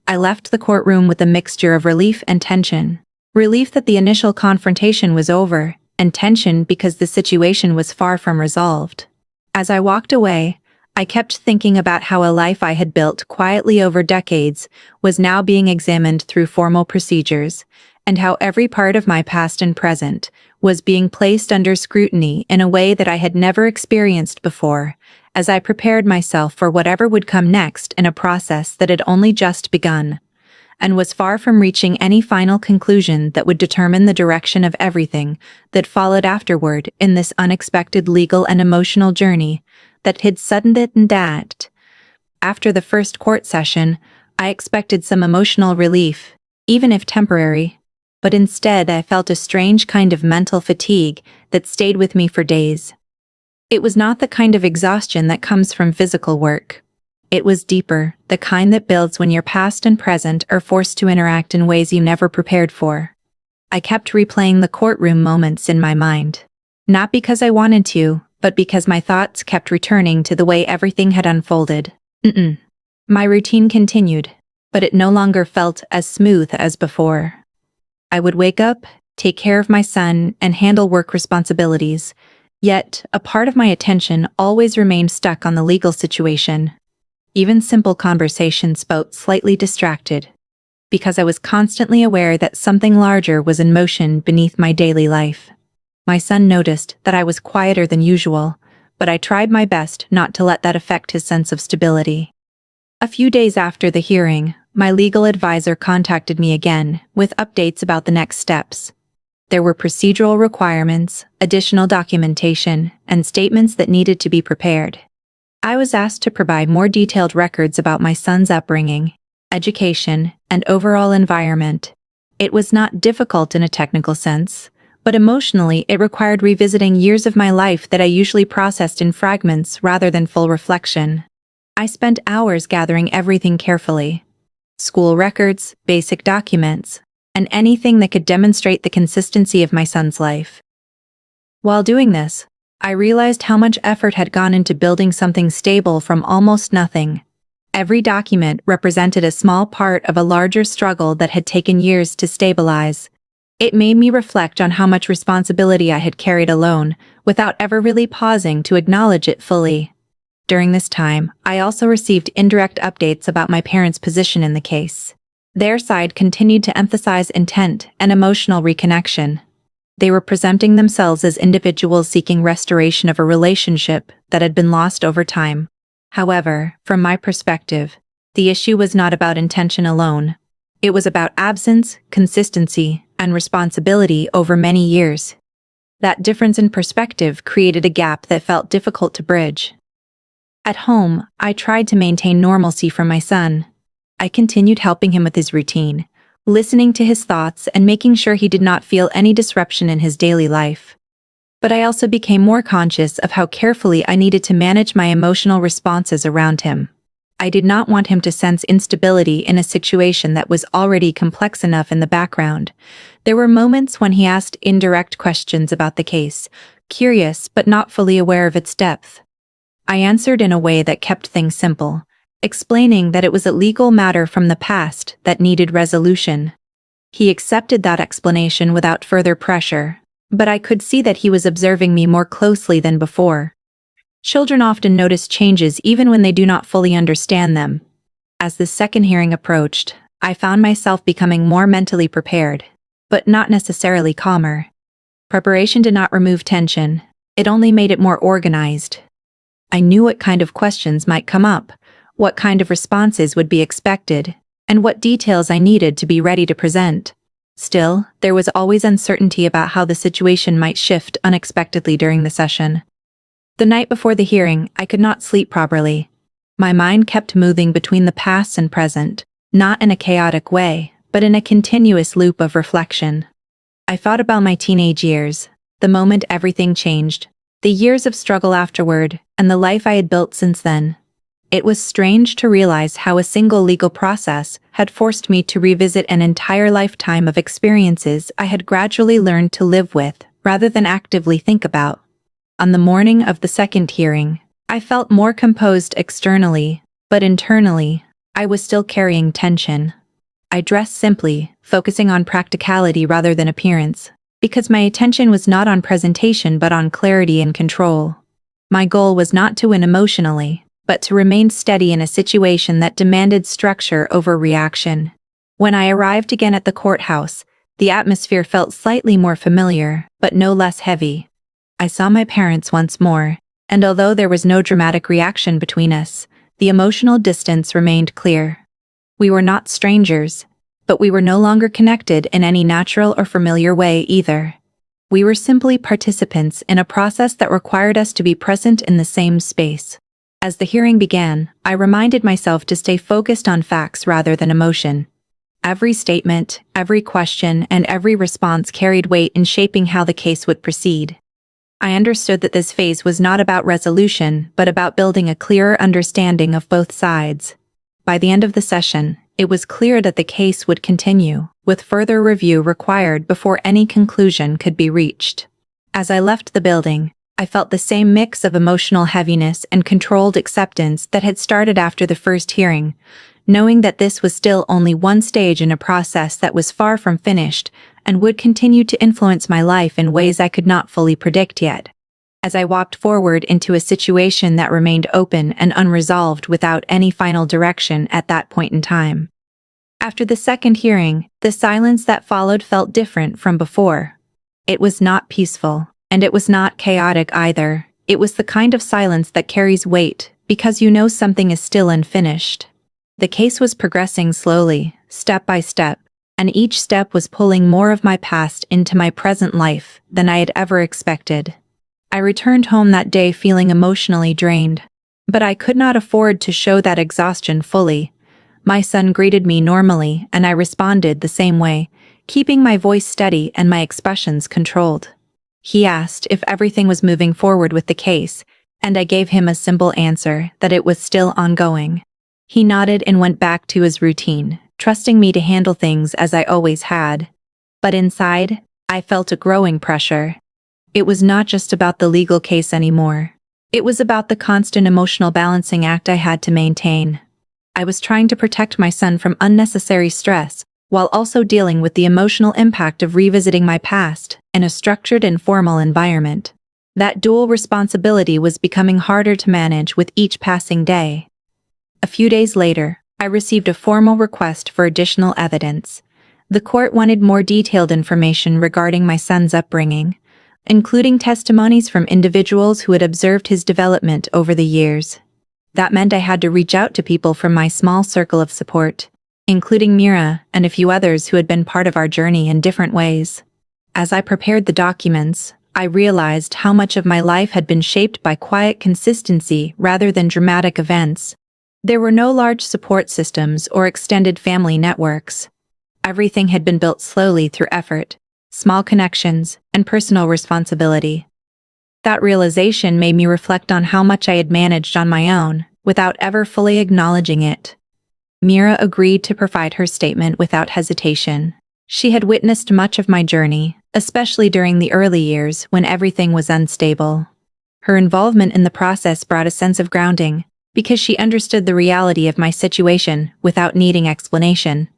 I left the courtroom with a mixture of relief and tension. Relief that the initial confrontation was over, and tension because the situation was far from resolved. As I walked away, I kept thinking about how a life I had built quietly over decades was now being examined through formal procedures, and how every part of my past and present was being placed under scrutiny in a way that I had never experienced before, as I prepared myself for whatever would come next in a process that had only just begun, and was far from reaching any final conclusion that would determine the direction of everything that followed afterward in this unexpected legal and emotional journey that had suddened it and that. After the first court session, I expected some emotional relief, even if temporary, but instead I felt a strange kind of mental fatigue that stayed with me for days. It was not the kind of exhaustion that comes from physical work. It was deeper, the kind that builds when your past and present are forced to interact in ways you never prepared for. I kept replaying the courtroom moments in my mind. Not because I wanted to, but because my thoughts kept returning to the way everything had unfolded. My routine continued, but it no longer felt as smooth as before. I would wake up, take care of my son, and handle work responsibilities, yet a part of my attention always remained stuck on the legal situation. Even simple conversations felt slightly distracted, because I was constantly aware that something larger was in motion beneath my daily life. My son noticed that I was quieter than usual, but I tried my best not to let that affect his sense of stability. A few days after the hearing, my legal advisor contacted me again with updates about the next steps. There were procedural requirements, additional documentation, and statements that needed to be prepared. I was asked to provide more detailed records about my son's upbringing, education, and overall environment. It was not difficult in a technical sense, but emotionally it required revisiting years of my life that I usually processed in fragments rather than full reflection. I spent hours gathering everything carefully. School records, basic documents, and anything that could demonstrate the consistency of my son's life. While doing this, I realized how much effort had gone into building something stable from almost nothing. Every document represented a small part of a larger struggle that had taken years to stabilize. It made me reflect on how much responsibility I had carried alone, without ever really pausing to acknowledge it fully. During this time, I also received indirect updates about my parents' position in the case. Their side continued to emphasize intent and emotional reconnection. They were presenting themselves as individuals seeking restoration of a relationship that had been lost over time. However, from my perspective, the issue was not about intention alone. It was about absence, consistency, and responsibility over many years. That difference in perspective created a gap that felt difficult to bridge. At home, I tried to maintain normalcy for my son. I continued helping him with his routine, listening to his thoughts and making sure he did not feel any disruption in his daily life. But I also became more conscious of how carefully I needed to manage my emotional responses around him. I did not want him to sense instability in a situation that was already complex enough in the background. There were moments when he asked indirect questions about the case, curious but not fully aware of its depth. I answered in a way that kept things simple, explaining that it was a legal matter from the past that needed resolution. He accepted that explanation without further pressure, but I could see that he was observing me more closely than before. Children often notice changes even when they do not fully understand them. As the second hearing approached, I found myself becoming more mentally prepared, but not necessarily calmer. Preparation did not remove tension, it only made it more organized. I knew what kind of questions might come up, what kind of responses would be expected, and what details I needed to be ready to present. Still, there was always uncertainty about how the situation might shift unexpectedly during the session. The night before the hearing, I could not sleep properly. My mind kept moving between the past and present, not in a chaotic way, but in a continuous loop of reflection. I thought about my teenage years, the moment everything changed, the years of struggle afterward, and the life I had built since then. It was strange to realize how a single legal process had forced me to revisit an entire lifetime of experiences I had gradually learned to live with, rather than actively think about. On the morning of the second hearing, I felt more composed externally, but internally, I was still carrying tension. I dressed simply, focusing on practicality rather than appearance, because my attention was not on presentation but on clarity and control. My goal was not to win emotionally, but to remain steady in a situation that demanded structure over reaction. When I arrived again at the courthouse, the atmosphere felt slightly more familiar, but no less heavy. I saw my parents once more, and although there was no dramatic reaction between us, the emotional distance remained clear. We were not strangers, but we were no longer connected in any natural or familiar way either. We were simply participants in a process that required us to be present in the same space. As the hearing began, I reminded myself to stay focused on facts rather than emotion. Every statement, every question, and every response carried weight in shaping how the case would proceed. I understood that this phase was not about resolution, but about building a clearer understanding of both sides. By the end of the session, it was clear that the case would continue, with further review required before any conclusion could be reached. As I left the building, I felt the same mix of emotional heaviness and controlled acceptance that had started after the first hearing, knowing that this was still only one stage in a process that was far from finished and would continue to influence my life in ways I could not fully predict yet. As I walked forward into a situation that remained open and unresolved without any final direction at that point in time. After the second hearing, the silence that followed felt different from before. It was not peaceful, and it was not chaotic either. It was the kind of silence that carries weight, because you know something is still unfinished. The case was progressing slowly, step by step, and each step was pulling more of my past into my present life than I had ever expected. I returned home that day feeling emotionally drained, but I could not afford to show that exhaustion fully. My son greeted me normally, and I responded the same way, keeping my voice steady and my expressions controlled. He asked if everything was moving forward with the case, and I gave him a simple answer that it was still ongoing. He nodded and went back to his routine, trusting me to handle things as I always had. But inside, I felt a growing pressure. It was not just about the legal case anymore. It was about the constant emotional balancing act I had to maintain. I was trying to protect my son from unnecessary stress, while also dealing with the emotional impact of revisiting my past in a structured and formal environment. That dual responsibility was becoming harder to manage with each passing day. A few days later, I received a formal request for additional evidence. The court wanted more detailed information regarding my son's upbringing, including testimonies from individuals who had observed his development over the years. That meant I had to reach out to people from my small circle of support, including Mira and a few others who had been part of our journey in different ways. As I prepared the documents, I realized how much of my life had been shaped by quiet consistency rather than dramatic events. There were no large support systems or extended family networks. Everything had been built slowly through effort, small connections, and personal responsibility. That realization made me reflect on how much I had managed on my own, without ever fully acknowledging it. Mira agreed to provide her statement without hesitation. She had witnessed much of my journey, especially during the early years when everything was unstable. Her involvement in the process brought a sense of grounding, because she understood the reality of my situation without needing explanation.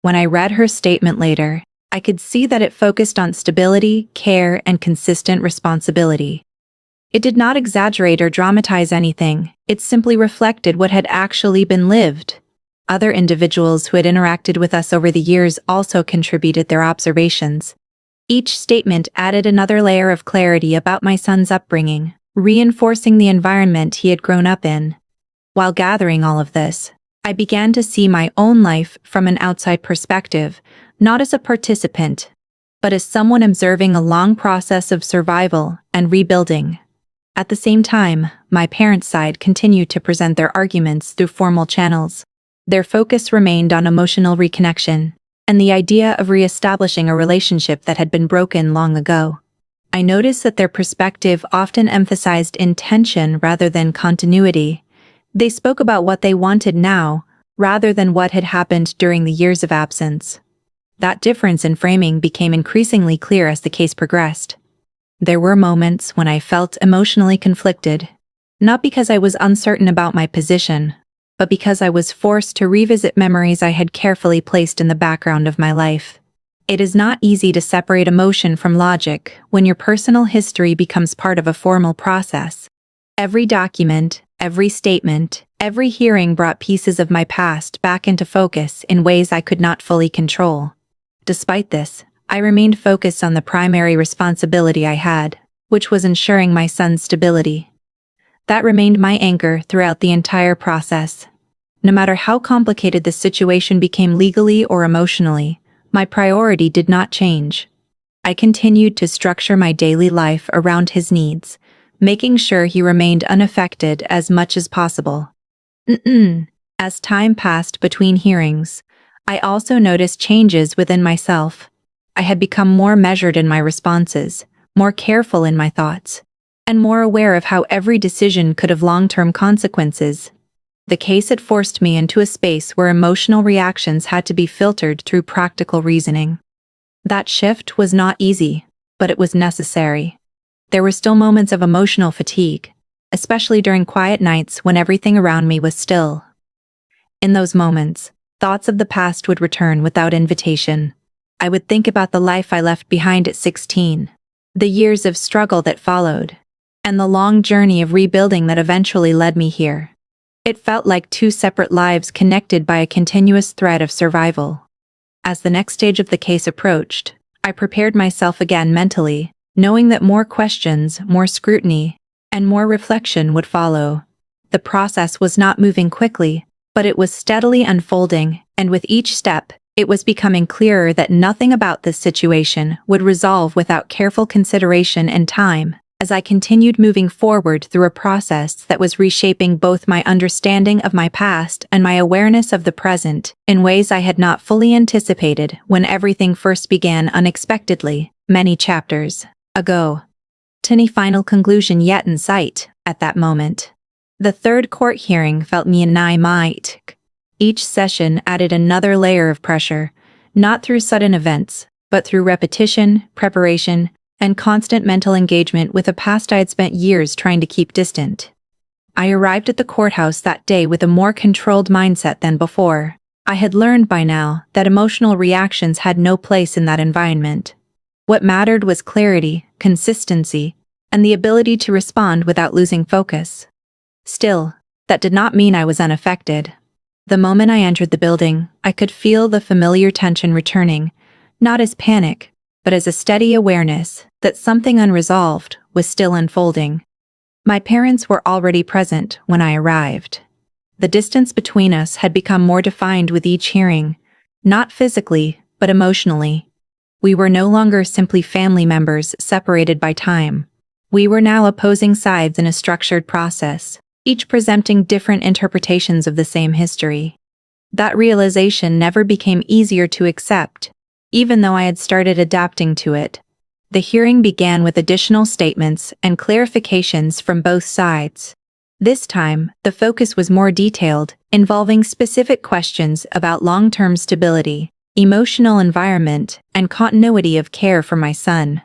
When I read her statement later, I could see that it focused on stability, care, and consistent responsibility. It did not exaggerate or dramatize anything, it simply reflected what had actually been lived. Other individuals who had interacted with us over the years also contributed their observations. Each statement added another layer of clarity about my son's upbringing, reinforcing the environment he had grown up in. While gathering all of this, I began to see my own life from an outside perspective, not as a participant, but as someone observing a long process of survival and rebuilding. At the same time, my parents' side continued to present their arguments through formal channels. Their focus remained on emotional reconnection and the idea of reestablishing a relationship that had been broken long ago. I noticed that their perspective often emphasized intention rather than continuity. They spoke about what they wanted now, rather than what had happened during the years of absence. That difference in framing became increasingly clear as the case progressed. There were moments when I felt emotionally conflicted, not because I was uncertain about my position, but because I was forced to revisit memories I had carefully placed in the background of my life. It is not easy to separate emotion from logic when your personal history becomes part of a formal process. Every document, every statement, every hearing brought pieces of my past back into focus in ways I could not fully control. Despite this, I remained focused on the primary responsibility I had, which was ensuring my son's stability. That remained my anchor throughout the entire process. No matter how complicated the situation became legally or emotionally, my priority did not change. I continued to structure my daily life around his needs, making sure he remained unaffected as much as possible. As time passed between hearings, I also noticed changes within myself. I had become more measured in my responses, more careful in my thoughts, and more aware of how every decision could have long-term consequences. The case had forced me into a space where emotional reactions had to be filtered through practical reasoning. That shift was not easy, but it was necessary. There were still moments of emotional fatigue, especially during quiet nights when everything around me was still. In those moments, thoughts of the past would return without invitation. I would think about the life I left behind at 16, the years of struggle that followed, and the long journey of rebuilding that eventually led me here. It felt like two separate lives connected by a continuous thread of survival. As the next stage of the case approached, I prepared myself again mentally, knowing that more questions, more scrutiny, and more reflection would follow. The process was not moving quickly, but it was steadily unfolding, and with each step, it was becoming clearer that nothing about this situation would resolve without careful consideration and time. As I continued moving forward through a process that was reshaping both my understanding of my past and my awareness of the present in ways I had not fully anticipated when everything first began unexpectedly, many chapters ago. Any final conclusion yet in sight at that moment. The third court hearing felt me and I might. Each session added another layer of pressure, not through sudden events, but through repetition, preparation, and constant mental engagement with a past I had spent years trying to keep distant. I arrived at the courthouse that day with a more controlled mindset than before. I had learned by now that emotional reactions had no place in that environment. What mattered was clarity, consistency, and the ability to respond without losing focus. Still, that did not mean I was unaffected. The moment I entered the building, I could feel the familiar tension returning, not as panic, but as a steady awareness that something unresolved was still unfolding. My parents were already present when I arrived. The distance between us had become more defined with each hearing, not physically, but emotionally. We were no longer simply family members separated by time. We were now opposing sides in a structured process, each presenting different interpretations of the same history. That realization never became easier to accept, even though I had started adapting to it. The hearing began with additional statements and clarifications from both sides. This time, the focus was more detailed, involving specific questions about long-term stability, emotional environment, and continuity of care for my son.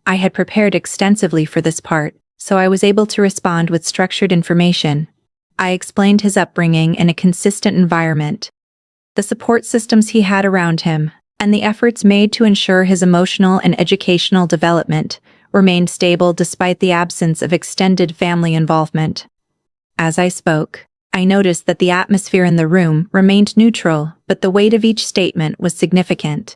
I had prepared extensively for this part, so I was able to respond with structured information. I explained his upbringing in a consistent environment, the support systems he had around him, and the efforts made to ensure his emotional and educational development remained stable despite the absence of extended family involvement. As I spoke, I noticed that the atmosphere in the room remained neutral, but the weight of each statement was significant.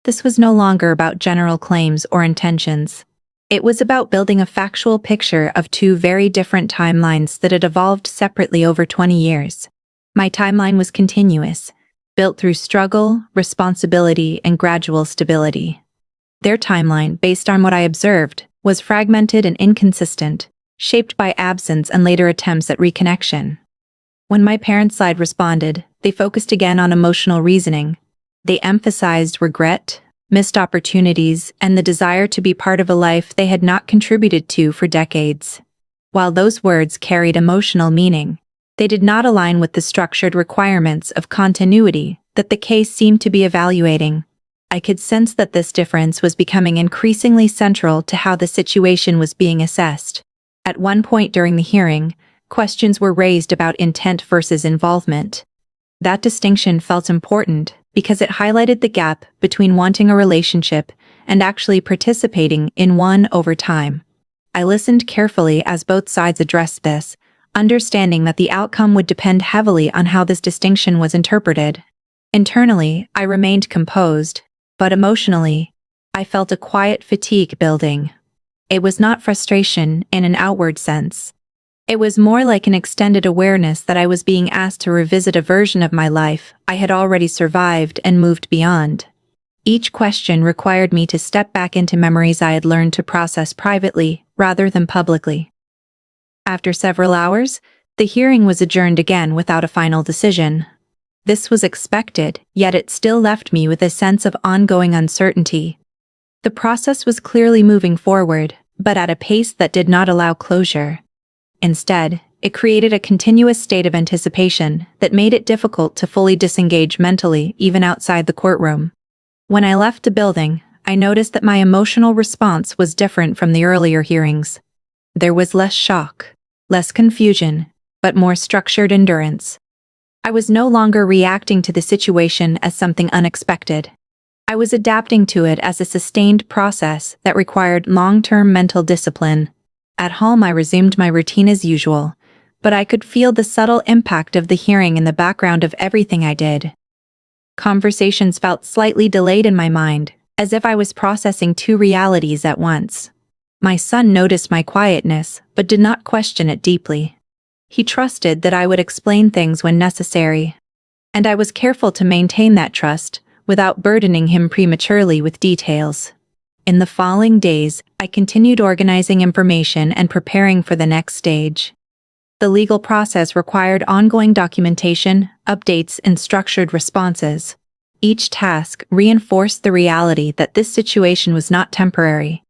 This was no longer about general claims or intentions. It was about building a factual picture of two very different timelines that had evolved separately over 20 years. My timeline was continuous, built through struggle, responsibility, and gradual stability. Their timeline, based on what I observed, was fragmented and inconsistent, shaped by absence and later attempts at reconnection. When my parents' side responded, they focused again on emotional reasoning. They emphasized regret, missed opportunities, and the desire to be part of a life they had not contributed to for decades. While those words carried emotional meaning, they did not align with the structured requirements of continuity that the case seemed to be evaluating. I could sense that this difference was becoming increasingly central to how the situation was being assessed. At one point during the hearing, questions were raised about intent versus involvement. That distinction felt important because it highlighted the gap between wanting a relationship and actually participating in one over time. I listened carefully as both sides addressed this, understanding that the outcome would depend heavily on how this distinction was interpreted. Internally, I remained composed, but emotionally, I felt a quiet fatigue building. It was not frustration in an outward sense. It was more like an extended awareness that I was being asked to revisit a version of my life I had already survived and moved beyond. Each question required me to step back into memories I had learned to process privately rather than publicly. After several hours, the hearing was adjourned again without a final decision. This was expected, yet it still left me with a sense of ongoing uncertainty. The process was clearly moving forward, but at a pace that did not allow closure. Instead, it created a continuous state of anticipation that made it difficult to fully disengage mentally even outside the courtroom. When I left the building, I noticed that my emotional response was different from the earlier hearings. There was less shock, less confusion, but more structured endurance. I was no longer reacting to the situation as something unexpected. I was adapting to it as a sustained process that required long-term mental discipline. At home, I resumed my routine as usual, but I could feel the subtle impact of the hearing in the background of everything I did. Conversations felt slightly delayed in my mind, as if I was processing two realities at once. My son noticed my quietness, but did not question it deeply. He trusted that I would explain things when necessary, and I was careful to maintain that trust without burdening him prematurely with details. In the following days, I continued organizing information and preparing for the next stage. The legal process required ongoing documentation, updates, and structured responses. Each task reinforced the reality that this situation was not temporary.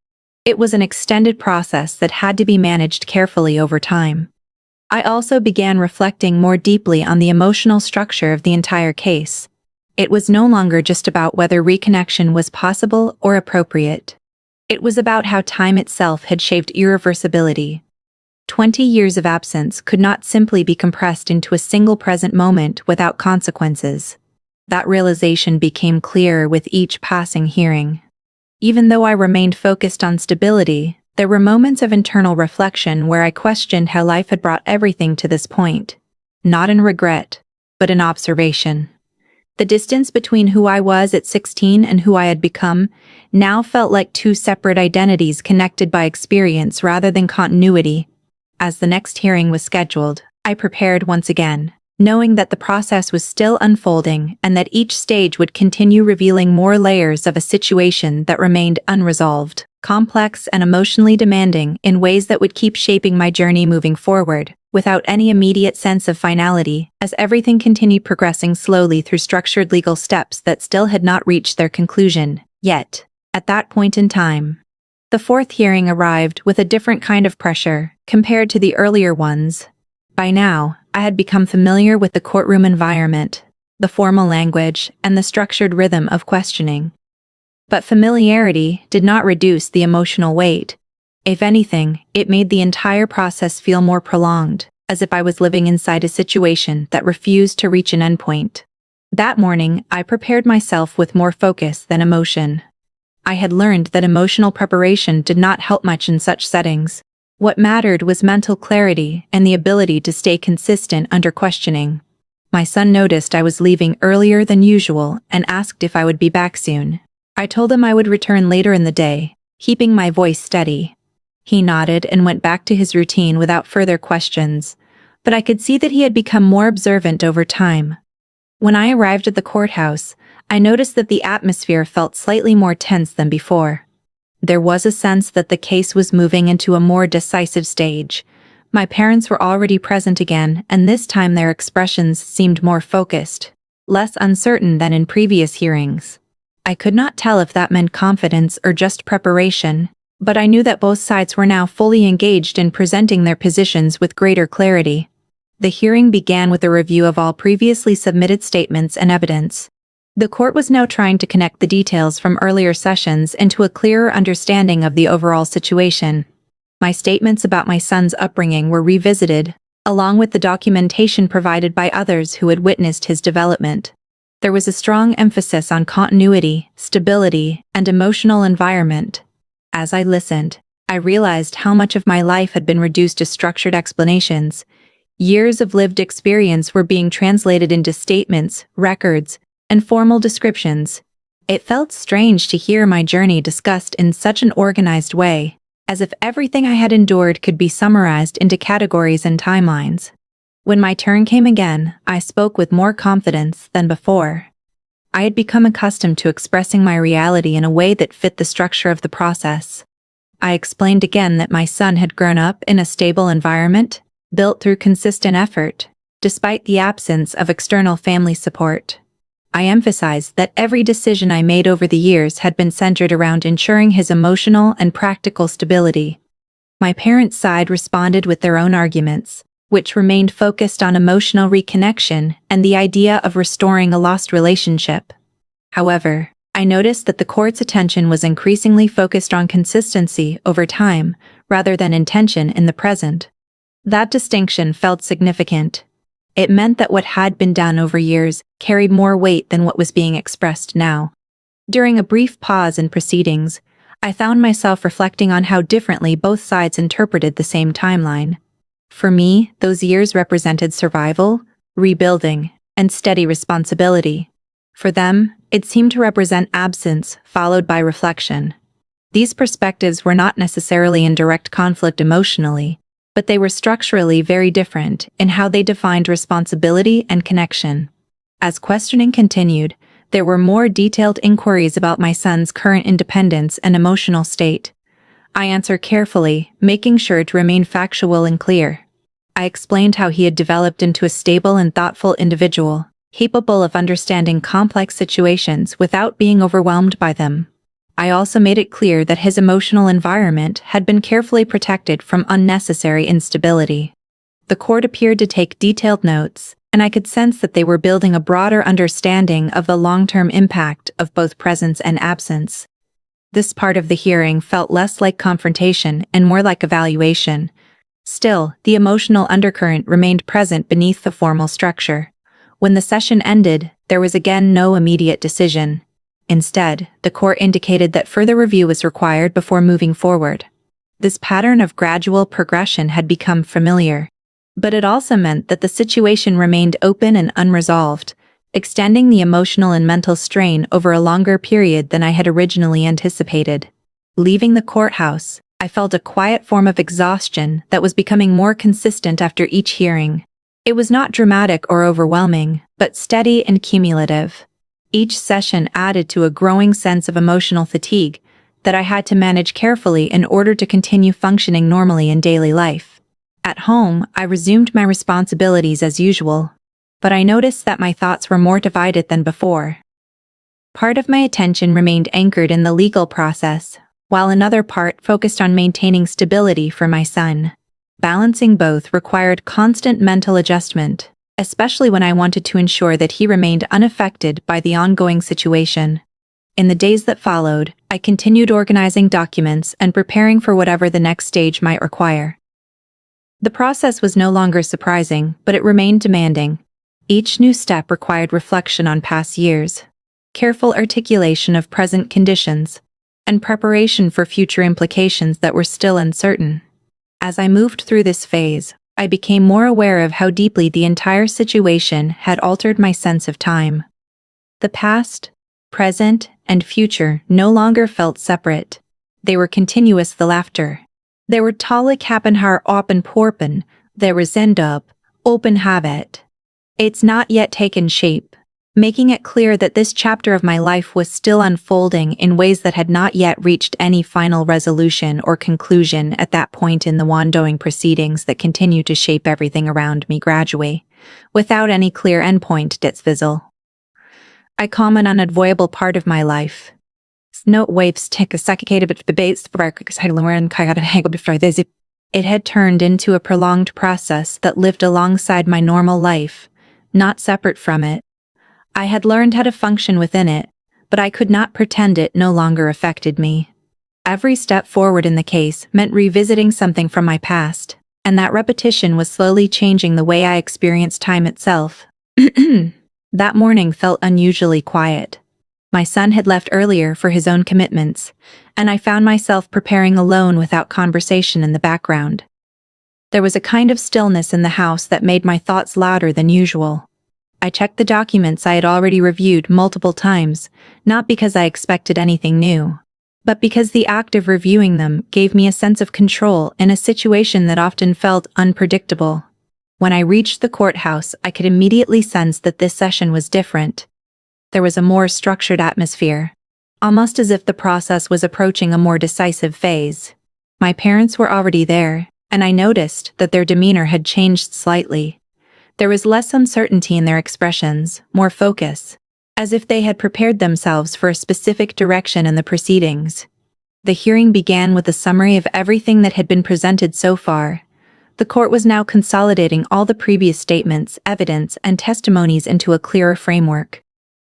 It was an extended process that had to be managed carefully over time. I also began reflecting more deeply on the emotional structure of the entire case. It was no longer just about whether reconnection was possible or appropriate. It was about how time itself had shaped irreversibility. 20 years of absence could not simply be compressed into a single present moment without consequences. That realization became clearer with each passing hearing. Even though I remained focused on stability, there were moments of internal reflection where I questioned how life had brought everything to this point. Not in regret, but in observation. The distance between who I was at 16 and who I had become now felt like two separate identities connected by experience rather than continuity. As the next hearing was scheduled, I prepared once again, knowing that the process was still unfolding and that each stage would continue revealing more layers of a situation that remained unresolved, complex and emotionally demanding in ways that would keep shaping my journey moving forward, without any immediate sense of finality, as everything continued progressing slowly through structured legal steps that still had not reached their conclusion, yet, at that point in time. The fourth hearing arrived with a different kind of pressure, compared to the earlier ones. By now, I had become familiar with the courtroom environment, the formal language, and the structured rhythm of questioning. But familiarity did not reduce the emotional weight. If anything, it made the entire process feel more prolonged, as if I was living inside a situation that refused to reach an endpoint. That morning, I prepared myself with more focus than emotion. I had learned that emotional preparation did not help much in such settings. What mattered was mental clarity and the ability to stay consistent under questioning. My son noticed I was leaving earlier than usual and asked if I would be back soon. I told him I would return later in the day, keeping my voice steady. He nodded and went back to his routine without further questions, but I could see that he had become more observant over time. When I arrived at the courthouse, I noticed that the atmosphere felt slightly more tense than before. There was a sense that the case was moving into a more decisive stage. My parents were already present again, and this time their expressions seemed more focused, less uncertain than in previous hearings. I could not tell if that meant confidence or just preparation, but I knew that both sides were now fully engaged in presenting their positions with greater clarity. The hearing began with a review of all previously submitted statements and evidence. The court was now trying to connect the details from earlier sessions into a clearer understanding of the overall situation. My statements about my son's upbringing were revisited, along with the documentation provided by others who had witnessed his development. There was a strong emphasis on continuity, stability, and emotional environment. As I listened, I realized how much of my life had been reduced to structured explanations. Years of lived experience were being translated into statements, records, and formal descriptions. It felt strange to hear my journey discussed in such an organized way, as if everything I had endured could be summarized into categories and timelines. When my turn came again, I spoke with more confidence than before. I had become accustomed to expressing my reality in a way that fit the structure of the process. I explained again that my son had grown up in a stable environment, built through consistent effort, despite the absence of external family support. I emphasized that every decision I made over the years had been centered around ensuring his emotional and practical stability. My parents' side responded with their own arguments, which remained focused on emotional reconnection and the idea of restoring a lost relationship. However, I noticed that the court's attention was increasingly focused on consistency over time, rather than intention in the present. That distinction felt significant. It meant that what had been done over years carried more weight than what was being expressed now. During a brief pause in proceedings, I found myself reflecting on how differently both sides interpreted the same timeline. For me, those years represented survival, rebuilding, and steady responsibility. For them, it seemed to represent absence followed by reflection. These perspectives were not necessarily in direct conflict emotionally, but they were structurally very different in how they defined responsibility and connection. As questioning continued, there were more detailed inquiries about my son's current independence and emotional state. I answered carefully, making sure to remain factual and clear. I explained how he had developed into a stable and thoughtful individual, capable of understanding complex situations without being overwhelmed by them. I also made it clear that his emotional environment had been carefully protected from unnecessary instability. The court appeared to take detailed notes, and I could sense that they were building a broader understanding of the long-term impact of both presence and absence. This part of the hearing felt less like confrontation and more like evaluation. Still, the emotional undercurrent remained present beneath the formal structure. When the session ended, there was again no immediate decision. Instead, the court indicated that further review was required before moving forward. This pattern of gradual progression had become familiar, but it also meant that the situation remained open and unresolved, extending the emotional and mental strain over a longer period than I had originally anticipated. Leaving the courthouse, I felt a quiet form of exhaustion that was becoming more consistent after each hearing. It was not dramatic or overwhelming, but steady and cumulative. Each session added to a growing sense of emotional fatigue that I had to manage carefully in order to continue functioning normally in daily life. At home, I resumed my responsibilities as usual, but I noticed that my thoughts were more divided than before. Part of my attention remained anchored in the legal process, while another part focused on maintaining stability for my son. Balancing both required constant mental adjustment, especially when I wanted to ensure that he remained unaffected by the ongoing situation. In the days that followed, I continued organizing documents and preparing for whatever the next stage might require. The process was no longer surprising, but it remained demanding. Each new step required reflection on past years, careful articulation of present conditions, and preparation for future implications that were still uncertain. As I moved through this phase, I became more aware of how deeply the entire situation had altered my sense of time. The past, present, and future no longer felt separate. They were continuous. The laughter. They were tale kappen haar open porpen, they were zend up, open habit. It's not yet taken shape, making it clear that this chapter of my life was still unfolding in ways that had not yet reached any final resolution or conclusion at that point in the ongoing proceedings that continue to shape everything around me gradually, without any clear endpoint that's visible. I come an unavoidable part of my life. Note waves take a second bit debates it had turned into a prolonged process that lived alongside my normal life, not separate from it. I had learned how to function within it, but I could not pretend it no longer affected me. Every step forward in the case meant revisiting something from my past, and that repetition was slowly changing the way I experienced time itself. That morning felt unusually quiet. My son had left earlier for his own commitments, and I found myself preparing alone without conversation in the background. There was a kind of stillness in the house that made my thoughts louder than usual. I checked the documents I had already reviewed multiple times, not because I expected anything new, but because the act of reviewing them gave me a sense of control in a situation that often felt unpredictable. When I reached the courthouse, I could immediately sense that this session was different. There was a more structured atmosphere, almost as if the process was approaching a more decisive phase. My parents were already there, and I noticed that their demeanor had changed slightly. There was less uncertainty in their expressions, more focus, as if they had prepared themselves for a specific direction in the proceedings. The hearing began with a summary of everything that had been presented so far. The court was now consolidating all the previous statements, evidence, and testimonies into a clearer framework.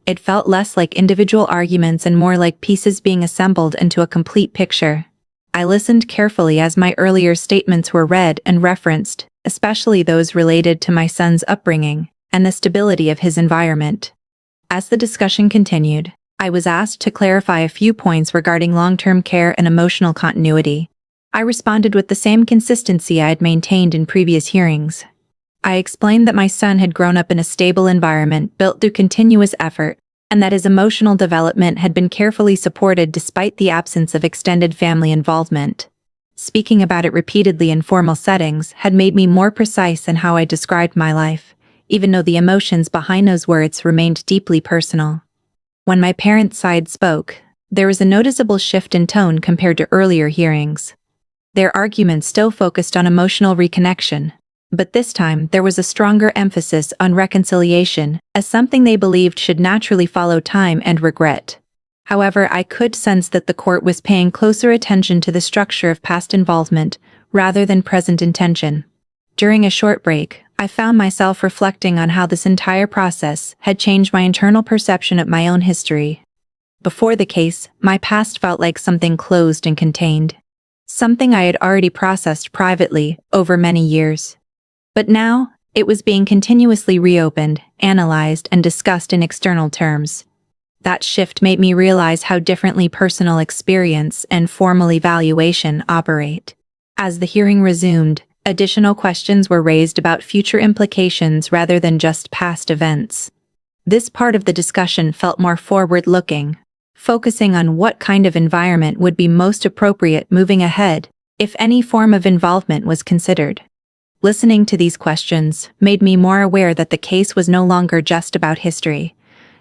It felt less like individual arguments and more like pieces being assembled into a complete picture. I listened carefully as my earlier statements were read and referenced, especially those related to my son's upbringing and the stability of his environment. As the discussion continued, I was asked to clarify a few points regarding long-term care and emotional continuity. I responded with the same consistency I had maintained in previous hearings. I explained that my son had grown up in a stable environment built through continuous effort, and that his emotional development had been carefully supported despite the absence of extended family involvement. Speaking about it repeatedly in formal settings had made me more precise in how I described my life, even though the emotions behind those words remained deeply personal. When my parents' side spoke, there was a noticeable shift in tone compared to earlier hearings. Their arguments still focused on emotional reconnection, but this time there was a stronger emphasis on reconciliation as something they believed should naturally follow time and regret. However, I could sense that the court was paying closer attention to the structure of past involvement rather than present intention. During a short break, I found myself reflecting on how this entire process had changed my internal perception of my own history. Before the case, my past felt like something closed and contained, something I had already processed privately over many years. But now, it was being continuously reopened, analyzed, and discussed in external terms. That shift made me realize how differently personal experience and formal evaluation operate. As the hearing resumed, additional questions were raised about future implications rather than just past events. This part of the discussion felt more forward-looking, focusing on what kind of environment would be most appropriate moving ahead if any form of involvement was considered. Listening to these questions made me more aware that the case was no longer just about history.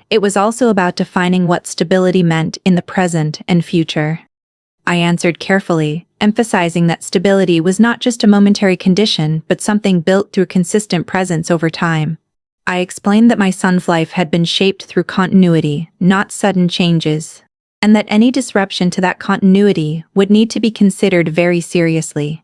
It was also about defining what stability meant in the present and future. I answered carefully, emphasizing that stability was not just a momentary condition but something built through consistent presence over time. I explained that my son's life had been shaped through continuity, not sudden changes, and that any disruption to that continuity would need to be considered very seriously.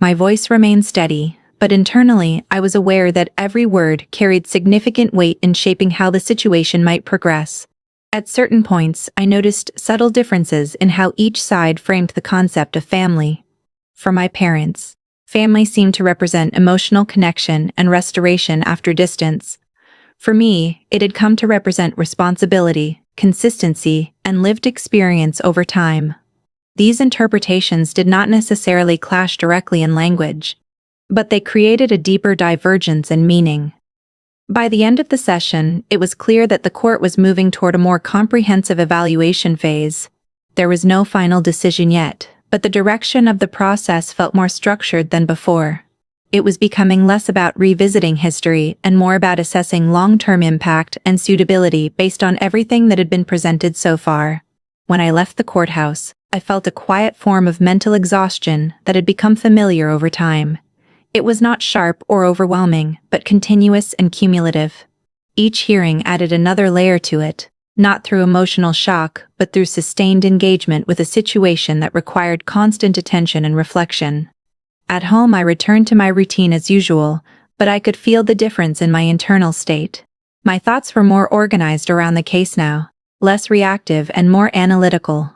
My voice remained steady, but internally I was aware that every word carried significant weight in shaping how the situation might progress. At certain points, I noticed subtle differences in how each side framed the concept of family. For my parents, family seemed to represent emotional connection and restoration after distance. For me, it had come to represent responsibility, consistency, and lived experience over time. These interpretations did not necessarily clash directly in language, but they created a deeper divergence in meaning. By the end of the session, it was clear that the court was moving toward a more comprehensive evaluation phase. There was no final decision yet, but the direction of the process felt more structured than before. It was becoming less about revisiting history and more about assessing long-term impact and suitability based on everything that had been presented so far. When I left the courthouse, I felt a quiet form of mental exhaustion that had become familiar over time. It was not sharp or overwhelming, but continuous and cumulative. Each hearing added another layer to it, not through emotional shock, but through sustained engagement with a situation that required constant attention and reflection. At home, I returned to my routine as usual, but I could feel the difference in my internal state. My thoughts were more organized around the case now, less reactive and more analytical.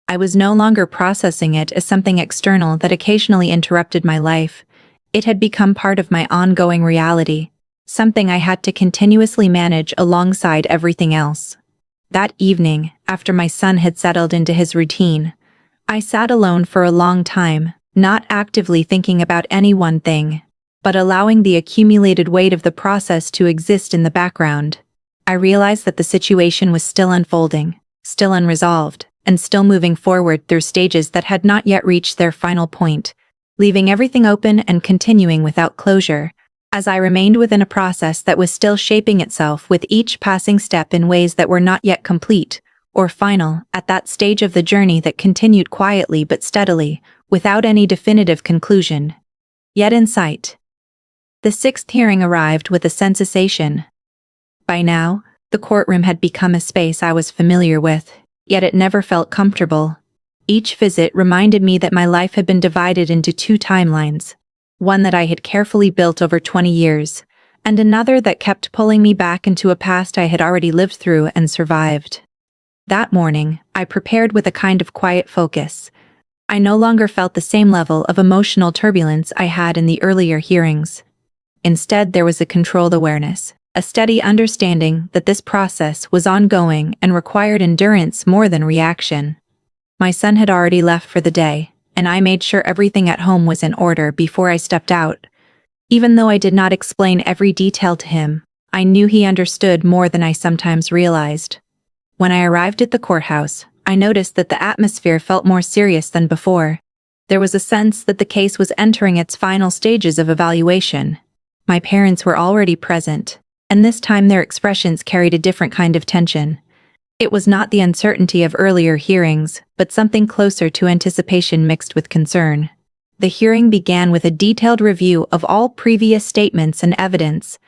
I was no longer processing it as something external that occasionally interrupted my life. It had become part of my ongoing reality, something I had to continuously manage alongside everything else. That evening, after my son had settled into his routine, I sat alone for a long time, not actively thinking about any one thing, but allowing the accumulated weight of the process to exist in the background. I realized that the situation was still unfolding, still unresolved, and still moving forward through stages that had not yet reached their final point, leaving everything open and continuing without closure, as I remained within a process that was still shaping itself with each passing step in ways that were not yet complete, or final, at that stage of the journey that continued quietly but steadily, without any definitive conclusion yet in sight. The sixth hearing arrived with a sensation. By now, the courtroom had become a space I was familiar with, yet it never felt comfortable. Each visit reminded me that my life had been divided into two timelines, one that I had carefully built over 20 years, and another that kept pulling me back into a past I had already lived through and survived. That morning, I prepared with a kind of quiet focus. I no longer felt the same level of emotional turbulence I had in the earlier hearings. Instead, there was a controlled awareness, a steady understanding that this process was ongoing and required endurance more than reaction. My son had already left for the day, and I made sure everything at home was in order before I stepped out. Even though I did not explain every detail to him, I knew he understood more than I sometimes realized. When I arrived at the courthouse, I noticed that the atmosphere felt more serious than before. There was a sense that the case was entering its final stages of evaluation. My parents were already present, and this time their expressions carried a different kind of tension. It was not the uncertainty of earlier hearings, but something closer to anticipation mixed with concern. The hearing began with a detailed review of all previous statements and evidence.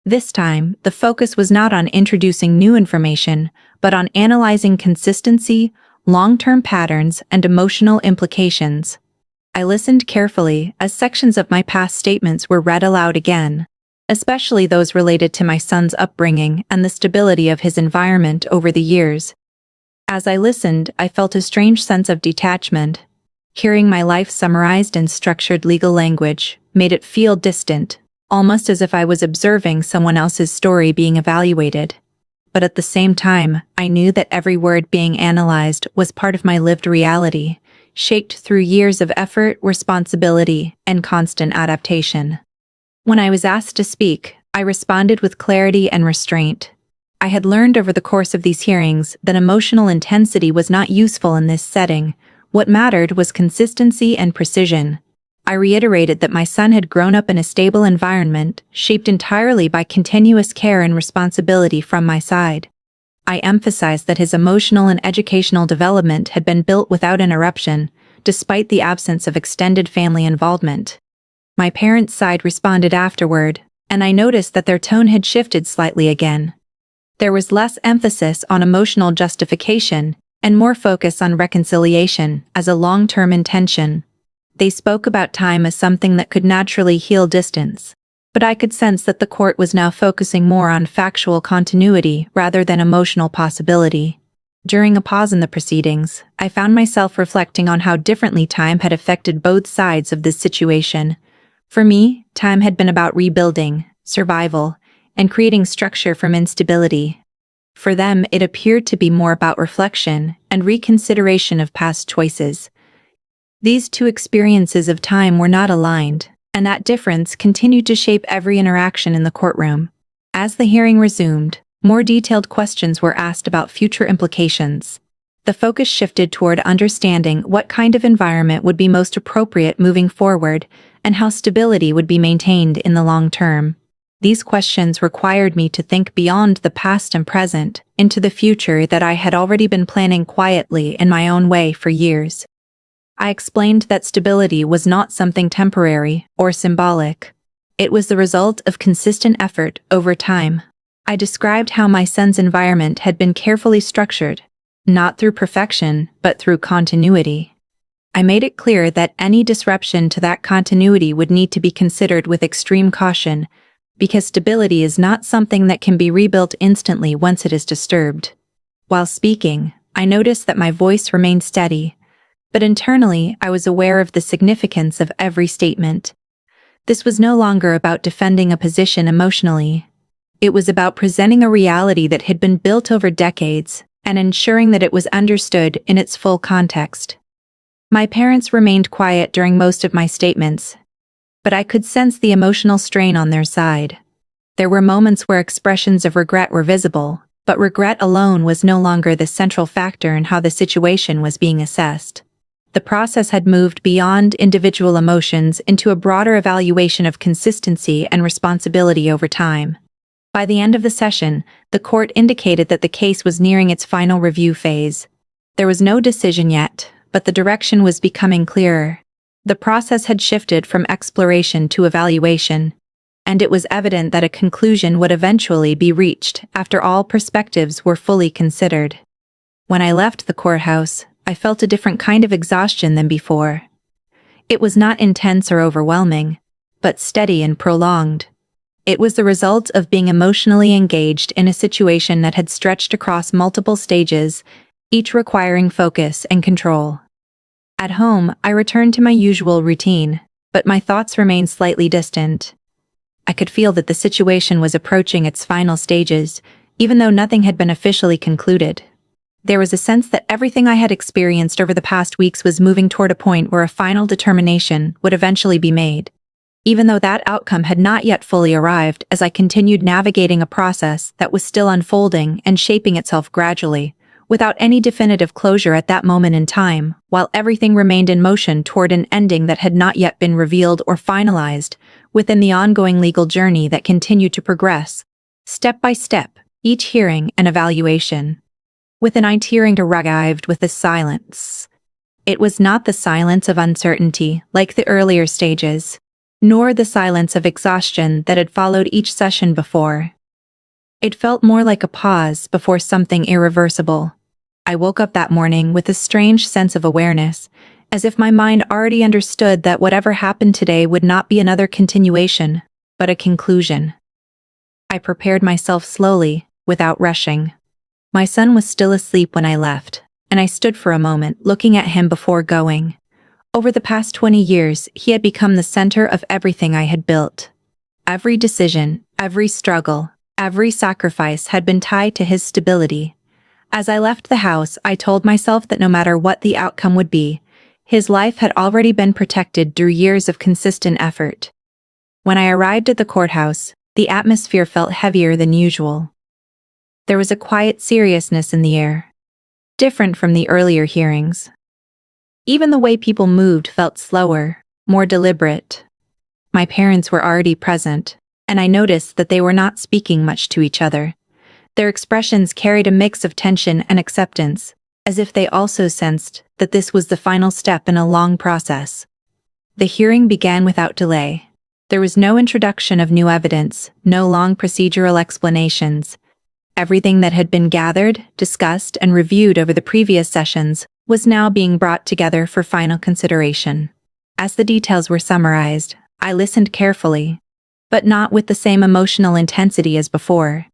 This time, the focus was not on introducing new information, but on analyzing consistency, long-term patterns, and emotional implications. I listened carefully as sections of my past statements were read aloud again, especially those related to my son's upbringing and the stability of his environment over the years. As I listened, I felt a strange sense of detachment. Hearing my life summarized in structured legal language made it feel distant, almost as if I was observing someone else's story being evaluated. But at the same time, I knew that every word being analyzed was part of my lived reality, shaped through years of effort, responsibility, and constant adaptation. When I was asked to speak, I responded with clarity and restraint. I had learned over the course of these hearings that emotional intensity was not useful in this setting. What mattered was consistency and precision. I reiterated that my son had grown up in a stable environment, shaped entirely by continuous care and responsibility from my side. I emphasized that his emotional and educational development had been built without interruption, despite the absence of extended family involvement. My parents' side responded afterward, and I noticed that their tone had shifted slightly again. There was less emphasis on emotional justification and more focus on reconciliation as a long-term intention. They spoke about time as something that could naturally heal distance, but I could sense that the court was now focusing more on factual continuity rather than emotional possibility. During a pause in the proceedings, I found myself reflecting on how differently time had affected both sides of this situation. For me, time had been about rebuilding, survival, and creating structure from instability. For them, it appeared to be more about reflection and reconsideration of past choices. These two experiences of time were not aligned, and that difference continued to shape every interaction in the courtroom. As the hearing resumed, more detailed questions were asked about future implications. The focus shifted toward understanding what kind of environment would be most appropriate moving forward and how stability would be maintained in the long term. These questions required me to think beyond the past and present into the future that I had already been planning quietly in my own way for years. I explained that stability was not something temporary or symbolic. It was the result of consistent effort over time. I described how my son's environment had been carefully structured, not through perfection, but through continuity. I made it clear that any disruption to that continuity would need to be considered with extreme caution, because stability is not something that can be rebuilt instantly once it is disturbed. While speaking, I noticed that my voice remained steady, but internally I was aware of the significance of every statement. This was no longer about defending a position emotionally. It was about presenting a reality that had been built over decades and ensuring that it was understood in its full context. My parents remained quiet during most of my statements, but I could sense the emotional strain on their side. There were moments where expressions of regret were visible, but regret alone was no longer the central factor in how the situation was being assessed. The process had moved beyond individual emotions into a broader evaluation of consistency and responsibility over time. By the end of the session, the court indicated that the case was nearing its final review phase. There was no decision yet, but the direction was becoming clearer. The process had shifted from exploration to evaluation, and it was evident that a conclusion would eventually be reached after all perspectives were fully considered. When I left the courthouse, I felt a different kind of exhaustion than before. It was not intense or overwhelming, but steady and prolonged. It was the result of being emotionally engaged in a situation that had stretched across multiple stages, each requiring focus and control. At home, I returned to my usual routine, but my thoughts remained slightly distant. I could feel that the situation was approaching its final stages, even though nothing had been officially concluded. There was a sense that everything I had experienced over the past weeks was moving toward a point where a final determination would eventually be made. Even though that outcome had not yet fully arrived, as I continued navigating a process that was still unfolding and shaping itself gradually, without any definitive closure at that moment in time, while everything remained in motion toward an ending that had not yet been revealed or finalized, within the ongoing legal journey that continued to progress, step by step, each hearing and evaluation. With an hearing arrived with the silence. It was not the silence of uncertainty, like the earlier stages, nor the silence of exhaustion that had followed each session before. It felt more like a pause before something irreversible. I woke up that morning with a strange sense of awareness, as if my mind already understood that whatever happened today would not be another continuation, but a conclusion. I prepared myself slowly, without rushing. My son was still asleep when I left, and I stood for a moment looking at him before going. Over the past 20 years, he had become the center of everything I had built. Every decision, every struggle, every sacrifice had been tied to his stability. As I left the house, I told myself that no matter what the outcome would be, his life had already been protected through years of consistent effort. When I arrived at the courthouse, the atmosphere felt heavier than usual. There was a quiet seriousness in the air, different from the earlier hearings. Even the way people moved felt slower, more deliberate. My parents were already present, and I noticed that they were not speaking much to each other. Their expressions carried a mix of tension and acceptance, as if they also sensed that this was the final step in a long process. The hearing began without delay. There was no introduction of new evidence, no long procedural explanations. Everything that had been gathered, discussed, and reviewed over the previous sessions was now being brought together for final consideration. As the details were summarized, I listened carefully, but not with the same emotional intensity as before.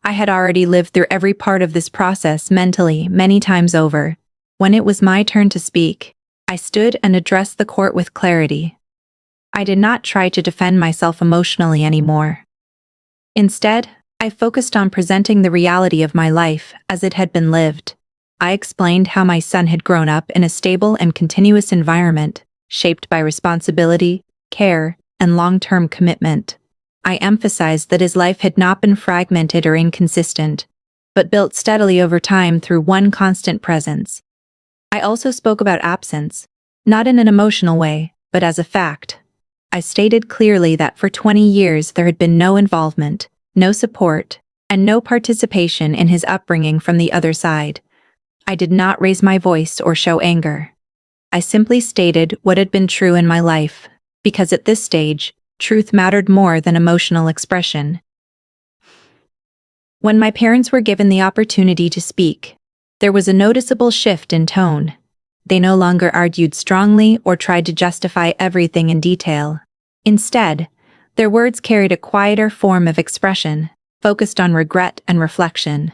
I had already lived through every part of this process mentally many times over. When it was my turn to speak, I stood and addressed the court with clarity. I did not try to defend myself emotionally anymore. Instead, I focused on presenting the reality of my life as it had been lived. I explained how my son had grown up in a stable and continuous environment, shaped by responsibility, care, and long-term commitment. I emphasized that his life had not been fragmented or inconsistent, but built steadily over time through one constant presence. I also spoke about absence, not in an emotional way, but as a fact. I stated clearly that for 20 years there had been no involvement, no support, and no participation in his upbringing from the other side. I did not raise my voice or show anger. I simply stated what had been true in my life, because at this stage, truth mattered more than emotional expression. When my parents were given the opportunity to speak, there was a noticeable shift in tone. They no longer argued strongly or tried to justify everything in detail. Instead, Their words carried a quieter form of expression, focused on regret and reflection.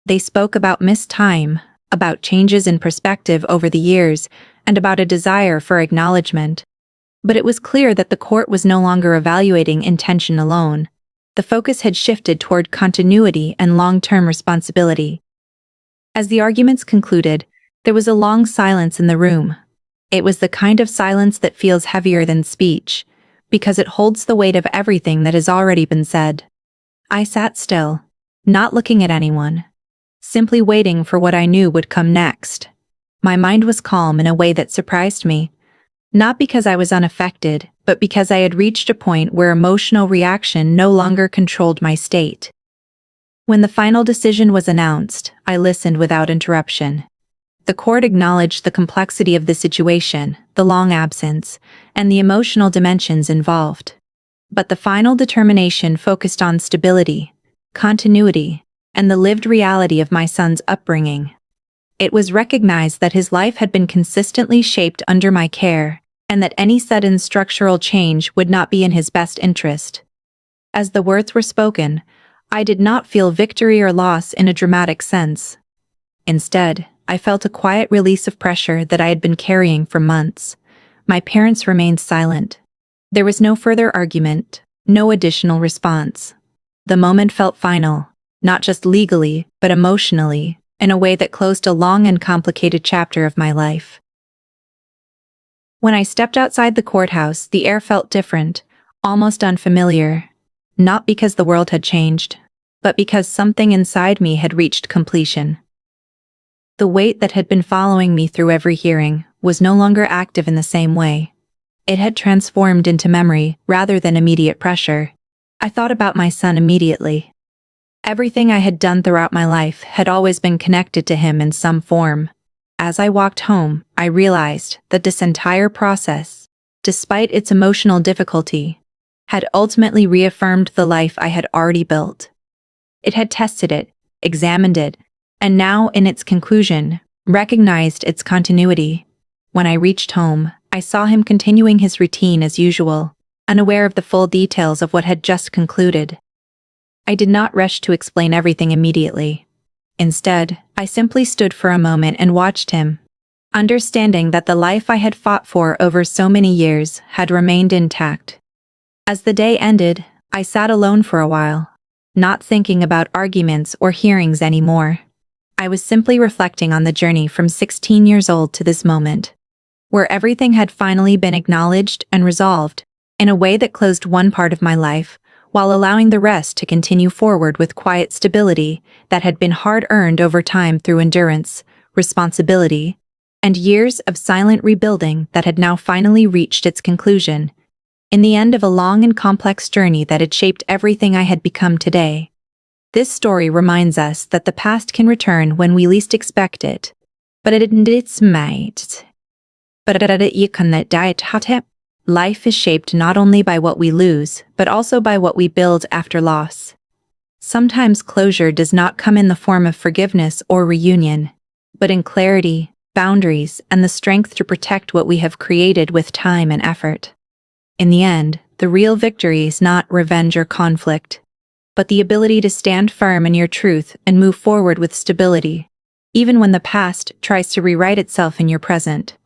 They spoke about missed time, about changes in perspective over the years, and about a desire for acknowledgement. But it was clear that the court was no longer evaluating intention alone. The focus had shifted toward continuity and long-term responsibility. As the arguments concluded, there was a long silence in the room. It was the kind of silence that feels heavier than speech, because it holds the weight of everything that has already been said. I sat still, not looking at anyone, simply waiting for what I knew would come next. My mind was calm in a way that surprised me, not because I was unaffected, but because I had reached a point where emotional reaction no longer controlled my state. When the final decision was announced, I listened without interruption. The court acknowledged the complexity of the situation, the long absence, and the emotional dimensions involved. But the final determination focused on stability, continuity, and the lived reality of my son's upbringing. It was recognized that his life had been consistently shaped under my care, and that any sudden structural change would not be in his best interest. As the words were spoken, I did not feel victory or loss in a dramatic sense. Instead, I felt a quiet release of pressure that I had been carrying for months. My parents remained silent. There was no further argument, no additional response. The moment felt final, not just legally, but emotionally, in a way that closed a long and complicated chapter of my life. When I stepped outside the courthouse, the air felt different, almost unfamiliar, not because the world had changed, but because something inside me had reached completion. The weight that had been following me through every hearing was no longer active in the same way. It had transformed into memory rather than immediate pressure. I thought about my son immediately. Everything I had done throughout my life had always been connected to him in some form. As I walked home, I realized that this entire process, despite its emotional difficulty, had ultimately reaffirmed the life I had already built. It had tested it, examined it, and now, in its conclusion, recognized its continuity. When I reached home, I saw him continuing his routine as usual, unaware of the full details of what had just concluded. I did not rush to explain everything immediately. Instead, I simply stood for a moment and watched him, understanding that the life I had fought for over so many years had remained intact. As the day ended, I sat alone for a while, not thinking about arguments or hearings anymore. I was simply reflecting on the journey from 16 years old to this moment, where everything had finally been acknowledged and resolved, in a way that closed one part of my life, while allowing the rest to continue forward with quiet stability that had been hard-earned over time through endurance, responsibility, and years of silent rebuilding that had now finally reached its conclusion, in the end of a long and complex journey that had shaped everything I had become today. This story reminds us that the past can return when we least expect it, but it's made. Life is shaped not only by what we lose, but also by what we build after loss. Sometimes closure does not come in the form of forgiveness or reunion, but in clarity, boundaries, and the strength to protect what we have created with time and effort. In the end, the real victory is not revenge or conflict, but the ability to stand firm in your truth and move forward with stability, even when the past tries to rewrite itself in your present.